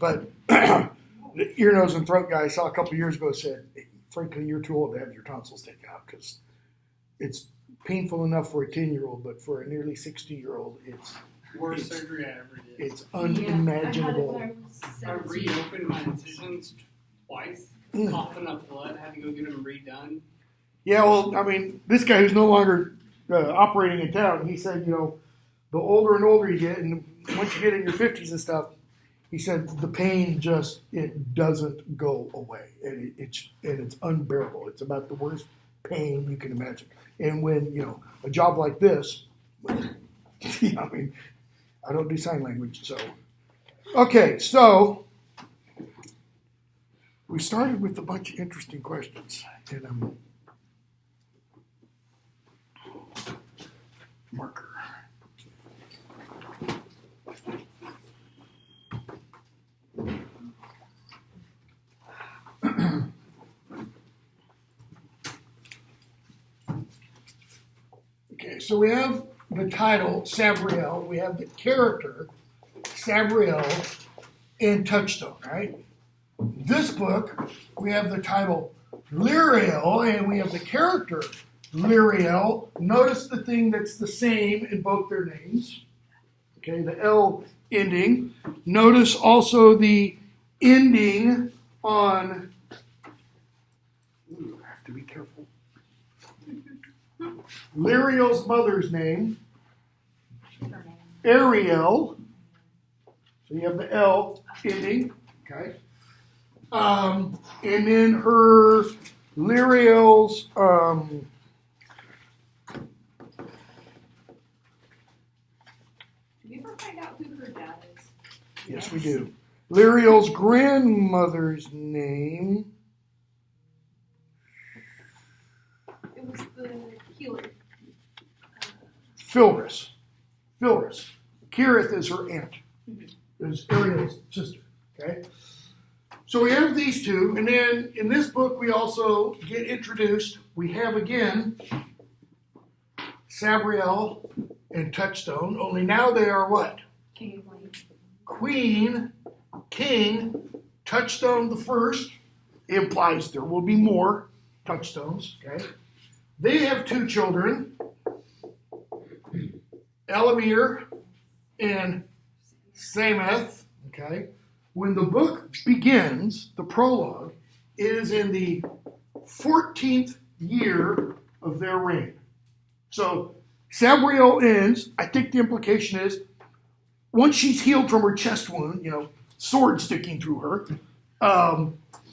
but the ear, nose, and throat guy I saw a couple years ago said, frankly, you're too old to have your tonsils taken out because it's painful enough for a 10-year-old, but for a nearly 60-year-old, it's worst surgery I ever did. It's unimaginable. I reopened my incisions twice, coughing up blood, had to go get them redone. Yeah, well, I mean, this guy who's no longer operating in town, he said, the older and older you get, and once you get in your 50s and stuff, he said the pain it doesn't go away, and it's unbearable. It's about the worst pain you can imagine. And when a job like this, I mean, I don't do sign language, so okay. So we started with a bunch of interesting questions, and marker. Okay, so we have the title, Sabriel. We have the character, Sabriel, and Touchstone, right? This book, we have the title, Lyriel, and we have the character, Lyriel. Notice the thing that's the same in both their names. Okay, the L ending. Notice also the ending on, I have to be careful. Lyriel's mother's name, Ariel. So you have the L ending, okay? And then her, Lyriel's, Did you ever find out who her dad is? Yes, we do. Lyriel's grandmother's name. It was the healer. Phyllis. Kirith is her aunt. Is Ariel's sister. Okay? So we have these two, and then in this book we also get introduced. We have again Sabriel and Touchstone, only now they are what? King and Queen. Queen, King, Touchstone the first implies there will be more Touchstones. Okay? They have two children, Elamir and Sameth. Okay? When the book begins, the prologue, it is in the 14th year of their reign. So Sabriel ends, I think the implication is, once she's healed from her chest wound, sword sticking through her,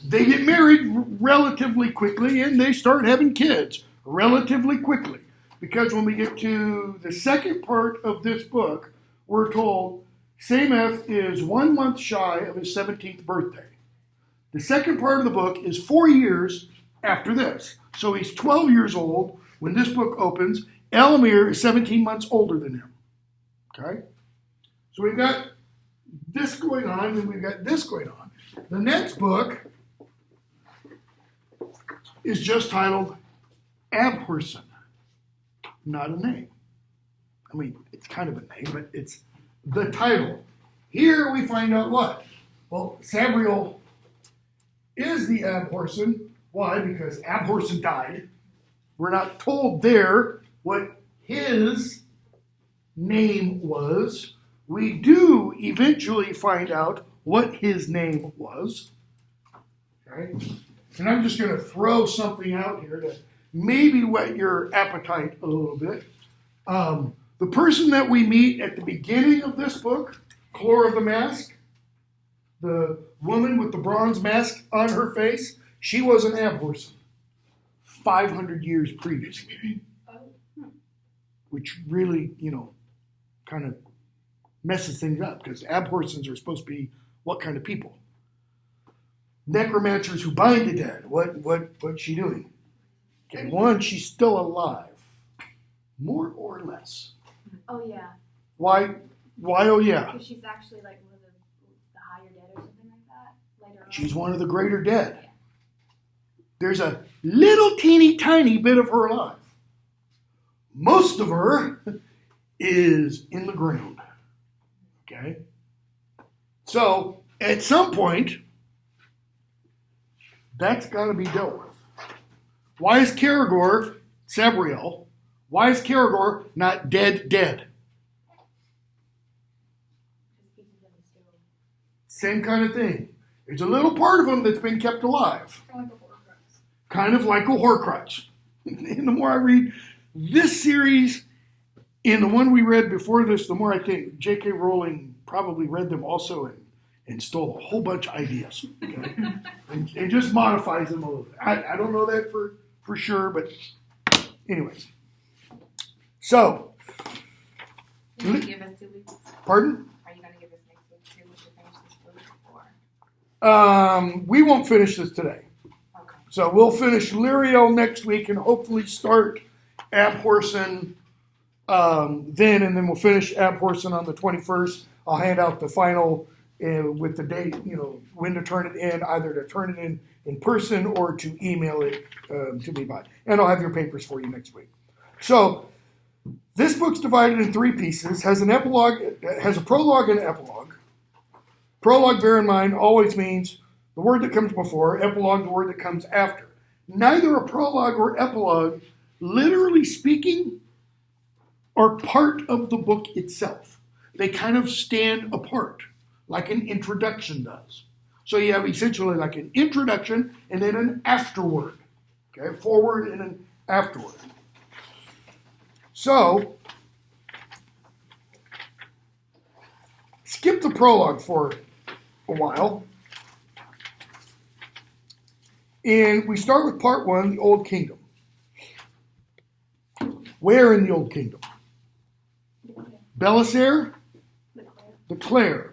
they get married relatively quickly and they start having kids relatively quickly. Because when we get to the second part of this book, we're told Sameth is 1 month shy of his 17th birthday. The second part of the book is 4 years after this. So he's 12 years old when this book opens. Elamir is 17 months older than him. Okay? So we've got this going on and we've got this going on. The next book is just titled Abhorsen. Not a name. I mean, it's kind of a name, but it's the title. Here we find out what? Well, Sabriel is the Abhorsen. Why? Because Abhorsen died. We're not told there what his name was. We do eventually find out what his name was. Okay? And I'm just going to throw something out here to maybe whet your appetite a little bit. The person that we meet at the beginning of this book, Klore of the Mask, the woman with the bronze mask on her face, she was an Abhorsen 500 years previously. Which really, kind of messes things up because Abhorsens are supposed to be what kind of people? Necromancers who bind the dead. What's she doing? Okay, one, she's still alive. More or less. Oh, yeah. Why, oh yeah? Because she's actually like one of the higher dead or something like that later on. She's one of the greater dead. Yeah. There's a little teeny tiny bit of her alive. Most of her is in the ground. Okay? So, at some point, that's got to be dealt with. Why is Caragor, Sabriel, why is Caragor not dead? Same kind of thing. There's a little part of him that's been kept alive. Kind of like a Horcrux. And the more I read this series and the one we read before this, the more I think J.K. Rowling probably read them also and stole a whole bunch of ideas. Okay? and just modifies them a little bit. I don't know that for sure, but anyways. So. Are you going to give us 2 weeks? Pardon? Are you going to give us next week 2 weeks to finish this book? Or? We won't finish this today. Okay. So we'll finish Lyrio next week and hopefully start Abhorsen then, and then we'll finish Abhorsen on the 21st. I'll hand out the final with the date, when to turn it in, either to turn it in person or to email it to me by. And I'll have your papers for you next week. So this book's divided in 3 pieces, has an epilogue, has a prologue and an epilogue. Prologue, bear in mind, always means the word that comes before, epilogue, the word that comes after. Neither a prologue or epilogue, literally speaking, are part of the book itself. They kind of stand apart, like an introduction does. So you have essentially like an introduction and then an afterword. Okay, forward and an afterward. So, skip the prologue for a while. And we start with part 1, the Old Kingdom. Where in the Old Kingdom? Belisar? The Klore.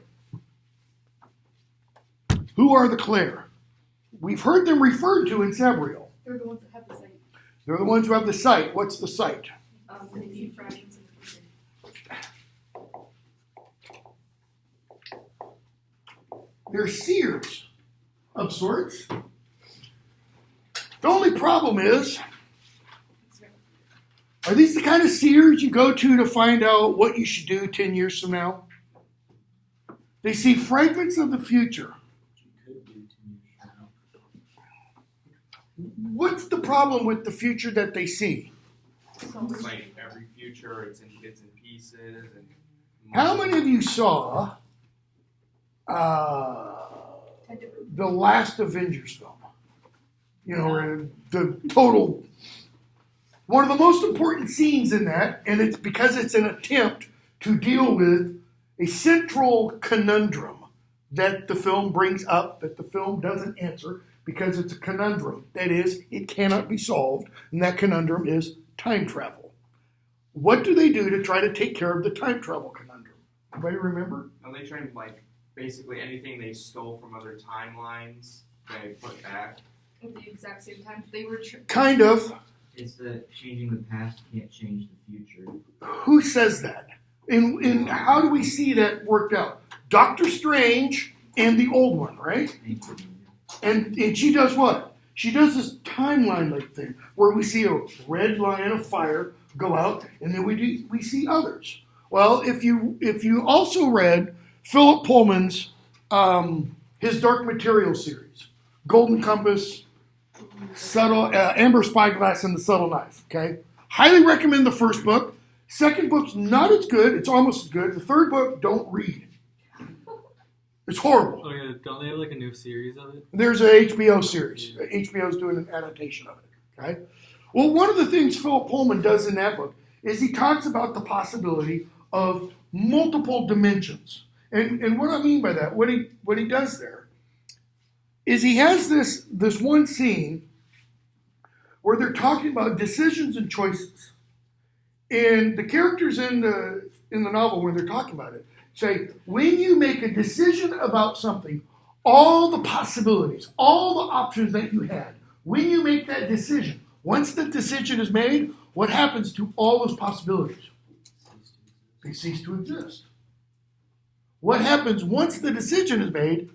Who are the Klore? We've heard them referred to in Sabriel. They're the ones that have the site. They're the ones who have the site. What's the site? The deep writings in the future. They're seers of sorts. The only problem is, are these the kind of seers you go to find out what you should do 10 years from now? They see fragments of the future. What's the problem with the future that they see? It's like every future, it's in bits and pieces. And How many of you saw the last Avengers film? Where the total, one of the most important scenes in that, and it's because it's an attempt to deal with a central conundrum that the film brings up, that the film doesn't answer, because it's a conundrum. That is, it cannot be solved, and that conundrum is time travel. What do they do to try to take care of the time travel conundrum? Anybody remember? Are they trying to, basically anything they stole from other timelines, they put back? At the exact same time, they were Kind of. It's that changing the past can't change the future. Who says that? And how do we see that worked out? Doctor Strange and the old one, right? And she does what? She does this timeline-like thing where we see a red line of fire go out, and then we see others. Well, if you also read Philip Pullman's his Dark Material series, Golden Compass, Subtle Amber Spyglass, and the Subtle Knife. Okay, highly recommend the first book. Second book's not as good. It's almost as good. The third book, don't read. It's horrible. Oh yeah, don't they have a new series of it? There's an HBO series. HBO's doing an adaptation of it. Okay. Well, one of the things Philip Pullman does in that book is he talks about the possibility of multiple dimensions. And what I mean by that, what he does there, is he has this one scene where they're talking about decisions and choices. And the characters in the novel, when they're talking about it, say, when you make a decision about something, all the possibilities, all the options that you had, when you make that decision, once the decision is made, what happens to all those possibilities? They cease to exist. What happens once the decision is made?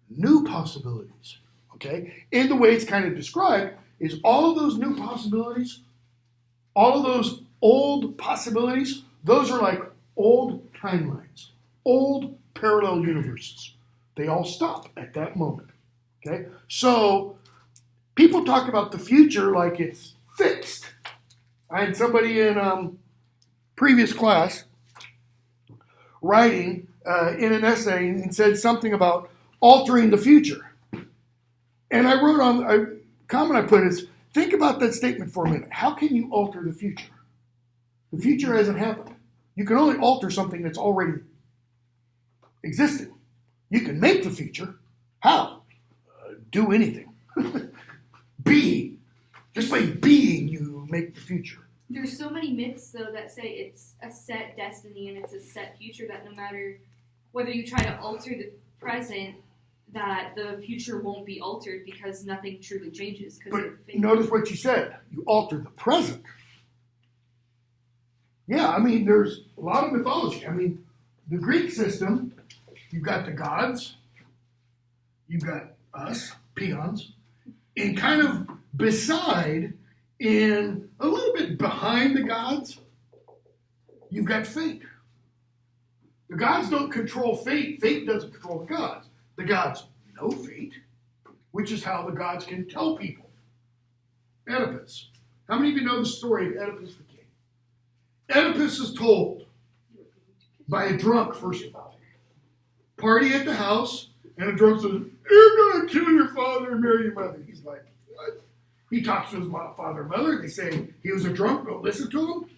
New possibilities. Okay? And the way it's kind of described is all of those new possibilities, all of those old possibilities, those are like old timelines, old parallel universes. They all stop at that moment. Okay? So people talk about the future like it's fixed. I had somebody in previous class writing in an essay and said something about altering the future. And I wrote on a comment I put is, think about that statement for a minute. How can you alter the future? The future hasn't happened. You can only alter something that's already existing. You can make the future. How? Do anything. Be. Just by being, you make the future. There's so many myths, though, that say it's a set destiny and it's a set future, that no matter whether you try to alter the present, that the future won't be altered because nothing truly changes. But notice what you said. You alter the present. Yeah, I mean, there's a lot of mythology. I mean, the Greek system, you've got the gods, you've got us, peons, and kind of beside, in a little bit behind the gods, you've got fate. The gods don't control fate. Fate doesn't control the gods. The gods know fate, which is how the gods can tell people. Oedipus. How many of you know the story of Oedipus the king? Oedipus is told by a drunk, first of all. Party at the house, and a drunk says, "You're going to kill your father and marry your mother." He's like, "What?" He talks to his father and mother. They say he was a drunk. Don't listen to him.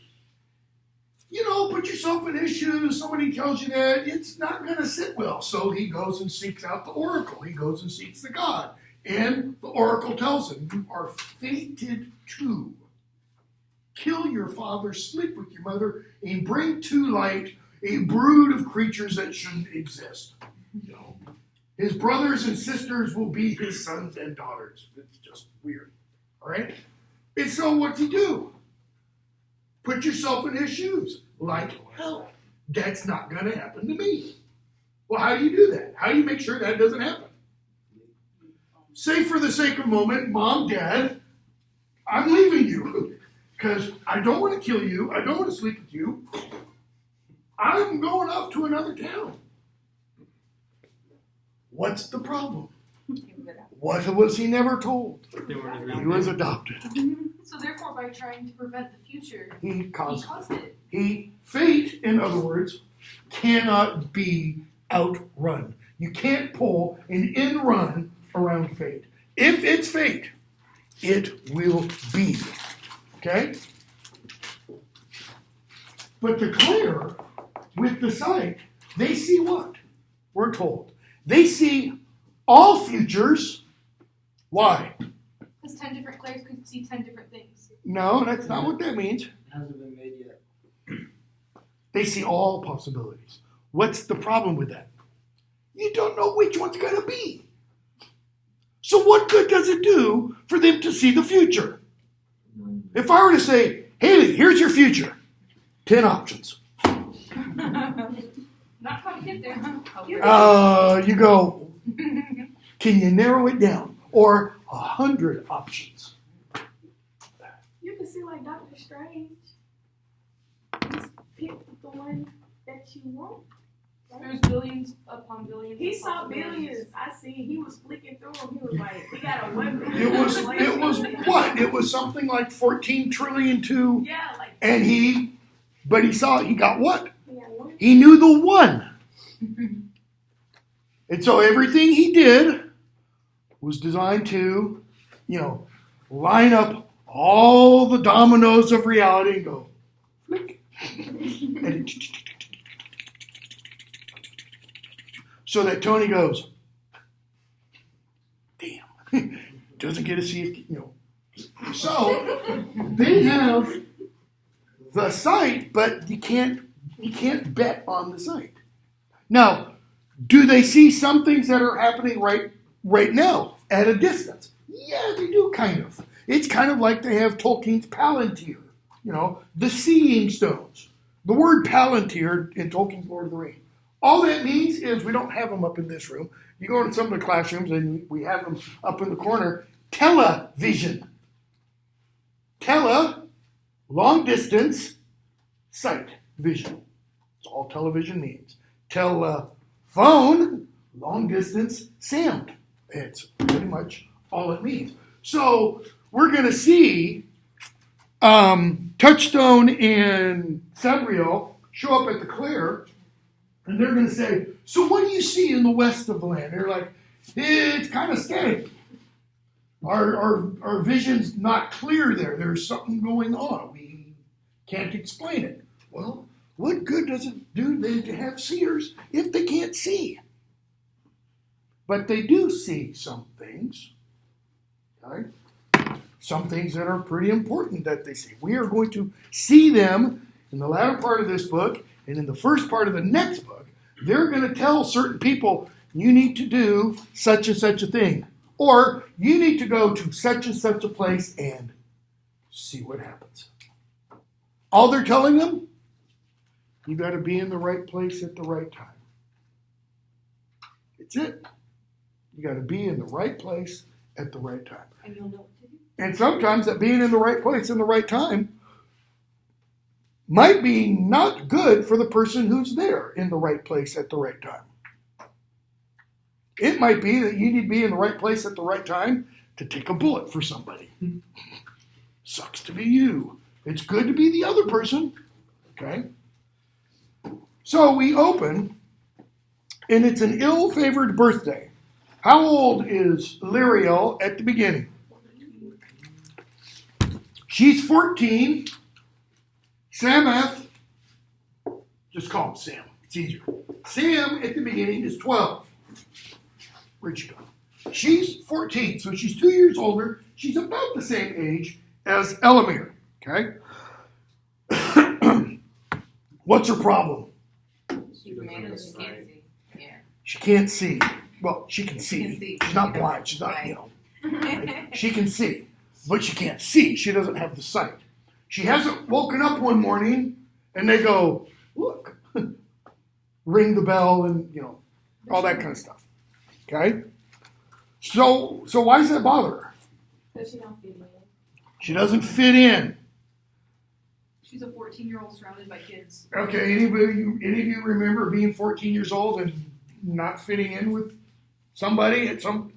You know, put yourself in his shoes. Somebody tells you that, it's not going to sit well. So he goes and seeks out the oracle. He goes and seeks the god. And the oracle tells him, you are fated to kill your father, sleep with your mother, and bring to light a brood of creatures that shouldn't exist. You know, his brothers and sisters will be his sons and daughters. It's just weird. All right? And so what's he do? Put yourself in his shoes. Like hell. That's not going to happen to me. Well, how do you do that? How do you make sure that doesn't happen? Say for the sake of a moment, Mom, Dad, I'm leaving you because I don't want to kill you. I don't want to sleep with you. I'm going off to another town. What's the problem? What was he never told? He was adopted. So therefore, by trying to prevent the future, He caused it. Fate, in other words, cannot be outrun. You can't pull an end run around fate. If it's fate, it will be. Okay? But the Klore, with the sight, they see what? We're told. They see all futures. Why? Because 10 different players could see 10 different things. No, that's not what that means. It hasn't been made yet. They see all possibilities. What's the problem with that? You don't know which one's going to be. So what good does it do for them to see the future? If I were to say, Haley, here's your future. 10 options. Not how to get there. You go, can you narrow it down? Or 100 options. You can see like Doctor Strange. Just pick the one that you want. There's billions upon billions. He of saw possibilities. billions. I see. He was flicking through them. He was like, he got a 1 billion. It was what? It was something like 14 trillion to, Yeah, like. and he got what? He got one. He knew the one. And so everything he did was designed to, line up all the dominoes of reality and go, flick. And so that Tony goes, damn, doesn't get to see it, So they have the sight, but you can't bet on the sight. Now, do they see some things that are happening right now at a distance? Yeah, they do, kind of. It's kind of like they have Tolkien's Palantir, the seeing stones. The word Palantir in Tolkien's Lord of the Rings. All that means is we don't have them up in this room. You go into some of the classrooms and we have them up in the corner. Television. Long distance, sight, vision. That's all television means. Telephone, long distance sound. It's pretty much all it means. So we're going to see Touchstone and Sabriel show up at the Klore, and they're going to say, so what do you see in the west of the land? They're like, it's kind of static. Our vision's not clear there. There's something going on. We can't explain it. Well, what good does it do then to have seers if they can't see? But they do see some things. Okay? Some things that are pretty important that they see. We are going to see them in the latter part of this book, and in the first part of the next book, they're going to tell certain people, you need to do such and such a thing. Or you need to go to such and such a place and see what happens. All they're telling them, you got to be in the right place at the right time. It's it. You got to be in the right place at the right time. And you'll know what to do. And sometimes that being in the right place in the right time might be not good for the person who's there in the right place at the right time. It might be that you need to be in the right place at the right time to take a bullet for somebody. Sucks to be you. It's good to be the other person. Okay? So we open, and it's an ill-favored birthday. How old is Liriel at the beginning? She's 14. Samath, just call him Sam. It's easier. Sam at the beginning is 12. Where'd she go? She's 14, so she's 2 years older. She's about the same age as Elamir. Okay? What's her problem? She's mad and she can't see. Yeah. She can't see. Well, she can see. She's not blind. She's not, She can see, but she can't see. She doesn't have the sight. She hasn't woken up one morning and they go, look, ring the bell and, all that kind of stuff. Okay? So why does that bother her? Because she don't fit in. She doesn't fit in. She's a 14-year-old surrounded by kids. Okay, any of you remember being 14 years old and not fitting in with somebody at some...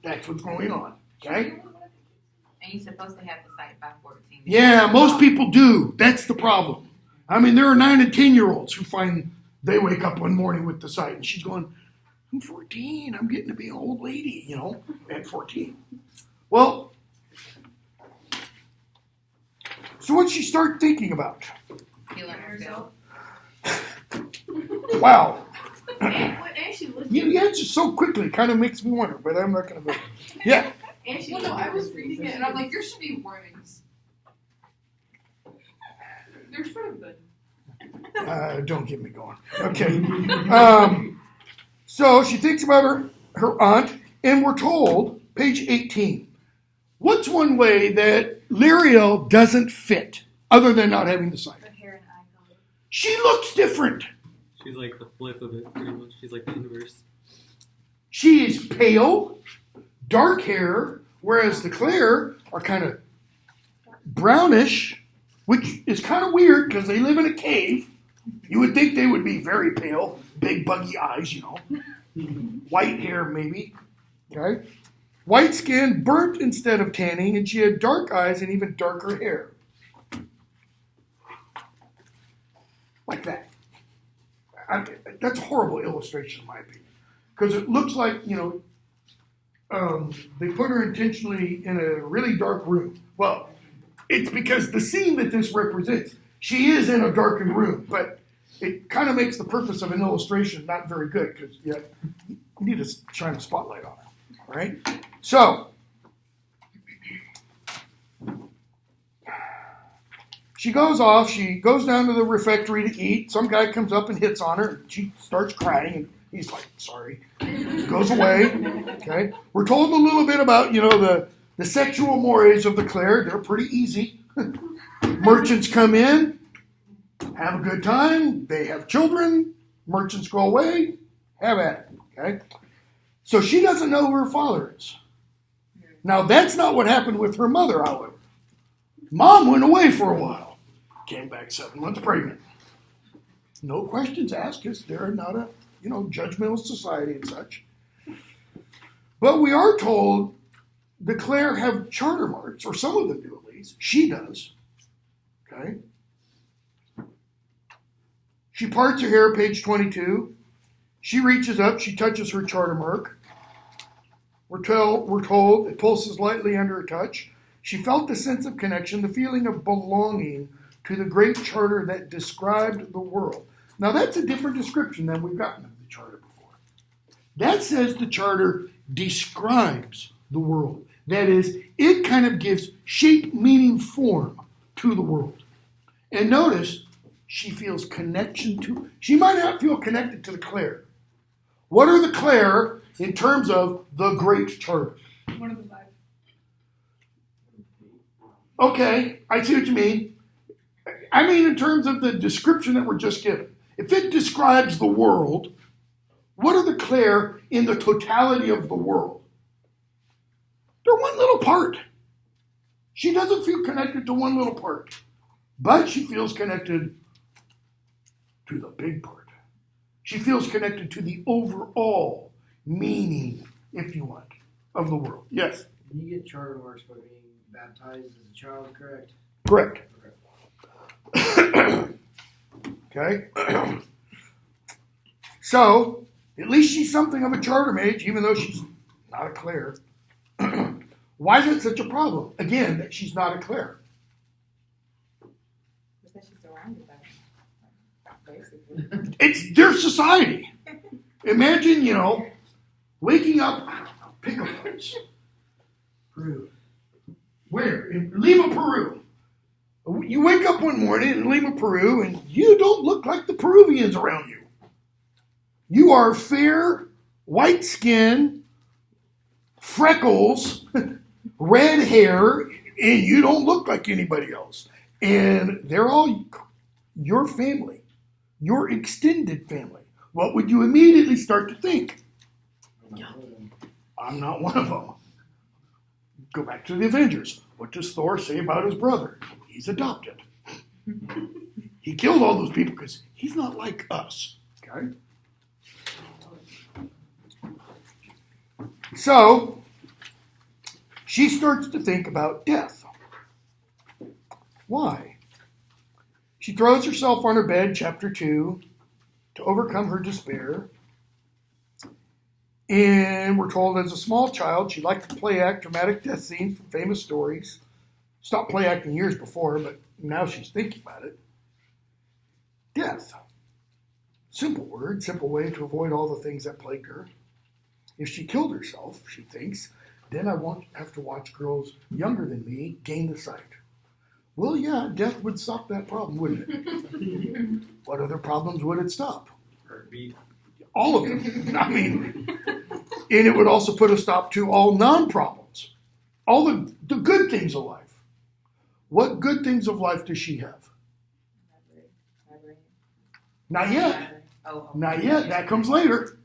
That's what's going on. Okay? And you're supposed to have the sight by 14. Yeah, most people do. That's the problem. I mean, there are 9 and 10-year-olds who find they wake up one morning with the sight, and she's going, I'm 14. I'm getting to be an old lady, at 14. Well, so what'd she start thinking about? Killing herself. Wow. And she looked You answer so quickly, it kind of makes me wonder, but I'm not going to go. Yeah. and she Well, no, looked I was different, reading so it she and I'm was- like, there should be warnings. They're sort of good. Don't get me going. Okay. So she thinks about her aunt, and we're told, page 18, what's one way that Liriel doesn't fit, other than not having the sight? Her hair and eye color. She looks different. She's like the flip of it, pretty much. She's like the inverse. She is pale, dark hair, whereas the Klore are kind of brownish, which is kind of weird because they live in a cave. You would think they would be very pale, big buggy eyes, White hair, maybe. Okay? White skin, burnt instead of tanning, and she had dark eyes and even darker hair. Like that. That's a horrible illustration, in my opinion. Because it looks like, they put her intentionally in a really dark room. Well, it's because the scene that this represents, she is in a darkened room, but it kind of makes the purpose of an illustration not very good because you need to shine a spotlight on her. All right? So, she goes off. She goes down to the refectory to eat. Some guy comes up and hits on her. She starts crying, and he's like, sorry. Goes away. Okay? We're told a little bit about, the sexual mores of the Klore. They're pretty easy. Merchants come in, have a good time. They have children. Merchants go away. Have at it. Okay? So she doesn't know who her father is. Now, that's not what happened with her mother, however. Mom went away for a while. Came back 7 months pregnant. No questions asked because they're not judgmental society and such. But we are told the Klore have charter marks, or some of them do at least. She does. Okay? She parts her hair, page 22. She reaches up, she touches her charter mark. We're told it pulses lightly under her touch. She felt the sense of connection, the feeling of belonging to the great charter that described the world. Now that's a different description than we've gotten of the charter before. That says the charter describes the world. That is, it kind of gives shape, meaning, form to the world. And notice, she feels connection to, she might not feel connected to the Klore. What are the Klore in terms of the great charter? One of the 5. Okay, I see what you mean. I mean in terms of the description that we're just given. If it describes the world, what are the Klore in the totality of the world? They're one little part. She doesn't feel connected to one little part, but she feels connected to the big part. She feels connected to the overall meaning, if you want, of the world. Yes? Can you get charter marks by being baptized as a child, correct? Correct. Okay? So, at least she's something of a charter mage, even though she's not a Klore. Why is it such a problem? Again, that she's not a Klore. Because she's surrounded by it, basically. It's their society. Imagine, waking up, pick a place. Peru. Where? In Lima, Peru. You wake up one morning in Lima, Peru, and you don't look like the Peruvians around you. You are fair, white skin, freckles, red hair, and you don't look like anybody else. And they're all your family, your extended family. What would you immediately start to think? I'm not one of them. Go back to the Avengers. What does Thor say about his brother? He's adopted. He killed all those people because he's not like us. Okay? So, she starts to think about death. Why? She throws herself on her bed, chapter 2, to overcome her despair. And we're told as a small child, she liked to play act dramatic death scenes from famous stories. Stopped play acting years before, but now she's thinking about it. Death. Simple word, simple way to avoid all the things that plagued her. If she killed herself, she thinks, then I won't have to watch girls younger than me gain the sight. Well, yeah, death would stop that problem, wouldn't it? What other problems would it stop? Heartbeat. All of them. I mean, and it would also put a stop to all non-problems. All the good things of life. What good things of life does she have? Not yet. Not yet. That comes later.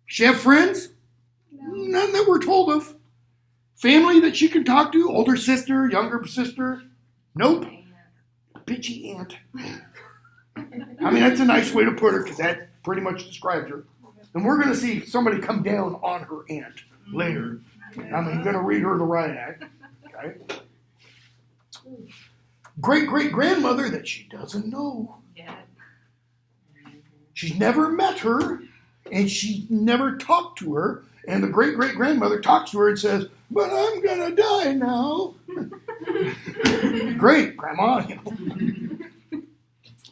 She have friends? No. None that we're told of. Family that she can talk to? Older sister, younger sister? Nope. Bitchy aunt. I mean, that's a nice way to put her because that pretty much describes her. And we're going to see somebody come down on her aunt later. I'm going to read her the riot act. Okay? Great-great-grandmother that she doesn't know. Yeah. She's never met her, and she never talked to her. And the great-great-grandmother talks to her and says, but I'm going to die now. Great, Grandma.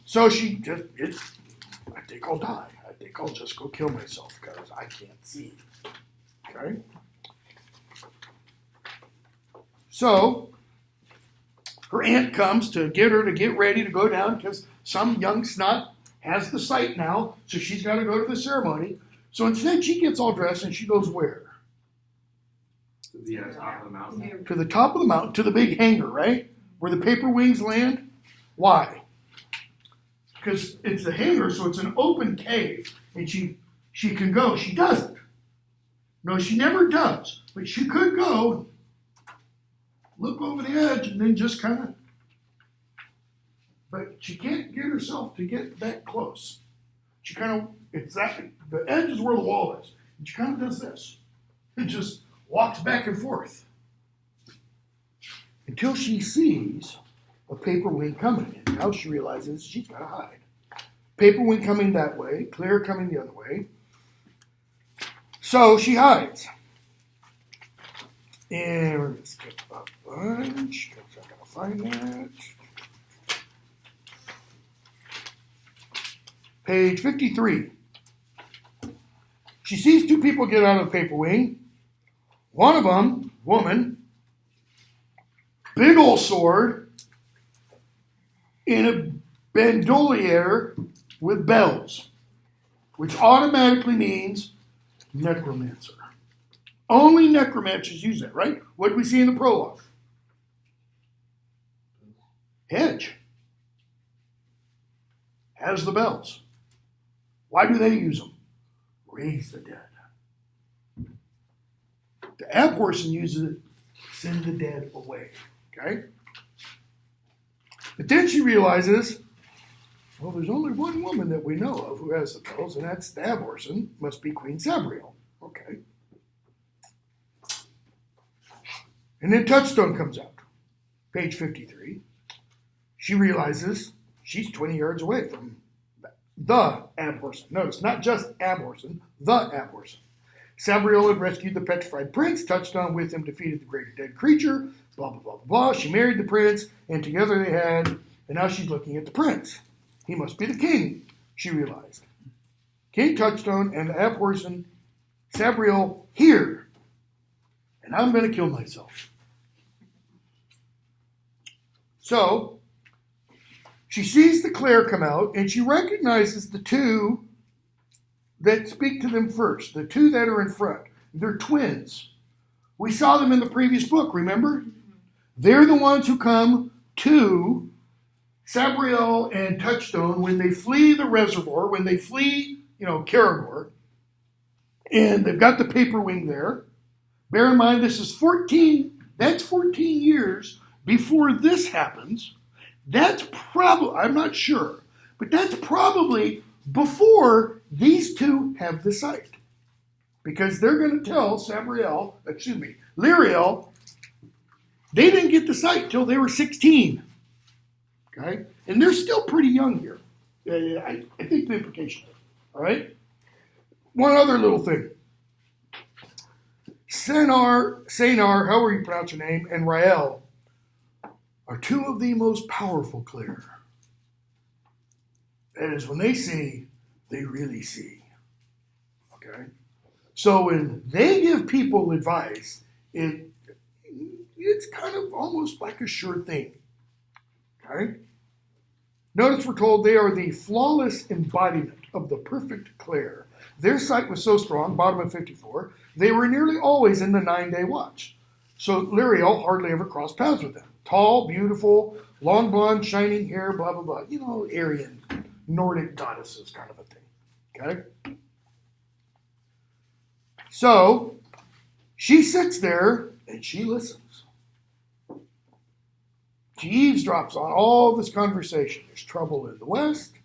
So she just, I think I'll die. I think I'll just go kill myself because I can't see. Okay? So, her aunt comes to get her to get ready to go down because some young snot has the sight now, so she's got to go to the ceremony. So instead, she gets all dressed and she goes where? To the top of the mountain. To the top of the mountain, to the big hangar, right? Where the paper wings land. Why? Because it's a hangar, so it's an open cave, and she can go. She doesn't. No, she never does. But she could go, look over the edge, and then just kind of. But she can't get herself to get that close. She kind of, the edge is where the wall is. And she kind of does this. It just walks back and forth until she sees a paper wing coming. And now she realizes she's got to hide. Paper wing coming that way, Klore coming the other way. So she hides. And we're going to skip a bunch because I'm going to find that. Page 53. She sees two people get out of the paper wing. One of them, woman, big old sword in a bandolier with bells, which automatically means necromancer. Only necromancers use that, right? What did we see in the prologue? Hedge has the bells. Why do they use them? Raise the dead. The abhorsen uses it, send the dead away. Okay? But then she realizes, well, there's only one woman that we know of who has the bells, and that's the abhorsen. Must be Queen Sabriel. Okay. And then Touchstone comes out. Page 53. She realizes she's 20 yards away from the abhorsen. Notice, not just abhorsen, the abhorsen. Sabriel had rescued the petrified prince, Touchstone with him defeated the greater dead creature, blah, blah, blah, blah, blah. She married the prince, and together they had, and now she's looking at the prince. He must be the king, she realized. King Touchstone and the abhorsen, Sabriel here, and I'm going to kill myself. So, she sees the Klore come out, and she recognizes the two that speak to them first, the two that are in front. They're twins. We saw them in the previous book, remember? They're the ones who come to Sabriel and Touchstone when they flee the reservoir, when they flee, Caragor, and they've got the paper wing there. Bear in mind, this is 14 years before this happens. That's probably, I'm not sure, but that's probably before these two have the sight. Because they're going to tell Lyriel, they didn't get the sight till they were 16. Okay? And they're still pretty young here. I think the implication. All right? One other little thing. Senar, however you pronounce your name, and Rael are two of the most powerful Klore. That is, when they see, they really see. Okay? So when they give people advice, it's kind of almost like a sure thing. Okay? Notice we're told they are the flawless embodiment of the perfect Klore. Their sight was so strong, bottom of 54, they were nearly always in the 9-day watch. So Lyriel hardly ever crossed paths with them. Tall, beautiful, long blonde, shining hair, blah, blah, blah. Aryan, Nordic goddesses kind of a thing. Okay? So, she sits there and she listens. She eavesdrops on all this conversation. There's trouble in the west.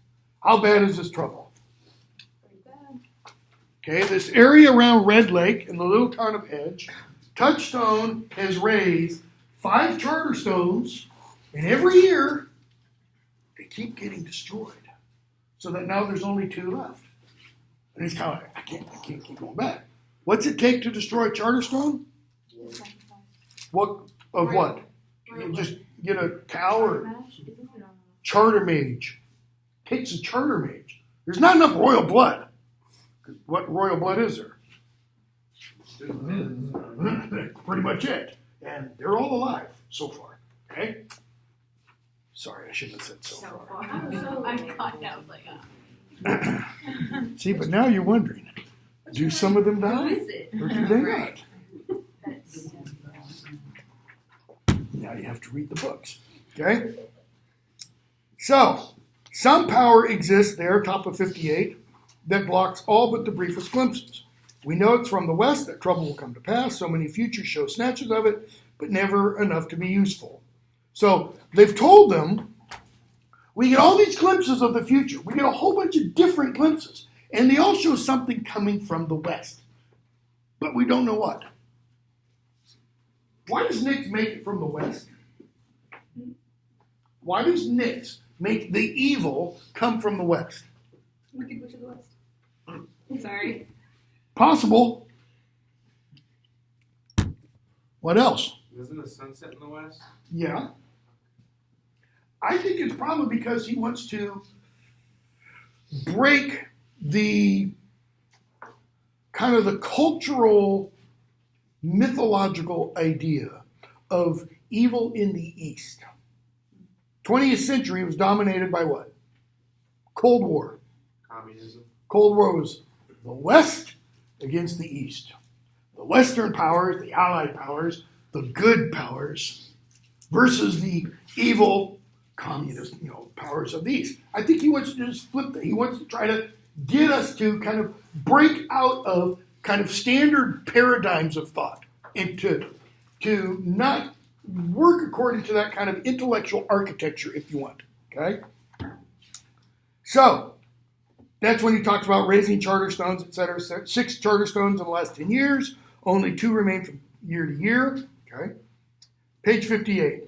How bad is this trouble? Pretty bad. Okay, this area around Red Lake in the little town of Edge, Touchstone has raised 5 charter stones, and every year they keep getting destroyed. So that now there's only 2 left. And it's kind of like, I can't keep going back. What's it take to destroy Charterstone? What? You just get a cow or charter mage. Takes a charter mage. There's not enough royal blood. What royal blood is there? That's pretty much it. And they're all alive so far. Okay? Sorry, I shouldn't have said so far. I got that. I was like, See, but now you're wondering. Do some of them die? Who is it? Or do they not? Now you have to read the books. Okay? So, some power exists there, top of 58, that blocks all but the briefest glimpses. We know it's from the west that trouble will come to pass. So many futures show snatches of it, but never enough to be useful. So, they've told them, We get all these glimpses of the future. We get a whole bunch of different glimpses. And they all show something coming from the west. But we don't know what. Why does Nyx make it from the west? Why does Nyx make the evil come from the west? Wicked Witch of the West. I'm sorry. Possible. What else? Isn't the sunset in the west? Yeah. I think it's probably because he wants to break the kind of the cultural, mythological idea of evil in the East. 20th century was dominated by what? Cold War. Communism. Cold War was the West against the East. The Western powers, the Allied powers, the good powers versus the evil communist, powers of the East. I think he wants to just flip that. He wants to try to get us to kind of break out of kind of standard paradigms of thought and to not work according to that kind of intellectual architecture, if you want. Okay? So, that's when he talks about raising charter stones, etc. 6 charter stones in the last 10 years. Only 2 remain from year to year. Okay? Page 58.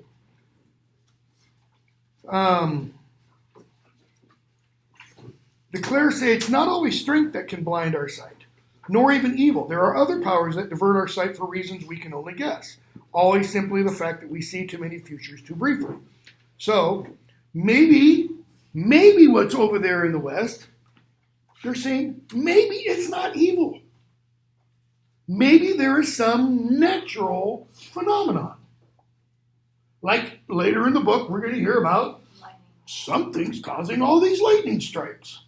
The Klore say it's not always strength that can blind our sight, nor even evil. There are other powers that divert our sight for reasons we can only guess. Always simply the fact that we see too many futures too briefly. So, maybe what's over there in the West, they're saying maybe it's not evil. Maybe there is some natural phenomenon. Like later in the book, we're going to hear about something's causing all these lightning strikes.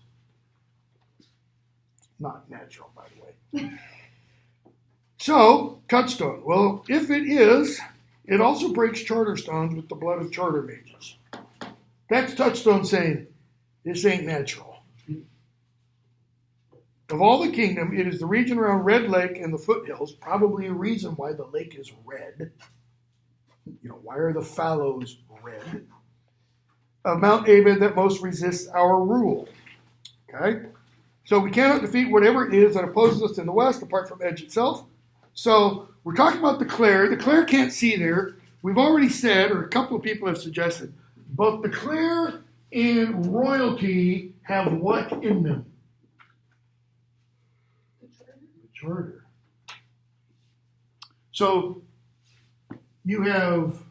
Not natural, by the way. So, touchstone. Well, if it is, it also breaks charter stones with the blood of charter mages. That's touchstone saying, this ain't natural. Of all the kingdom, it is the region around Red Lake and the foothills, probably a reason why the lake is red. Why are the fallows red? Of Mount Abed that most resists our rule. Okay? So we cannot defeat whatever it is that opposes us in the west, apart from Edge itself. So we're talking about the Klore. The Klore can't see there. We've already said, or a couple of people have suggested, both the Klore and royalty have what in them? The charter. So you have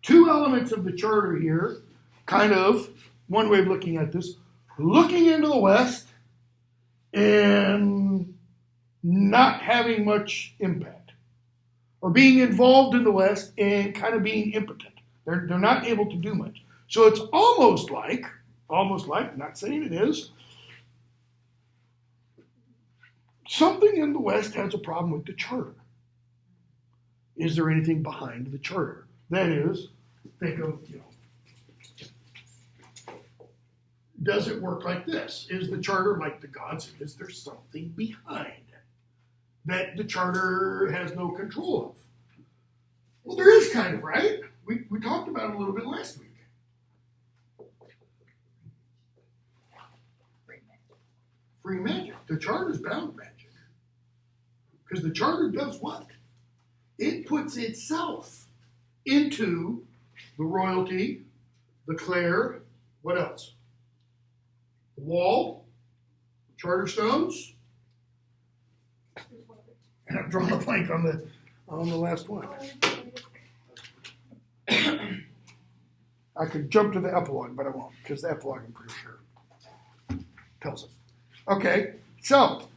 2 elements of the charter here, kind of, one way of looking at this, looking into the West and not having much impact, or being involved in the West and kind of being impotent. They're not able to do much. So it's almost like, I'm not saying it is, something in the West has a problem with the charter. Is there anything behind the charter? That is, think of, does it work like this? Is the charter like the gods? Is there something behind that the charter has no control of? Well, there is kind of, right? We talked about it a little bit last week. Free magic. The charter's bound magic. Because the charter does what? It puts itself into the royalty, the Klore, what else? The wall, charter stones, and I've drawn a blank on the last one. I could jump to the epilogue, but I won't, because the epilogue, I'm pretty sure, tells it. Okay, so,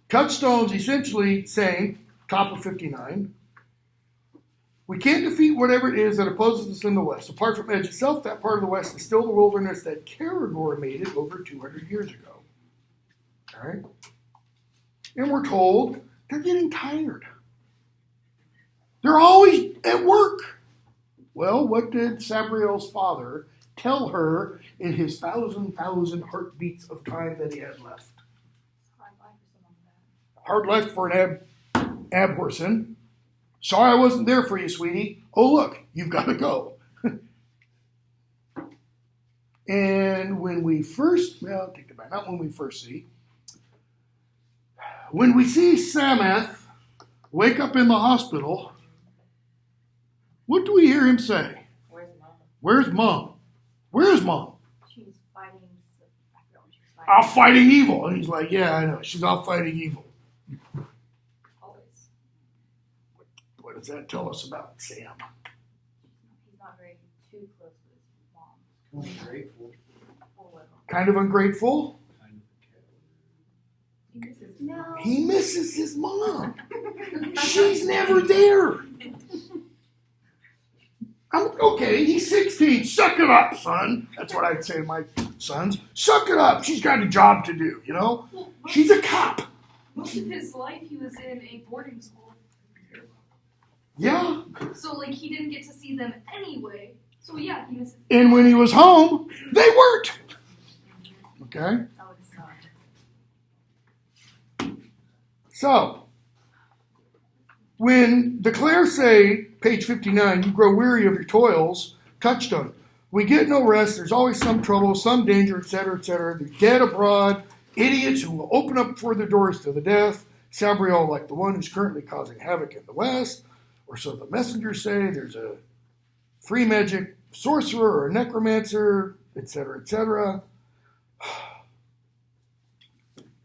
touchstone's essentially saying, top of 59, we can't defeat whatever it is that opposes us in the West. Apart from Edge itself, that part of the West is still the wilderness that Karagor made it over 200 years ago. All right? And we're told they're getting tired. They're always at work. Well, what did Sabriel's father tell her in his thousand heartbeats of time that he had left? Hard life for an ab person. Sorry I wasn't there for you, sweetie. Oh, look, you've got to go. And when we first, well, take it back, not when we first see. When we see Sameth wake up in the hospital, what do we hear him say? Where's mom? Where's mom? Where's mom? She's fighting. I forgot what she was fighting. Off fighting evil. And he's like, yeah, I know. She's off fighting evil. Always. What does that tell us about Sam? He's not very too close with his mom. Ungrateful. Oh, well. Kind of ungrateful? He misses no. He misses his mom. She's never there. Okay, he's 16. Suck it up, son. That's what I'd say to my sons. Suck it up. She's got a job to do, you know? She's a cop. Most of his life, he was in a boarding school. Yeah. So, like, he didn't get to see them anyway. So, yeah, he misses. And when he was home, they weren't. Okay? Oh, it's not. So, when the Klore say, page 59, you grow weary of your toils, touchstone. We get no rest, there's always some trouble, some danger, etc., etc. The dead abroad, idiots who will open up before their doors to the death, Sabriel like the one who's currently causing havoc in the west, or so the messengers say, there's a free magic sorcerer or a necromancer, etc., etc.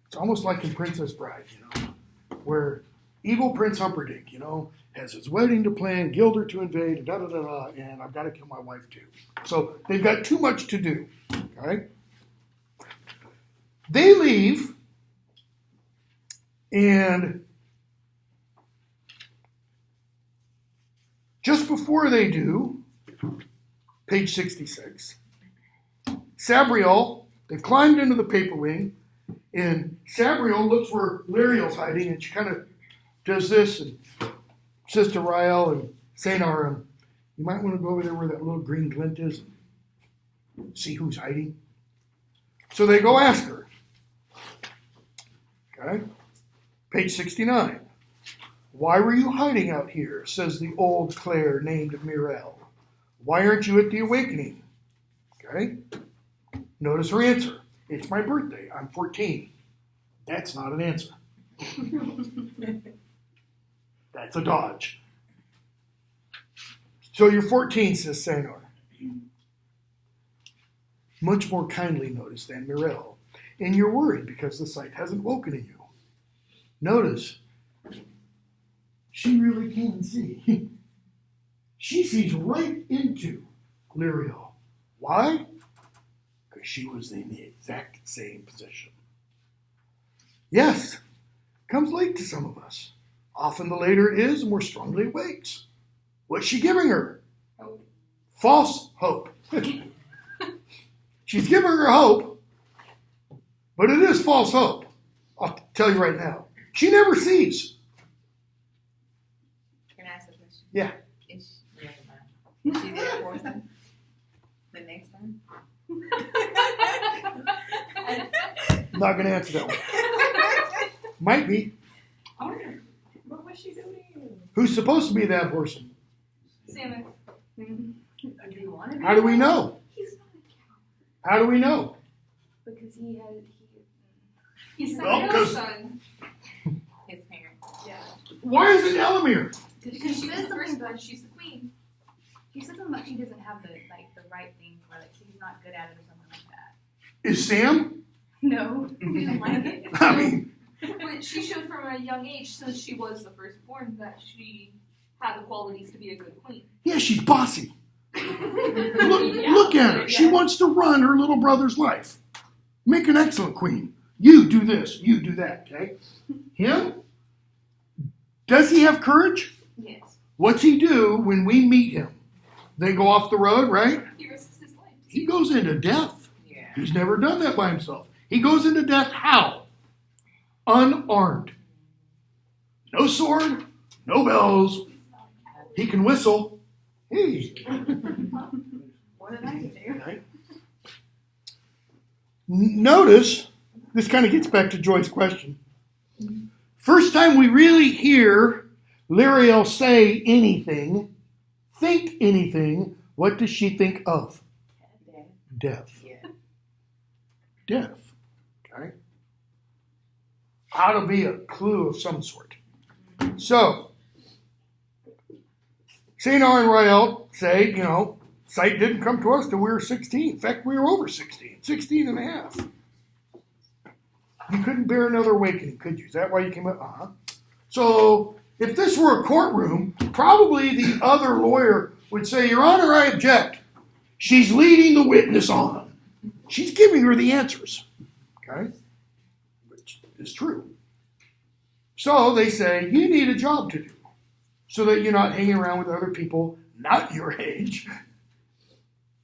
It's almost like in Princess Bride, you know, where evil Prince Humperdinck, you know, has his wedding to plan, Gilder to invade, and da-da-da-da, and I've got to kill my wife too. So they've got too much to do, okay? They leave, and just before they do, page 66, Sabriel, they've climbed into the paper wing, and Sabriel looks where Liriel's hiding, and she kind of does this, and Sister Rael and Sanar, you might want to go over there where that little green glint is and see who's hiding. So they go ask her. Okay? Page 69. Why were you hiding out here, says the old Klore named Mirel. Why aren't you at the awakening? Okay? Notice her answer. It's my birthday. I'm 14. That's not an answer. That's a dodge. So you're 14, says Sanor. Much more kindly noticed than Mirel. And you're worried because the sight hasn't woken in you. Notice, she really can see. She sees right into Liriel. Why? Because she was in the exact same position. Yes, comes late to some of us. Often the later it is, the more strongly it wakes. What's she giving her? Hope. False hope. She's giving her hope, but it is false hope. I'll tell you right now. She never sees. Can I ask a question? Yeah. Is she, never mind. Is she there for us? The next time? I'm not going to answer that one. Might be. What was she doing? Who's supposed to be that person? Salmon. Do you want to be? How do we know? He's not a coward. How do we know? Because he has. He's Well, Samuel's 'cause- son. His parents. Yeah. Why is it Elamir? Because She she's says the something firstborn, about she's the queen. she said something about she doesn't have the right thing for it. She's not good at it or something like that. Is Sam? No, he doesn't like it. I mean, But she showed from a young age, since she was the firstborn, that she had the qualities to be a good queen. yeah, she's bossy. Look, Yeah. look at her. She wants to run her little brother's life. Make an excellent queen. You do this. You do that. Okay? Him? Does he have courage? Yes. What's he do when we meet him? They go off the road, right? He risks his life. He goes into death. Yeah. He's never done that by himself. He goes into death how? Unarmed. No sword, no bells. He can whistle. Hey. What did I do? Right? Notice, this kind of gets back to Joy's question. First time we really hear Liriel say anything, think anything, what does she think of? Dad. Death. Yeah. death. Okay? Ought to be a clue of some sort. So, St. R and Royale say, sight didn't come to us till we were 16. In fact, we were over 16 and a half. You couldn't bear another awakening, could you? Is that why you came up? Uh-huh. So, if this were a courtroom, probably the other lawyer would say, Your Honor, I object. She's leading the witness on. She's giving her the answers. Okay? Which is true. So they say, you need a job to do so that you're not hanging around with other people not your age.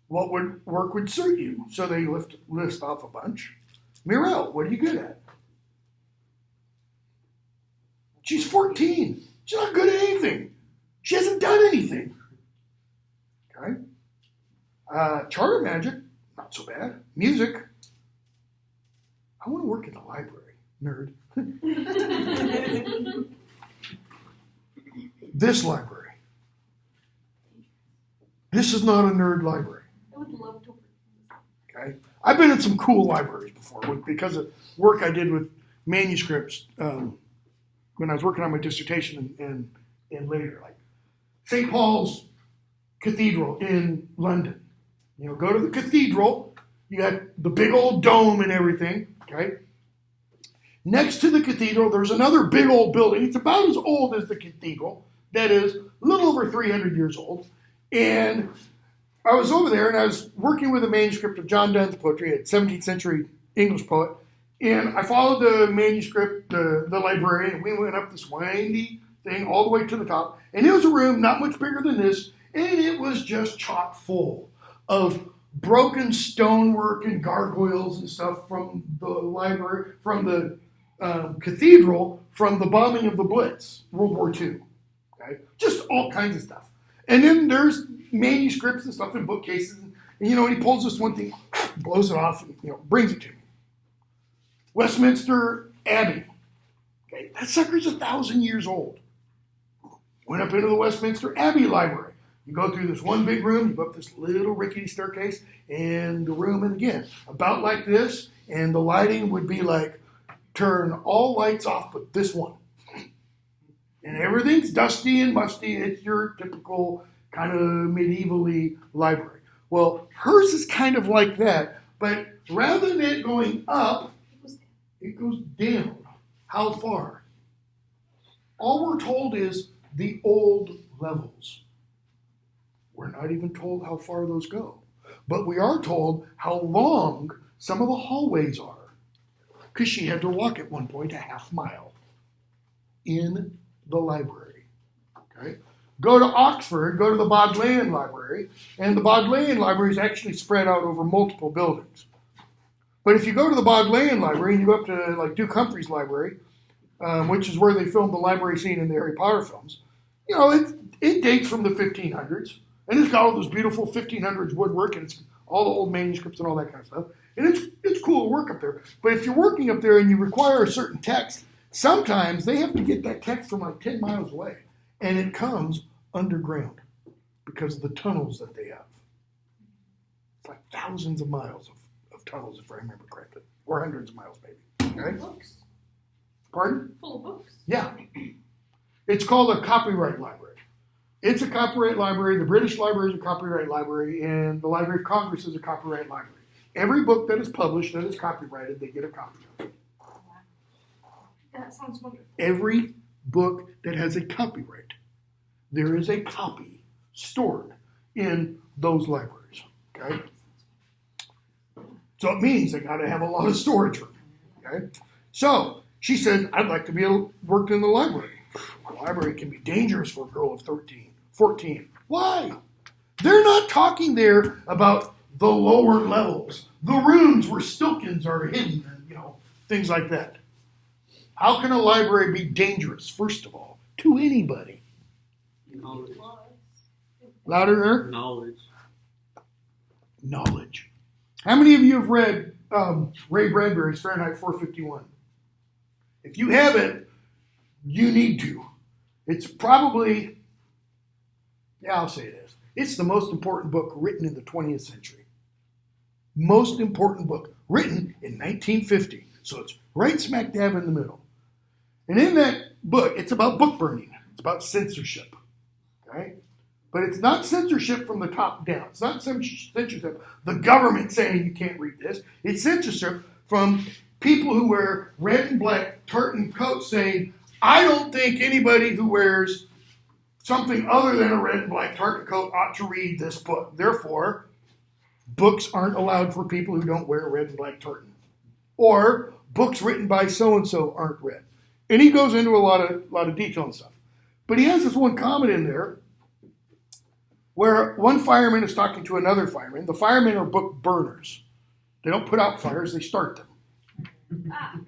What work would suit you? So they list off a bunch. Mirelle, what are you good at? She's 14. She's not good at anything. She hasn't done anything. Okay? Charter magic, not so bad. Music. I want to work in the library, nerd. This library. This is not a nerd library. I would love to work. Okay? I've been in some cool libraries before because of work I did with manuscripts when I was working on my dissertation and later. Like St. Paul's Cathedral in London. Go to the cathedral. You got the big old dome and everything. Okay? Next to the cathedral, there's another big old building. It's about as old as the cathedral. That is, a little over 300 years old. And I was over there, and I was working with a manuscript of John Donne's poetry, a 17th century English poet. And I followed the manuscript, the librarian, and we went up this windy thing all the way to the top. And it was a room not much bigger than this, and it was just chock full of broken stonework and gargoyles and stuff from the library, from the cathedral, from the bombing of the Blitz, World War II. Okay? Just all kinds of stuff. And then there's manuscripts and stuff in bookcases. And and he pulls this one thing, blows it off, and brings it to me. Westminster Abbey. Okay, that sucker's 1,000 years old. Went up into the Westminster Abbey Library. You go through this one big room, you go up this little rickety staircase, and the room, and again, about like this, and the lighting would be like, turn all lights off but this one. And everything's dusty and musty. It's your typical kind of medievally library. Well, hers is kind of like that, but rather than it going up, it goes down. How far? All we're told is the old levels. We're not even told how far those go. But we are told how long some of the hallways are. Because she had to walk at one point a half mile in the library. Okay? Go to Oxford, go to the Bodleian Library, and the Bodleian Library is actually spread out over multiple buildings. But if you go to the Bodleian Library and you go up to like Duke Humphrey's library, which is where they filmed the library scene in the Harry Potter films, it dates from the 1500s. And it's got all this beautiful 1500s woodwork, and it's all the old manuscripts and all that kind of stuff. And it's cool to work up there. But if you're working up there and you require a certain text, sometimes they have to get that text from like 10 miles away. And it comes underground because of the tunnels that they have. It's like thousands of miles of tunnels, if I remember correctly. Or hundreds of miles, maybe. Okay? Books. Pardon? Full of books. Yeah. It's called a copyright library. It's a copyright library. The British Library is a copyright library, and the Library of Congress is a copyright library. Every book that is published that is copyrighted, they get a copy of it. That sounds wonderful. Every book that has a copyright, there is a copy stored in those libraries. Okay? So it means they got to have a lot of storage room. Okay? So she said, I'd like to be able to work in the library. The library can be dangerous for a girl of 13, 14. Why? They're not talking there about the lower levels, the rooms where Stilkins are hidden, and things like that. How can a library be dangerous, first of all, to anybody? Knowledge. Louder, Eric? Knowledge. How many of you have read Ray Bradbury's Fahrenheit 451? If you haven't, you need to. It's probably, I'll say it is. It's the most important book written in the 20th century. most important book, written in 1950. So it's right smack dab in the middle. And in that book, it's about book burning. It's about censorship. Okay? But it's not censorship from the top down. It's not censorship, the government saying you can't read this. It's censorship from people who wear red and black tartan coats saying, I don't think anybody who wears something other than a red and black tartan coat ought to read this book. Therefore, books aren't allowed for people who don't wear red and black tartan. Or books written by so-and-so aren't read. And he goes into a lot of detail and stuff. But he has this one comment in there where one fireman is talking to another fireman. The firemen are book burners. They don't put out fires, they start them. Ah,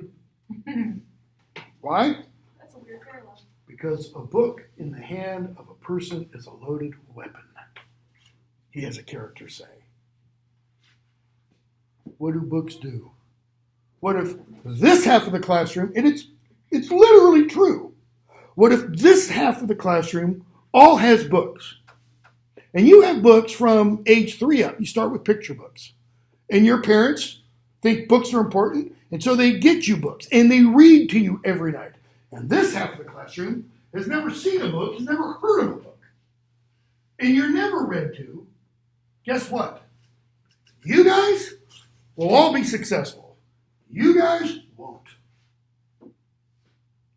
Why? that's a weird parallel. Because a book in the hand of a person is a loaded weapon. He has a character say. What do books do? What if this half of the classroom, and it's literally true. What if this half of the classroom all has books? And you have books from age 3 up. You start with picture books. And your parents think books are important, and so they get you books, and they read to you every night. And this half of the classroom has never seen a book, has never heard of a book. And you're never read to. Guess what? You guys will all be successful. You guys won't.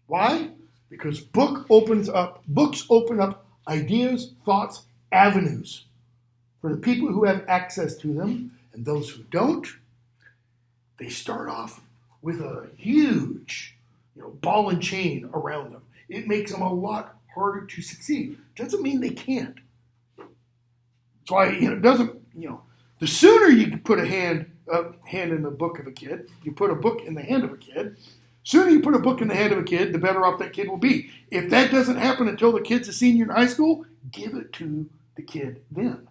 Why? Because books open up ideas, thoughts, avenues for the people who have access to them, and those who don't, they start off with a huge, ball and chain around them. It makes them a lot harder to succeed. Doesn't mean they can't. That's why it doesn't. The sooner you can put a hand in the book of a kid, you put a book in the hand of a kid. Sooner you put a book in the hand of a kid, the better off that kid will be. If that doesn't happen until the kid's a senior in high school, give it to the kid then.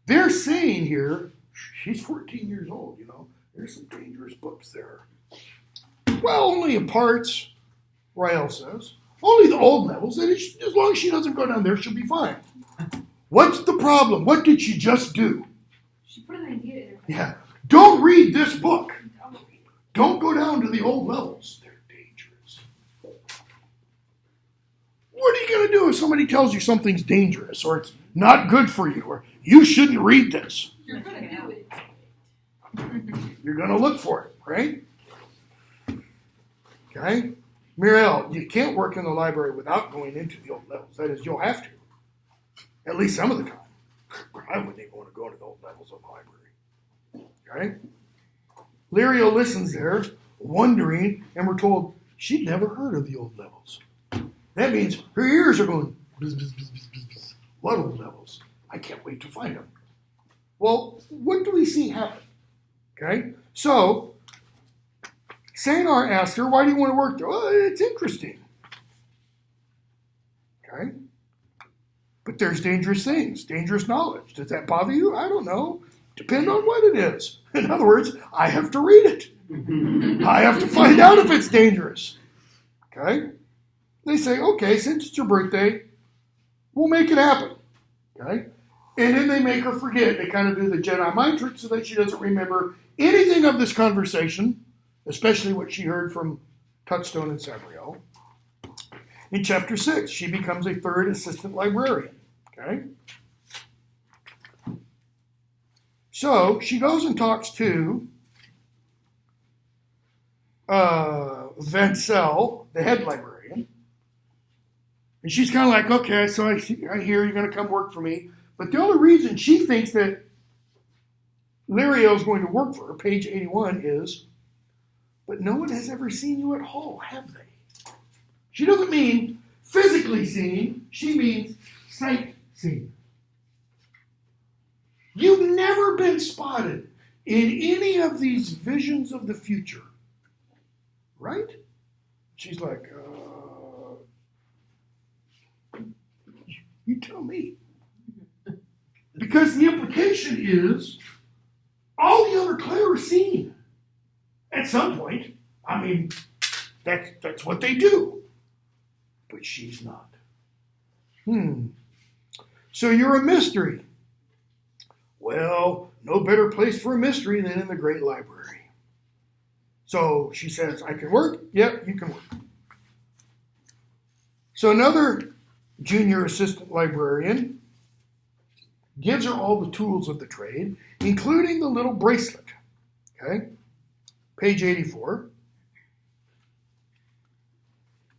They're saying here, she's 14 years old, there's some dangerous books there. Well, only in parts, Rael says. Only the old levels, and as long as she doesn't go down there, she'll be fine. What's the problem? What did she just do? She put an idea in her. Yeah. Don't read this book. Don't go down to the old levels. They're dangerous. What are you going to do if somebody tells you something's dangerous or it's not good for you or you shouldn't read this? You're going to do it. You're going to look for it, right? Okay? Muriel, you can't work in the library without going into the old levels. That is, you'll have to. At least some of the time. I wouldn't even want to go to the old levels of the library. Okay? Lirio listens there, wondering, and we're told she'd never heard of the old levels. That means her ears are going, bzz, bzz, bzz, bzz, bzz, bzz. What old levels? I can't wait to find them. Well, what do we see happen? Okay? So, Sanar asked her, why do you want to work there? Well, it's interesting. Okay? But there's dangerous things, dangerous knowledge. Does that bother you? I don't know. Depend on what it is. In other words, I have to read it. I have to find out if it's dangerous. Okay? They say, okay, since it's your birthday, we'll make it happen. Okay? And then they make her forget. They kind of do the Jedi mind trick so that she doesn't remember anything of this conversation, especially what she heard from Touchstone and Sabriel. In chapter 6, she becomes a third assistant librarian. Okay? So she goes and talks to Vancel, the head librarian. And she's kind of like, okay, so I hear you're going to come work for me. But the only reason she thinks that Lirio is going to work for her, page 81, is, but no one has ever seen you at Hall, have they? She doesn't mean physically seen, she means sight seen. You've never been spotted in any of these visions of the future, right? She's like, you tell me. Because the implication is all the other Klore are seen at some point. I mean, that's what they do. But she's not. So you're a mystery. Well, no better place for a mystery than in the great library. So she says, I can work? Yep, you can work. So another junior assistant librarian gives her all the tools of the trade, including the little bracelet. Okay? Page 84.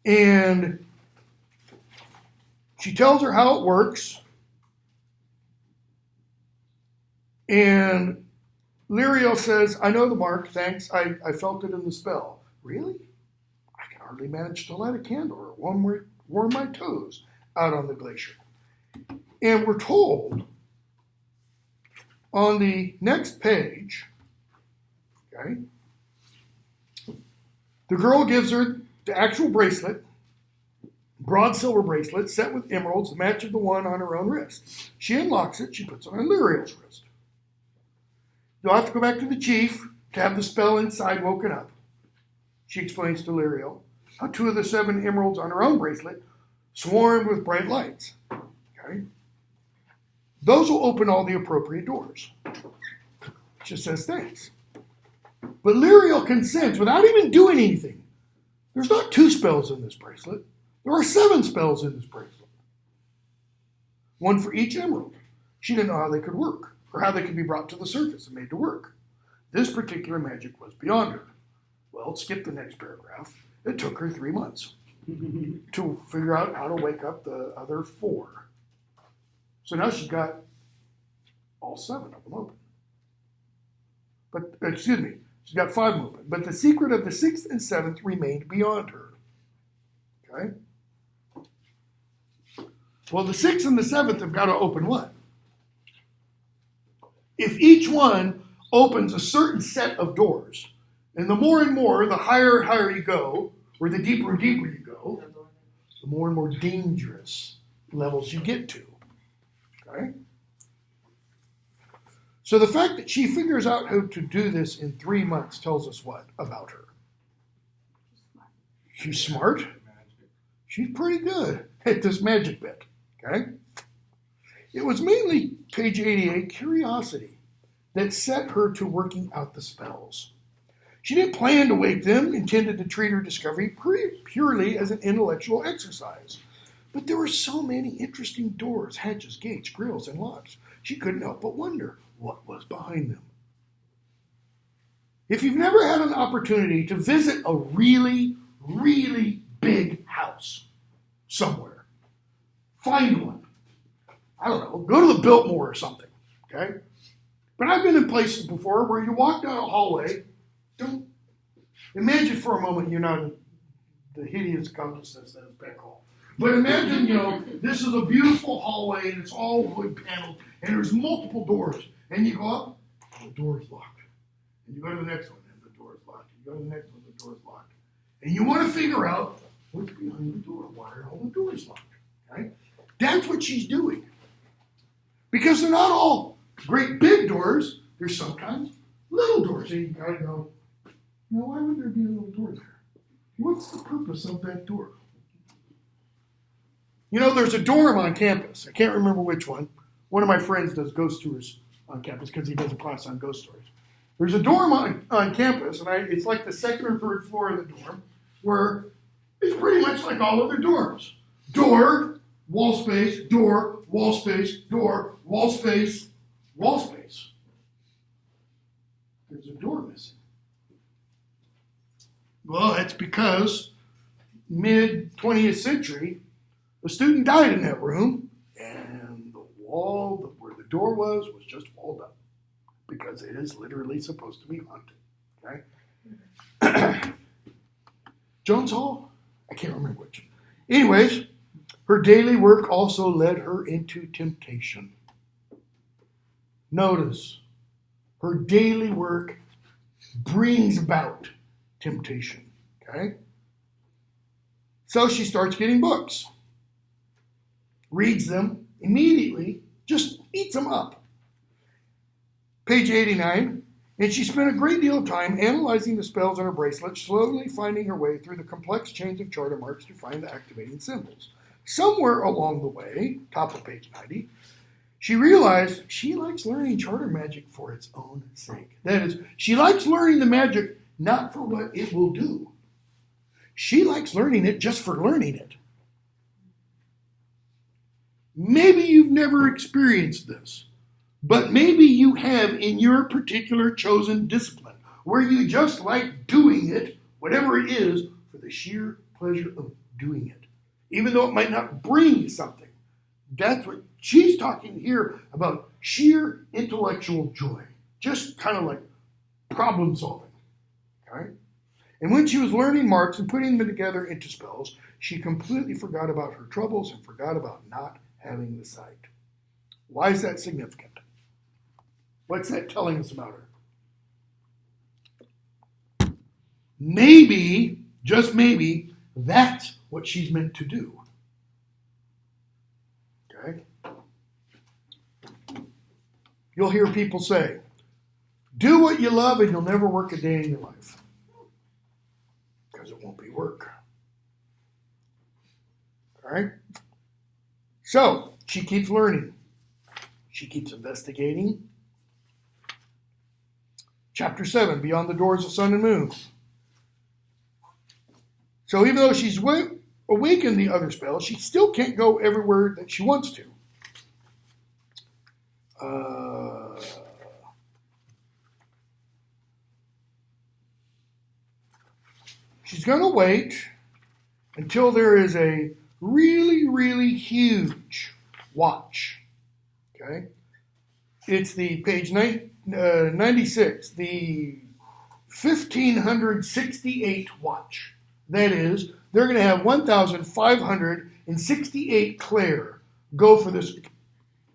And she tells her how it works. And Lyrio says, I know the mark, thanks. I felt it in the spell. Really? I can hardly manage to light a candle or warm my toes out on the glacier. And we're told on the next page, okay, the girl gives her the actual bracelet, broad silver bracelet set with emeralds, the match of the one on her own wrist. She unlocks it, she puts it on Lyrio's wrist. You'll have to go back to the chief to have the spell inside woken up. She explains to Lyrio how 2 of the 7 emeralds on her own bracelet swarmed with bright lights. Okay? Those will open all the appropriate doors. She says thanks. But Lyrio consents without even doing anything. There's not 2 spells in this bracelet. There are 7 spells in this bracelet. 1 for each emerald. She didn't know how they could work, or how they could be brought to the surface and made to work. This particular magic was beyond her. Well, skip the next paragraph. It took her 3 months to figure out how to wake up the other 4. So now she's got all 7 of them open. But, excuse me, she's got 5 open. But the secret of the 6th and 7th remained beyond her. Okay? Well, the 6th and the 7th have got to open what? If each one opens a certain set of doors, and the more and more, the higher and higher you go, or the deeper and deeper you go, the more and more dangerous levels you get to. Okay? So the fact that she figures out how to do this in 3 months tells us what about her? She's smart. She's pretty good at this magic bit. Okay? It was mainly, page 88, curiosity that set her to working out the spells. She didn't plan to wake them, intended to treat her discovery purely as an intellectual exercise. But there were so many interesting doors, hatches, gates, grills, and locks. She couldn't help but wonder what was behind them. If you've never had an opportunity to visit a really, really big house somewhere, find one. I don't know, go to the Biltmore or something, okay? But I've been in places before where you walk down a hallway, don't imagine for a moment you're not in the hideous consciousness that is Beck Hall. But imagine, this is a beautiful hallway and it's all wood paneled and there's multiple doors. And you go up, and the door is locked. And you go to the next one, and the door is locked. You go to the next one, the door is locked. And you want to figure out what's behind the door. Why are all the doors locked? Okay? That's what she's doing. Because they're not all great big doors. There's sometimes little doors. And you got to go, why would there be a little door there? What's the purpose of that door? There's a dorm on campus. I can't remember which one. One of my friends does ghost tours on campus because he does a class on ghost stories. There's a dorm on campus, and it's like the 2nd or 3rd floor of the dorm, where it's pretty much like all other dorms. Door, wall space, door, wall space, door, wall space, wall space. There's a door missing. Well, that's because mid-20th century, a student died in that room, and the wall where the door was just walled up because it is literally supposed to be haunted. Okay? Jones Hall? I can't remember which. Anyways, her daily work also led her into temptation. Notice, her daily work brings about temptation. Okay? So she starts getting books. Reads them immediately, just eats them up. Page 89, and she spent a great deal of time analyzing the spells on her bracelet, slowly finding her way through the complex chains of charter marks to find the activating symbols. Somewhere along the way, top of page 90, She realized she likes learning charter magic for its own sake. That is, she likes learning the magic not for what it will do. She likes learning it just for learning it. Maybe you've never experienced this, but maybe you have in your particular chosen discipline where you just like doing it, whatever it is, for the sheer pleasure of doing it, even though it might not bring you something. That's what she's talking here about, sheer intellectual joy, just kind of like problem solving. Okay? And when she was learning marks and putting them together into spells, she completely forgot about her troubles and forgot about not having the sight. Why is that significant? What's that telling us about her? Maybe, just maybe, that's what she's meant to do. Okay? You'll hear people say, do what you love and you'll never work a day in your life. Because it won't be work. All right? So, she keeps learning. She keeps investigating. Chapter 7, Beyond the Doors of Sun and Moon. So even though she's awakened the other spells, she still can't go everywhere that she wants to. She's going to wait until there is a really, really huge watch. Okay? It's the page 96, the 1568 watch. That is, they're going to have 1,568 Klore go for this.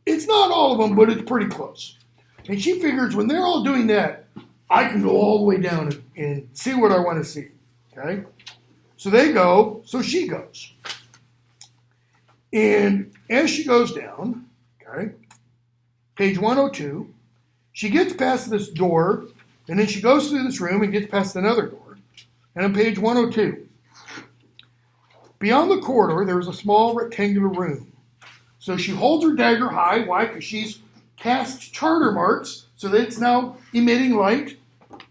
It's not all of them, but it's pretty close. And she figures when they're all doing that, I can go all the way down and see what I want to see. Okay? So they go, so she goes. And as she goes down, okay, page 102, she gets past this door, and then she goes through this room and gets past another door. And on page 102, beyond the corridor, there's a small rectangular room. So she holds her dagger high. Why? Because she's cast charter marks, so that it's now emitting light.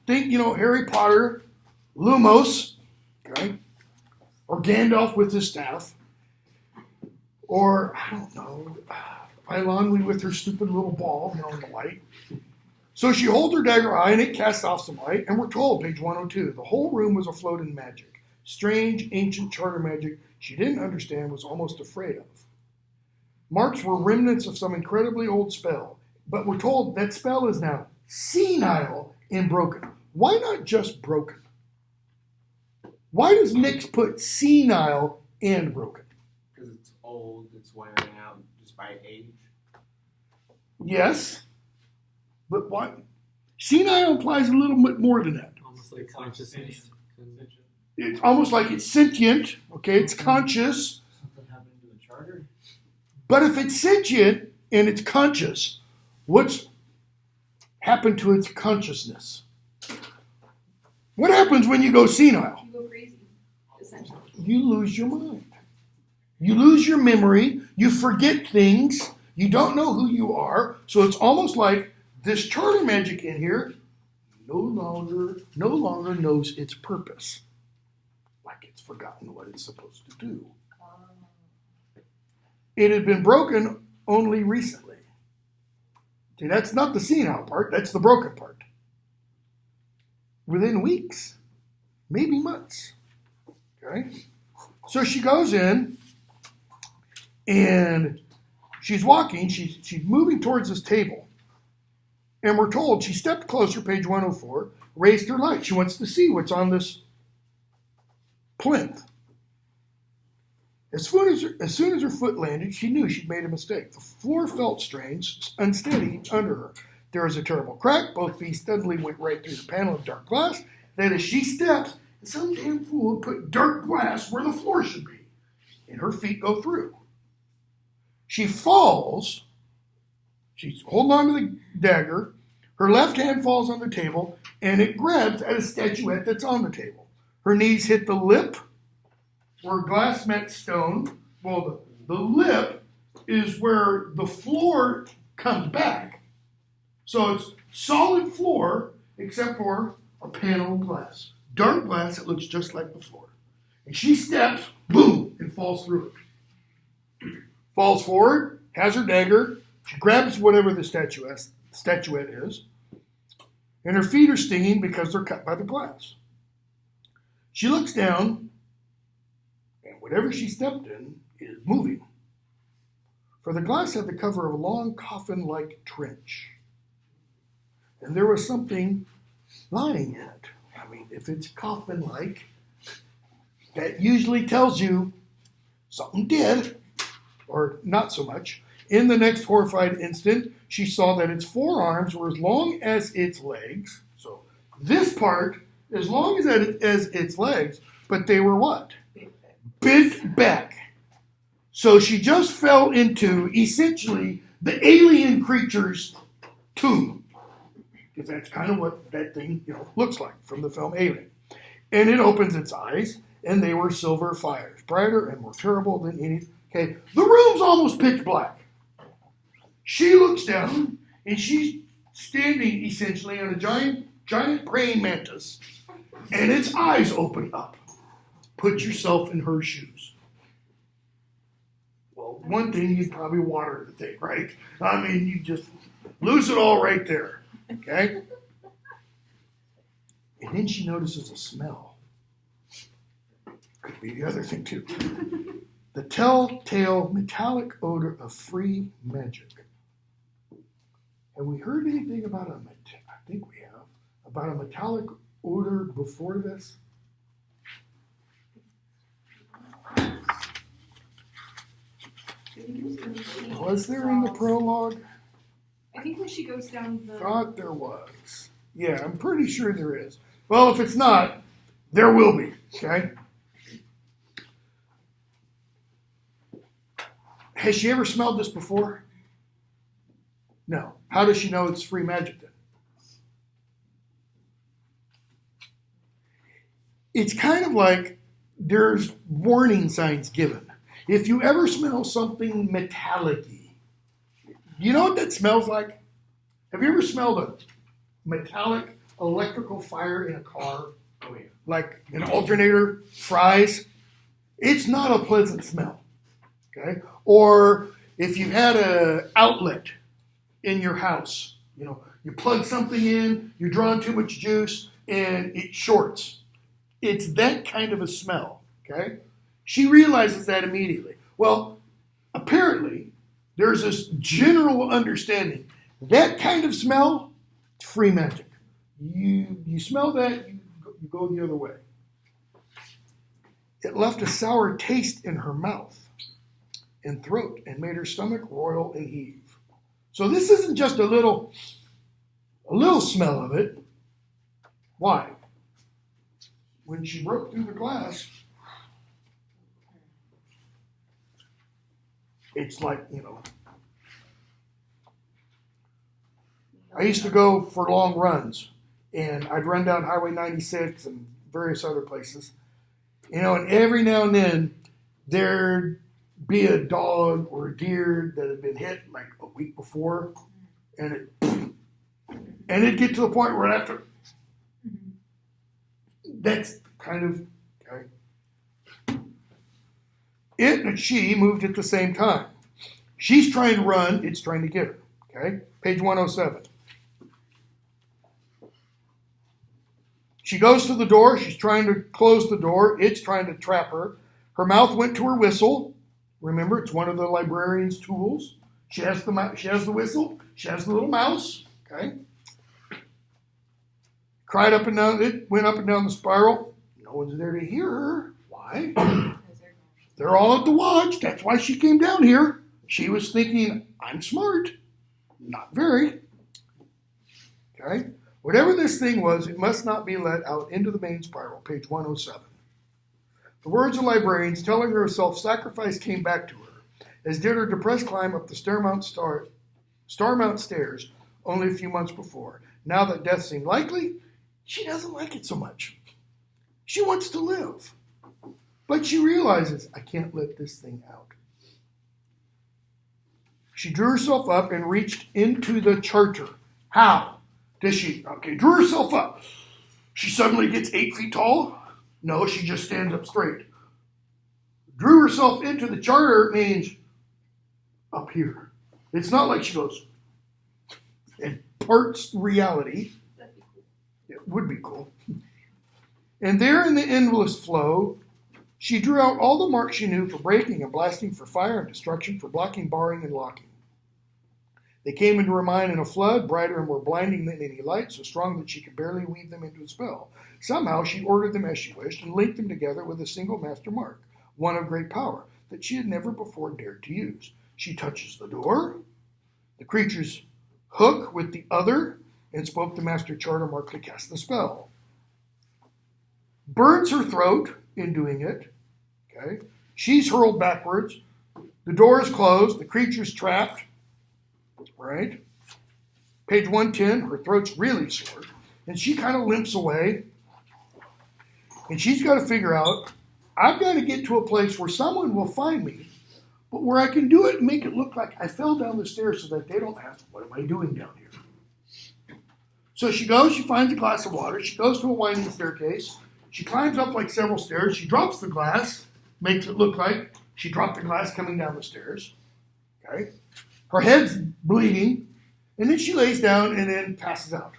Think, Harry Potter, Lumos, okay? Or Gandalf with his staff. Or, I don't know, Eilonwy with her stupid little ball, in the light. So she holds her dagger high and it casts off some light. And we're told, page 102, the whole room was afloat in magic. Strange, ancient charter magic she didn't understand, was almost afraid of. Marks were remnants of some incredibly old spell. But we're told that spell is now senile and broken. Why not just broken? Why does Nix put senile and broken? Because it's old, it's wearing out just by age. Yes. But why? Senile implies a little bit more than that. Almost like consciousness. It's almost like it's sentient, okay? It's conscious. Something happened to the charter? But if it's sentient and it's conscious, what's happened to its consciousness? What happens when you go senile? You go crazy, essentially. You lose your mind. You lose your memory. You forget things. You don't know who you are. So it's almost like this charter magic in here no longer knows its purpose. Like it's forgotten what it's supposed to do. It had been broken only recently. See, that's not the senile part. That's the broken part. Within weeks, maybe months. Okay? So she goes in and she's walking. She's moving towards this table. And we're told she stepped closer, page 104, raised her light. She wants to see what's on this plinth. As soon as her foot landed, she knew she'd made a mistake. The floor felt strange, unsteady under her. There was a terrible crack. Both feet suddenly went right through the panel of dark glass. Then as she steps, some damn fool put dark glass where the floor should be. And her feet go through. She falls. She's holding on to the dagger. Her left hand falls on the table, and it grabs at a statuette that's on the table. Her knees hit the lip, where glass met stone. Well, the lip is where the floor comes back. So it's solid floor except for a panel of glass. Dark glass that looks just like the floor. And she steps, boom, and falls through it. Falls forward, has her dagger, she grabs whatever the statuette is, and her feet are stinging because they're cut by the glass. She looks down, and whatever she stepped in is moving. For the glass had the cover of a long coffin-like trench. And there was something lying in it. I mean, if it's coffin-like, that usually tells you something did, or not so much. In the next horrified instant, she saw that its forearms were as long as its legs. So this part, as long as its legs, but they were what? Bent back. So she just fell into, essentially, the alien creature's tomb. Because that's kind of what that thing, looks like from the film Alien. And it opens its eyes, and they were silver fires, brighter and more terrible than any. Okay, the room's almost pitch black. She looks down, and she's standing essentially on a giant praying mantis, and its eyes open up. Put yourself in her shoes. Well, one thing, you'd probably water the thing, right? I mean, you just lose it all right there, okay? And then she notices a smell. Could be the other thing, too. The telltale metallic odor of free magic. Have we heard anything about I think we have, about a metallic odor before this? Was there in the prologue? I think when she goes down the... Thought there was. Yeah, I'm pretty sure there is. Well, if it's not, there will be, okay? Has she ever smelled this before? No. How does she know it's free magic then? It's kind of like there's warning signs given. If you ever smell something metallic-y, you know what that smells like? Have you ever smelled a metallic electrical fire in a car? Oh, yeah. Like an alternator fries? It's not a pleasant smell. Okay? Or if you had an outlet in your house, you plug something in, you're drawing too much juice, and it shorts. It's that kind of a smell, okay? She realizes that immediately. Well, apparently, there's this general understanding. That kind of smell, free magic. You smell that, you go the other way. It left a sour taste in her mouth and throat and made her stomach roil and heave. So this isn't just a little smell of it. Why? When she broke through the glass, it's like, I used to go for long runs, and I'd run down Highway 96 and various other places, and every now and then there'd be a dog or a deer that had been hit like a week before, and it'd get to the point where after, that's kind of, okay. It and she moved at the same time. She's trying to run, it's trying to get her, okay? Page 107. She goes to the door, she's trying to close the door, it's trying to trap her. Her mouth went to her whistle. Remember, it's one of the librarian's tools. She has the whistle. She has the little mouse. Okay. Cried up and down. It went up and down the spiral. No one's there to hear her. Why? They're all at the watch. That's why she came down here. She was thinking, I'm smart. Not very. Okay. Whatever this thing was, it must not be let out into the main spiral. Page 107. The words of librarians telling her self-sacrifice came back to her, as did her depressed climb up the Starmount stairs only a few months before. Now that death seemed likely, she doesn't like it so much. She wants to live. But she realizes, I can't let this thing out. She drew herself up and reached into the charter. How does she? Okay, drew herself up. She suddenly gets 8 feet tall? No, she just stands up straight. Drew herself into the charter means up here. It's not like she goes and parts reality. That'd be cool. It would be cool. And there in the endless flow, she drew out all the marks she knew for breaking and blasting, for fire and destruction, for blocking, barring, and locking. They came into her mind in a flood, brighter and more blinding than any light, so strong that she could barely weave them into a spell. Somehow she ordered them as she wished and linked them together with a single master mark, one of great power that she had never before dared to use. She touches the door, the creatures hook with the other, and spoke the master charter mark to cast the spell. Burns her throat in doing it. Okay, she's hurled backwards. The door is closed. The creature's trapped. Right? Page 110, her throat's really sore. And she kind of limps away. And she's got to figure out, I've got to get to a place where someone will find me, but where I can do it and make it look like I fell down the stairs so that they don't ask, what am I doing down here? So she goes, she finds a glass of water. She goes to a winding staircase. She climbs up like several stairs. She drops the glass, makes it look like she dropped the glass coming down the stairs. Okay? Her head's bleeding, and then she lays down and then passes out.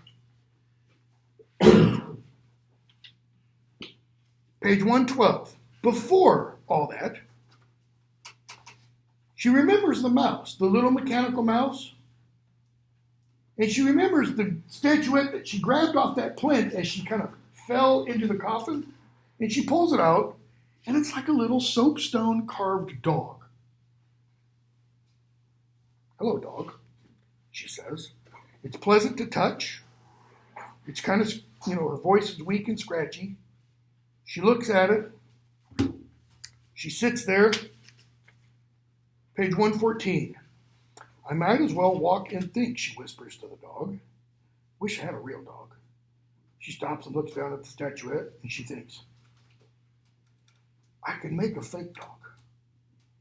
Page 112. Before all that, she remembers the mouse, the little mechanical mouse. And she remembers the statuette that she grabbed off that plinth as she kind of fell into the coffin. And she pulls it out, and it's like a little soapstone carved dog. Hello, dog, she says. It's pleasant to touch. It's kind of, her voice is weak and scratchy. She looks at it. She sits there. Page 114. I might as well walk and think, she whispers to the dog. Wish I had a real dog. She stops and looks down at the statuette, and she thinks, I could make a fake dog.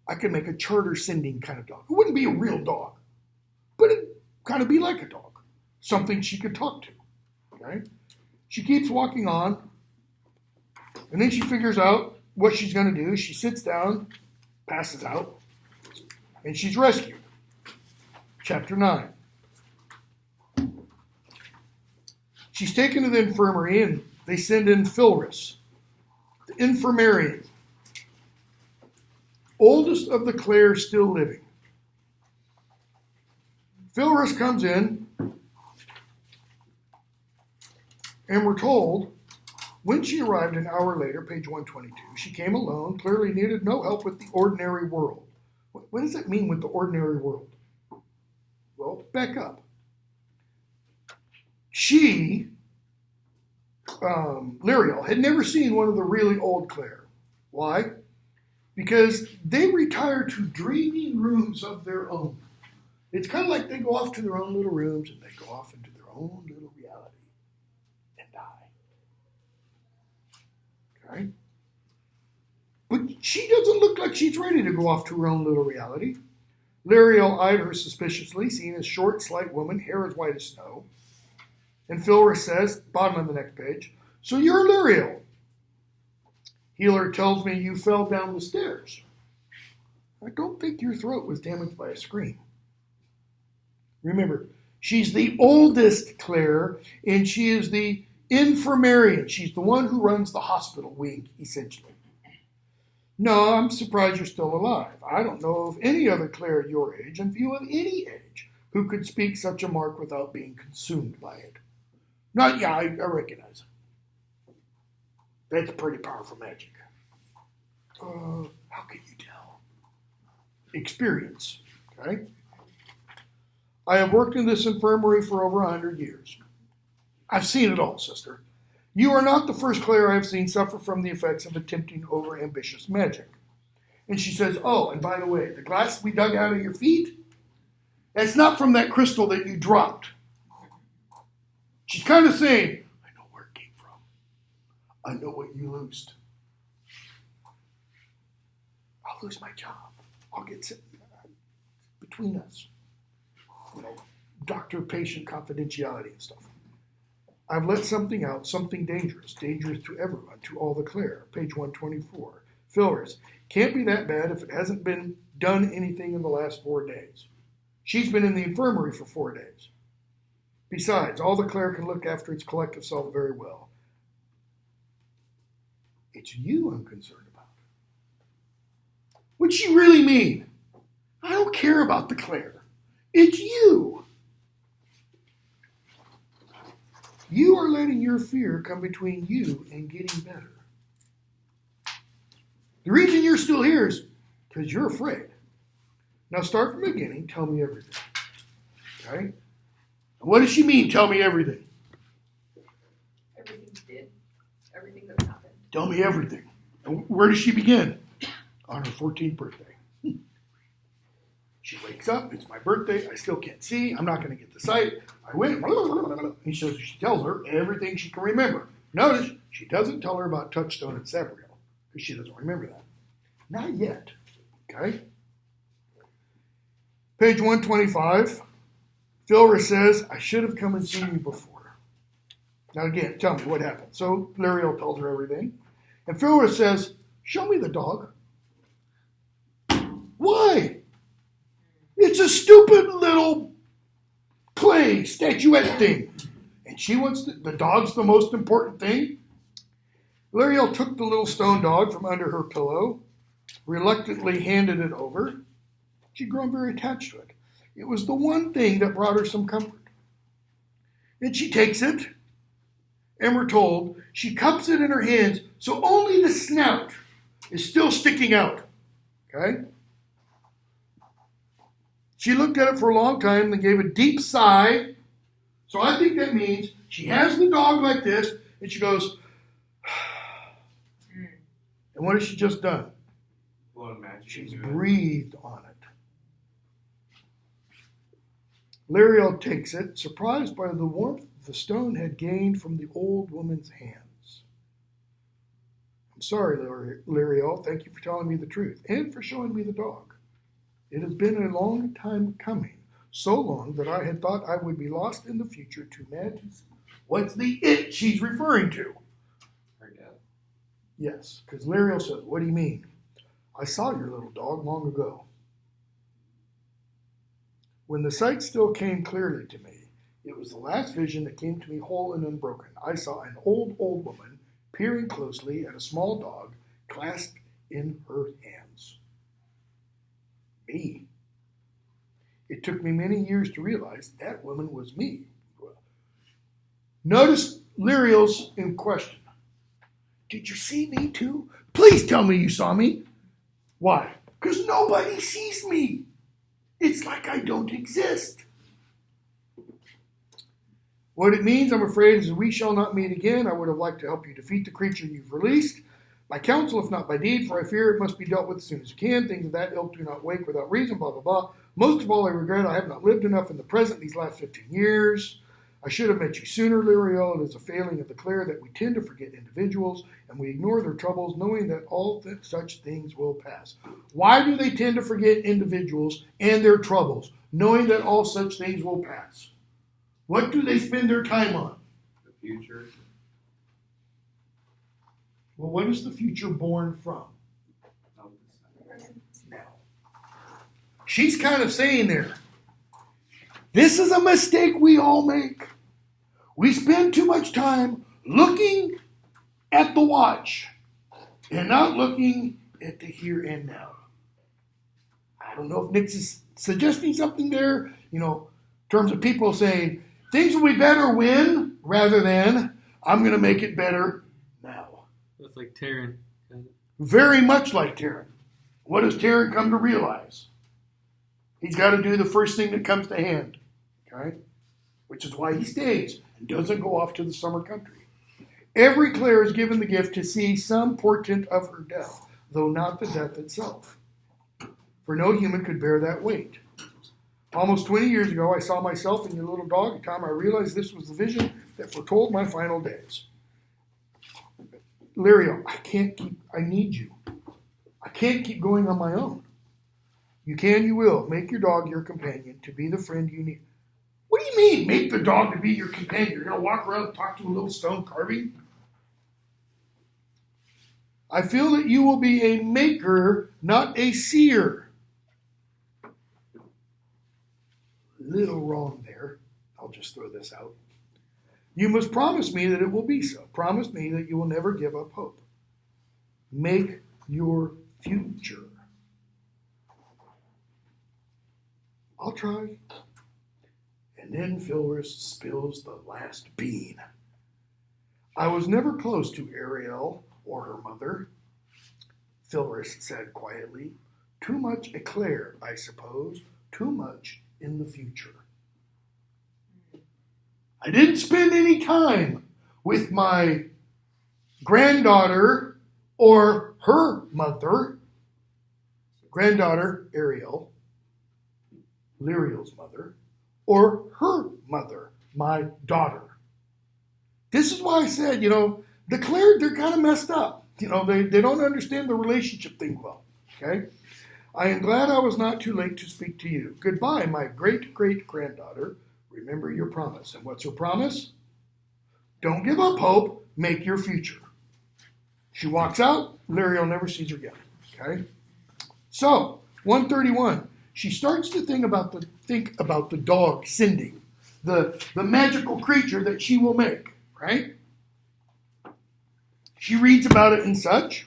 I could make a charter sending kind of dog. It wouldn't be a real dog, but it'd kind of be like a dog. Something she could talk to. Okay? She keeps walking on, and then she figures out what she's going to do. She sits down, passes out, and she's rescued. Chapter 9. She's taken to the infirmary, and they send in Philris, the infirmarian, oldest of the Klore still living. Philris comes in, and we're told, when she arrived an hour later, page 122, she came alone, clearly needed no help with the ordinary world. What does that mean with the ordinary world? Well, back up. She, Lyriel, had never seen one of the really old Klore. Why? Because they retire to dreaming rooms of their own. It's kind of like they go off to their own little rooms and they go off into their own little reality and die. Okay? But she doesn't look like she's ready to go off to her own little reality. Lyriel eyed her suspiciously, seeing a short, slight woman, hair as white as snow. And Philris says, bottom of the next page, so you're Lyriel. Healer tells me you fell down the stairs. I don't think your throat was damaged by a scream. Remember, she's the oldest Klore, and she is the infirmarian. She's the one who runs the hospital wing, essentially. No, I'm surprised you're still alive. I don't know of any other Klore your age, and few of any age, who could speak such a mark without being consumed by it. I recognize it. That's pretty powerful magic. How can you tell? Experience, okay? I have worked in this infirmary for over 100 years. I've seen it all, sister. You are not the first Klore I have seen suffer from the effects of attempting over-ambitious magic. And she says, oh, and by the way, the glass we dug out of your feet, that's not from that crystal that you dropped. She's kind of saying, I know where it came from. I know what you loosed. I'll lose my job. I'll get sick between us. doctor-patient confidentiality and stuff. I've let something out, something dangerous to everyone, to all the Klore. Page 124. Fillers. Can't be that bad if it hasn't been done anything in the last 4 days. She's been in the infirmary for 4 days. Besides, all the Klore can look after its collective self very well. It's you I'm concerned about. What's she really mean? I don't care about the Klore. It's you. You are letting your fear come between you and getting better. The reason you're still here is because you're afraid. Now start from the beginning. Tell me everything. Okay? What does she mean, tell me everything? Everything you did. Everything that's happened. Tell me everything. And where does she begin? On her 14th birthday. She wakes up, it's my birthday, I still can't see, I'm not going to get the sight. I went, and she tells her everything she can remember. Notice, she doesn't tell her about Touchstone and Sabriel, because she doesn't remember that. Not yet. Okay? Page 125. Philra says, I should have come and seen you before. Now again, tell me what happened. So Liriel tells her everything. And Philra says, show me the dog. Why? It's a stupid little clay statuette thing. And she wants the dog's the most important thing. Liriel took the little stone dog from under her pillow, reluctantly handed it over. She'd grown very attached to it. It was the one thing that brought her some comfort. And she takes it, and we're told she cups it in her hands so only the snout is still sticking out. Okay? She looked at it for a long time and gave a deep sigh. So I think that means she has the dog like this, and she goes, and what has she just done? She's breathed on it. Liriel takes it, surprised by the warmth the stone had gained from the old woman's hands. I'm sorry, Liriel. Thank you for telling me the truth and for showing me the dog. It has been a long time coming, so long that I had thought I would be lost in the future too mad to see. What's the it she's referring to? Her death. Yes, because Liriel says, what do you mean? I saw your little dog long ago. When the sight still came clearly to me, it was the last vision that came to me whole and unbroken. I saw an old woman peering closely at a small dog clasped in her hands. Me. It took me many years to realize that woman was me. Notice Liriel's in question. Did you see me too? Please tell me you saw me. Why? Because nobody sees me. It's like I don't exist. What it means, I'm afraid, is we shall not meet again. I would have liked to help you defeat the creature you've released. By counsel, if not by deed, for I fear it must be dealt with as soon as you can. Things of that ilk do not wake without reason, blah, blah, blah. Most of all, I regret I have not lived enough in the present these last 15 years. I should have met you sooner, Liriel. It is a failing of the Klore that we tend to forget individuals, and we ignore their troubles, knowing that all such things will pass. Why do they tend to forget individuals and their troubles, knowing that all such things will pass? What do they spend their time on? The future. Well, what is the future born from? Now. She's kind of saying there, this is a mistake we all make. We spend too much time looking at the watch and not looking at the here and now. I don't know if Nick's is suggesting something there, in terms of people saying, things will be better when, rather than, I'm going to make it better now. That's like Terran. Very much like Terran. What does Terran come to realize? He's got to do the first thing that comes to hand. Okay? Which is why he stays and doesn't go off to the summer country. Every Klore is given the gift to see some portent of her death, though not the death itself. For no human could bear that weight. Almost 20 years ago, I saw myself and your little dog. At the time I realized this was the vision that foretold my final days. Liriel, I need you. I can't keep going on my own. You can, you will. Make your dog your companion to be the friend you need. What do you mean, make the dog to be your companion? You're going to walk around and talk to a little stone carving? I feel that you will be a maker, not a seer. Little wrong there. I'll just throw this out. You must promise me that it will be so. Promise me that you will never give up hope. Make your future. I'll try. And then Phyllis spills the last bean. I was never close to Ariel or her mother, Phyllis said quietly. Too much eclair, I suppose. Too much in the future. I didn't spend any time with my granddaughter or her mother. Granddaughter, Ariel, Lyriel's mother, or her mother, my daughter. This is why I said, the Klore, they're kind of messed up. They don't understand the relationship thing well. Okay? I am glad I was not too late to speak to you. Goodbye, my great-great-granddaughter. Remember your promise. And what's her promise? Don't give up hope. Make your future. She walks out. Lyriel never sees her again. Okay? So, 131. She starts to think about the dog sending, the magical creature that she will make, right? She reads about it and such.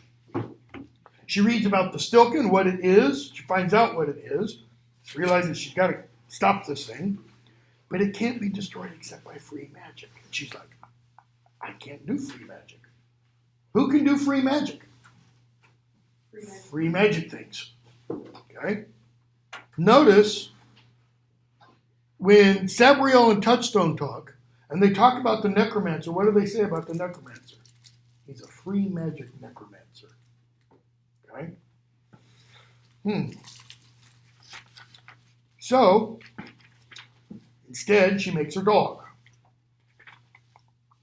She reads about the Stilken, what it is. She finds out what it is. She realizes she's got to stop this thing. But it can't be destroyed except by free magic. And she's like, I can't do free magic. Who can do free magic? Free magic things. Okay? Notice when Sabriel and Touchstone talk, and they talk about the necromancer, what do they say about the necromancer? He's a free magic necromancer. Okay? So, instead, she makes her dog.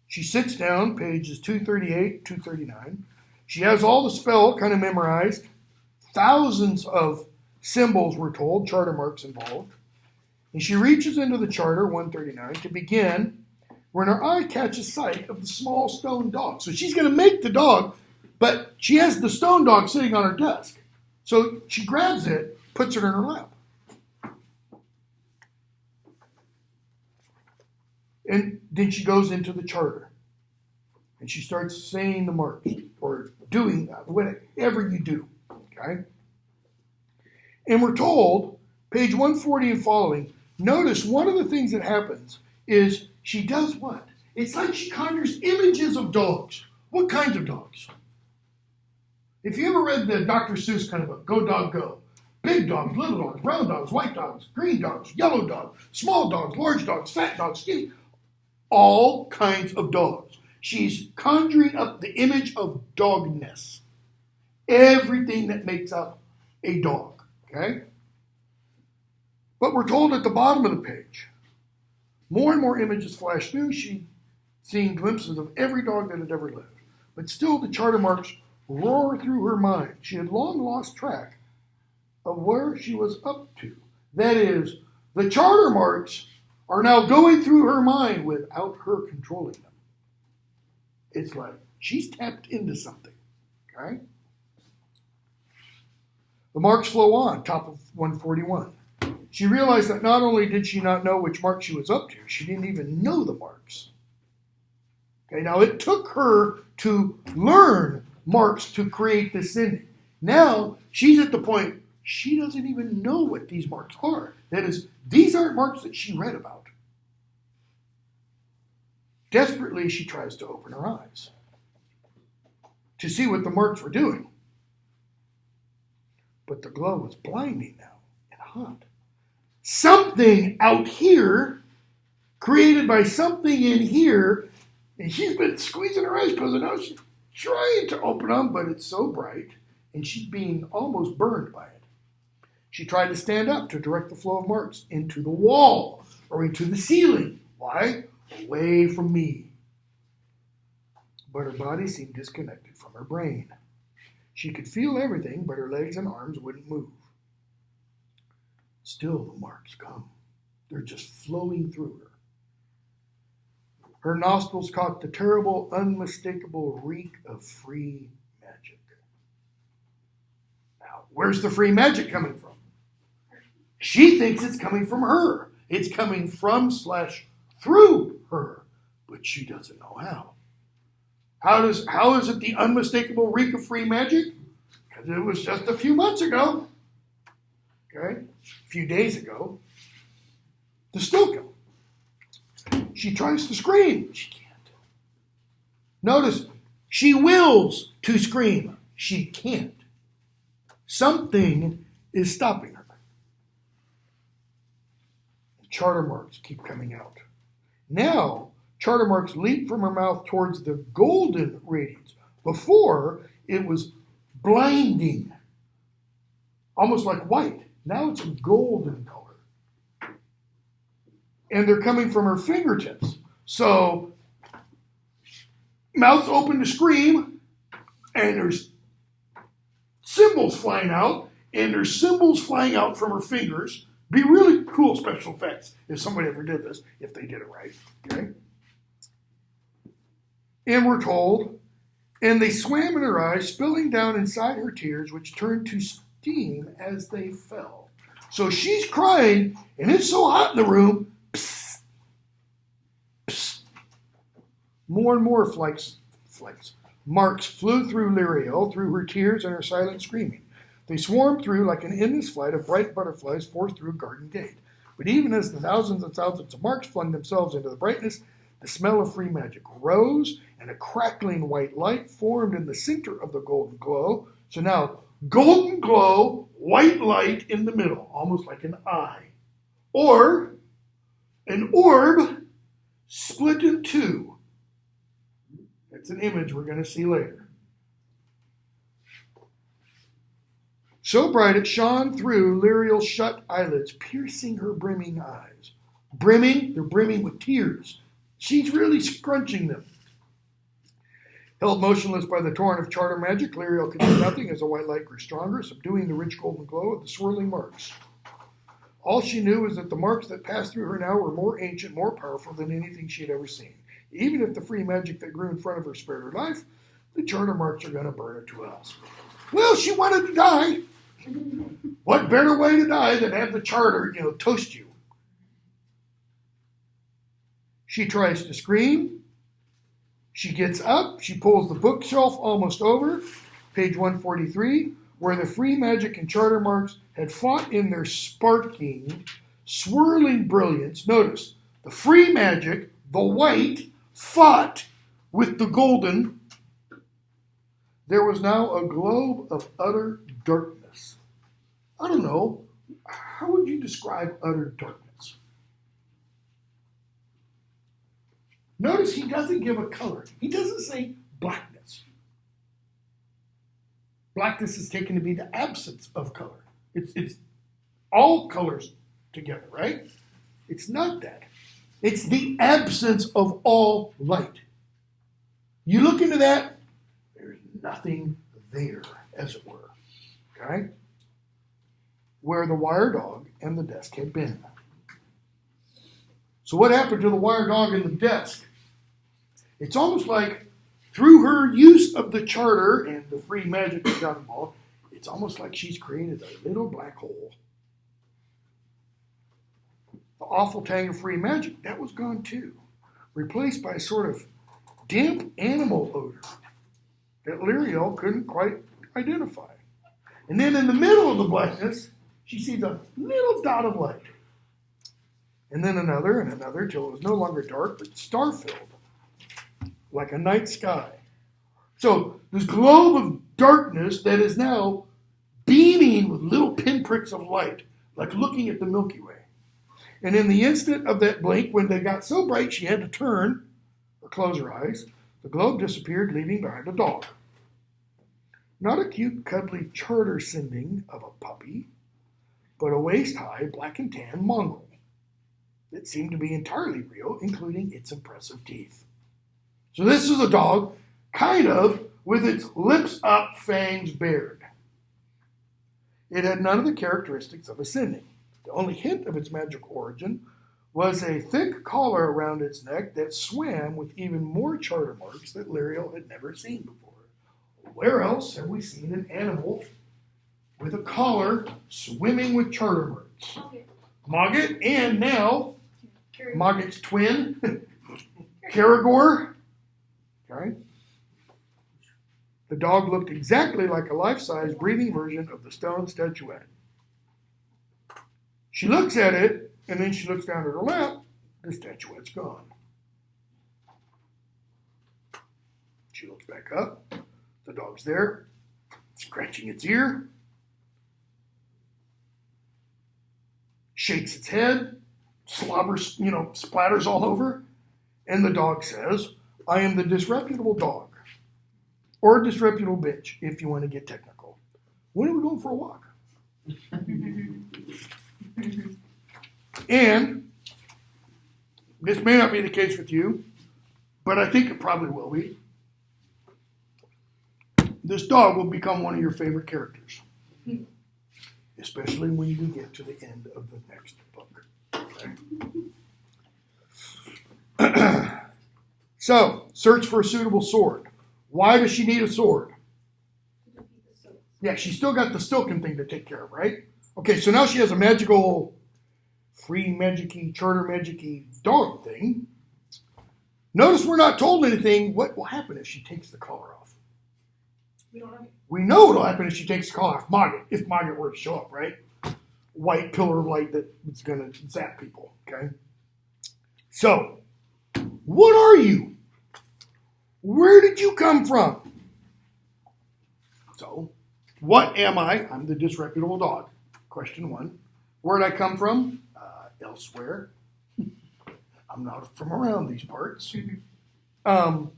She sits down, pages 238, 239. She has all the spell kind of memorized. Thousands of symbols, we're told, charter marks involved. And she reaches into the charter, 139, to begin, when her eye catches sight of the small stone dog. So she's going to make the dog, but she has the stone dog sitting on her desk. So she grabs it, puts it in her lap. And then she goes into the charter. And she starts saying the marks, or doing whatever you do. Okay? And we're told, page 140 and following, notice one of the things that happens is she does what? It's like she conjures images of dogs. What kinds of dogs? If you ever read the Dr. Seuss kind of book, Go Dog Go, big dogs, little dogs, brown dogs, white dogs, green dogs, yellow dogs, small dogs, large dogs, fat dogs, skinny, all kinds of dogs. She's conjuring up the image of dogness. Everything that makes up a dog. Okay? But we're told at the bottom of the page, more and more images flash through. She's seeing glimpses of every dog that had ever lived. But still the charter marks roar through her mind. She had long lost track of where she was up to. That is, the charter marks are now going through her mind without her controlling them. It's like she's tapped into something. Okay? The marks flow on, top of 141. She realized that not only did she not know which mark she was up to, she didn't even know the marks. Okay, now it took her to learn marks to create this sending. Now she's at the point she doesn't even know what these marks are. That is, these aren't marks that she read about. Desperately, she tries to open her eyes to see what the marks were doing. But the glow was blinding now and hot. Something out here, created by something in here, and she's been squeezing her eyes because now she's trying to open them, but it's so bright, and she's being almost burned by it. She tried to stand up to direct the flow of marks into the wall or into the ceiling. Why? Away from me. But her body seemed disconnected from her brain. She could feel everything, but her legs and arms wouldn't move. Still the marks come. They're just flowing through her. Her nostrils caught the terrible, unmistakable reek of free magic. Now, where's the free magic coming from? She thinks it's coming from her. It's coming from/through her, but she doesn't know how. How is it the unmistakable reek of free magic? Because it was just a few months ago. Okay? A few days ago. The Stilka. She tries to scream. She can't. Notice, she wills to scream. She can't. Something is stopping her. Charter marks keep coming out. Now, charter marks leap from her mouth towards the golden radiance. Before, it was blinding, almost like white. Now it's a golden color. And they're coming from her fingertips. So, mouth's open to scream, and there's symbols flying out, and there's symbols flying out from her fingers. Be really cool special effects if somebody ever did this, if they did it right. Okay? And we're told, and they swam in her eyes, spilling down inside her tears, which turned to steam as they fell. So she's crying, and it's so hot in the room. Psst, psst. More and more marks flew through Liriel, through her tears and her silent screaming. They swarmed through like an endless flight of bright butterflies forced through a garden gate. But even as the thousands and thousands of marks flung themselves into the brightness, the smell of free magic rose, and a crackling white light formed in the center of the golden glow. So now, golden glow, white light in the middle, almost like an eye. Or an orb split in two. That's an image we're going to see later. So bright it shone through Liriel's shut eyelids, piercing her brimming eyes. Brimming? They're brimming with tears. She's really scrunching them. Held motionless by the torrent of charter magic, Liriel could do nothing as the white light grew stronger, subduing the rich golden glow of the swirling marks. All she knew was that the marks that passed through her now were more ancient, more powerful than anything she had ever seen. Even if the free magic that grew in front of her spared her life, the charter marks are going to burn her to us. Well, she wanted to die. What better way to die than have the charter, toast you? She tries to scream. She gets up. She pulls the bookshelf almost over, page 143, where the free magic and charter marks had fought in their sparking, swirling brilliance. Notice, the free magic, the white, fought with the golden. There was now a globe of utter darkness. I don't know. How would you describe utter darkness? Notice he doesn't give a color. He doesn't say blackness. Blackness is taken to be the absence of color. It's all colors together, right? It's not that. It's the absence of all light. You look into that, there's nothing there, as it were. Okay? Where the wire dog and the desk had been. So what happened to the wire dog and the desk? It's almost like through her use of the charter and the free magic that's got involved, it's almost like she's created a little black hole. The awful tang of free magic, that was gone too. Replaced by a sort of damp animal odor that Liriel couldn't quite identify. And then in the middle of the blackness, she sees a little dot of light. And then another and another till it was no longer dark, but star-filled, like a night sky. So this globe of darkness that is now beaming with little pinpricks of light, like looking at the Milky Way. And in the instant of that blink, when they got so bright she had to turn or close her eyes, the globe disappeared, leaving behind a dog. Not a cute, cuddly charter sending of a puppy, but a waist-high, black and tan mongrel that seemed to be entirely real, including its impressive teeth. So this is a dog, kind of, with its lips up, fangs bared. It had none of the characteristics of a sending. The only hint of its magical origin was a thick collar around its neck that swam with even more charter marks that Liriel had never seen before. Where else have we seen an animal with a collar swimming with charter marks? Mogget, and now Mogget's twin, Caragor. Okay. The dog looked exactly like a life-size breathing version of the stone statuette. She looks at it, and then she looks down at her lap. The statuette's gone. She looks back up. The dog's there, scratching its ear, shakes its head, slobbers, splatters all over, and the dog says, "I am the disreputable dog, or disreputable bitch, if you want to get technical. When are we going for a walk?" And this may not be the case with you, but I think it probably will be. This dog will become one of your favorite characters, especially when you get to the end of the next book. Okay? So, search for a suitable sword. Why does she need a sword? Yeah, she's still got the Stilken thing to take care of, right? Okay, so now she has a magical, free magic-y, charter magic-y dog thing. Notice we're not told anything. What will happen if she takes the collar off? We don't know. We know what'll happen if she takes the collar off Mogget, if Mogget were to show up, right? White pillar of light that's going to zap people, okay? So, what are you? Where did you come from? So, what am I? I'm the disreputable dog. Question 1. Where'd I come from? Elsewhere. I'm not from around these parts. I'm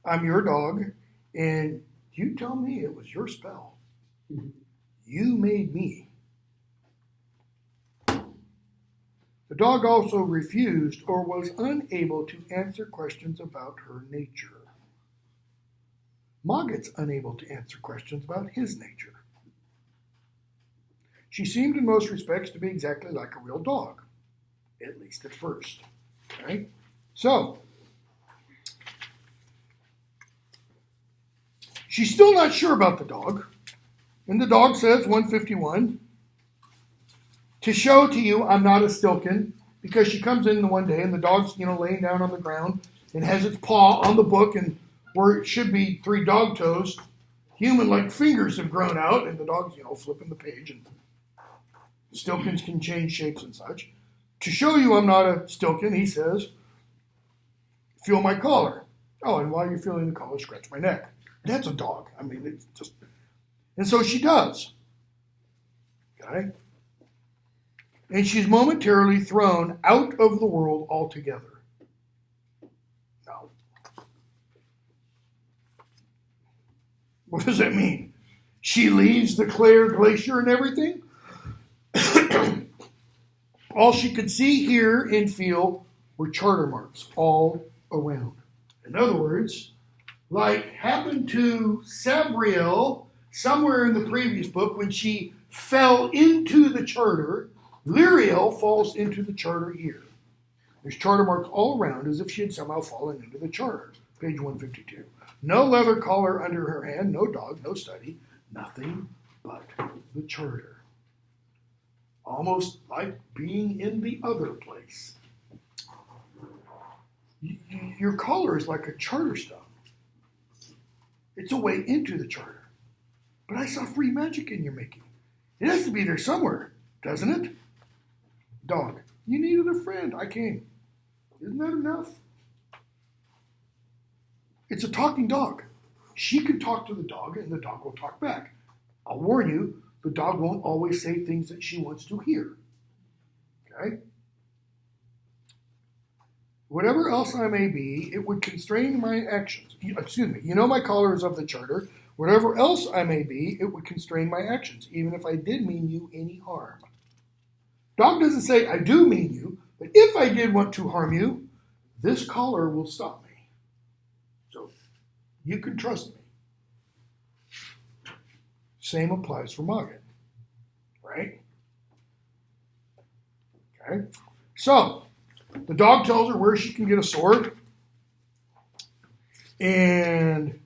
your dog, and you tell me it was your spell. You made me. The dog also refused or was unable to answer questions about her nature. Mogget's unable to answer questions about his nature. She seemed in most respects to be exactly like a real dog, at least at first. Okay? So, she's still not sure about the dog. And the dog says, 151, to show to you I'm not a Stilken, because she comes in the one day and the dog's, laying down on the ground and has its paw on the book, and where it should be 3 dog toes, human-like fingers have grown out, and the dog's, flipping the page, and Stilkens can change shapes and such. To show you I'm not a Stilken, he says, feel my collar. Oh, and while you're feeling the collar, scratch my neck. That's a dog. I mean, it's just... And so she does. Okay? And she's momentarily thrown out of the world altogether. Now, what does that mean? She leaves the Klore Glacier and everything? All she could see, hear, and feel were charter marks all around. In other words, like happened to Sabriel somewhere in the previous book when she fell into the charter, Liriel falls into the charter here. There's charter marks all around as if she had somehow fallen into the charter. Page 152. No leather collar under her hand, no dog, no study, nothing but the charter. Almost like being in the other place. Your collar is like a charter stone. It's a way into the charter. But I saw free magic in your making. It has to be there somewhere, doesn't it? Dog, you needed a friend. I came. Isn't that enough? It's a talking dog. She can talk to the dog, and the dog will talk back. I'll warn you, the dog won't always say things that she wants to hear. Okay? Whatever else I may be, it would constrain my actions. Excuse me. You know my collar is of the charter. Whatever else I may be, it would constrain my actions, even if I did mean you any harm. Dog doesn't say, I do mean you, but if I did want to harm you, this collar will stop me. So, you can trust me. Same applies for Mogget, right? Okay? So, the dog tells her where she can get a sword. And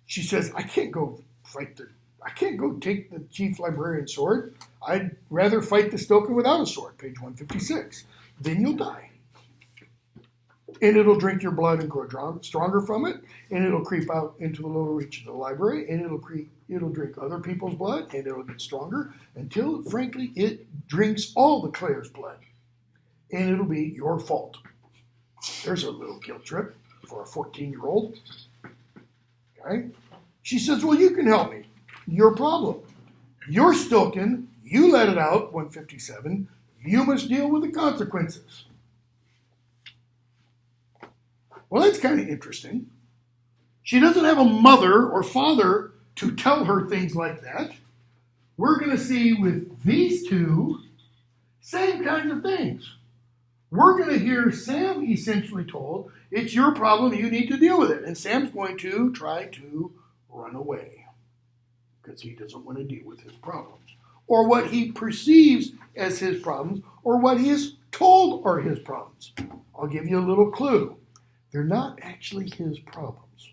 she says, I can't go take the chief librarian's sword. I'd rather fight the Stilken without a sword, page 156. Then you'll die. And it'll drink your blood and grow stronger from it, and it'll creep out into the lower reach of the library, and it'll drink other people's blood, and it'll get stronger until, frankly, it drinks all the Klore's blood. And it'll be your fault. There's a little guilt trip for a 14-year-old. Okay? She says, well, you can help me. Your problem. You're Stilken. You let it out, 157. You must deal with the consequences. Well, that's kind of interesting. She doesn't have a mother or father to tell her things like that. We're going to see with these two, same kinds of things. We're going to hear Sam essentially told, it's your problem, you need to deal with it. And Sam's going to try to run away because he doesn't want to deal with his problems or what he perceives as his problems or what he is told are his problems. I'll give you a little clue. They're not actually his problems.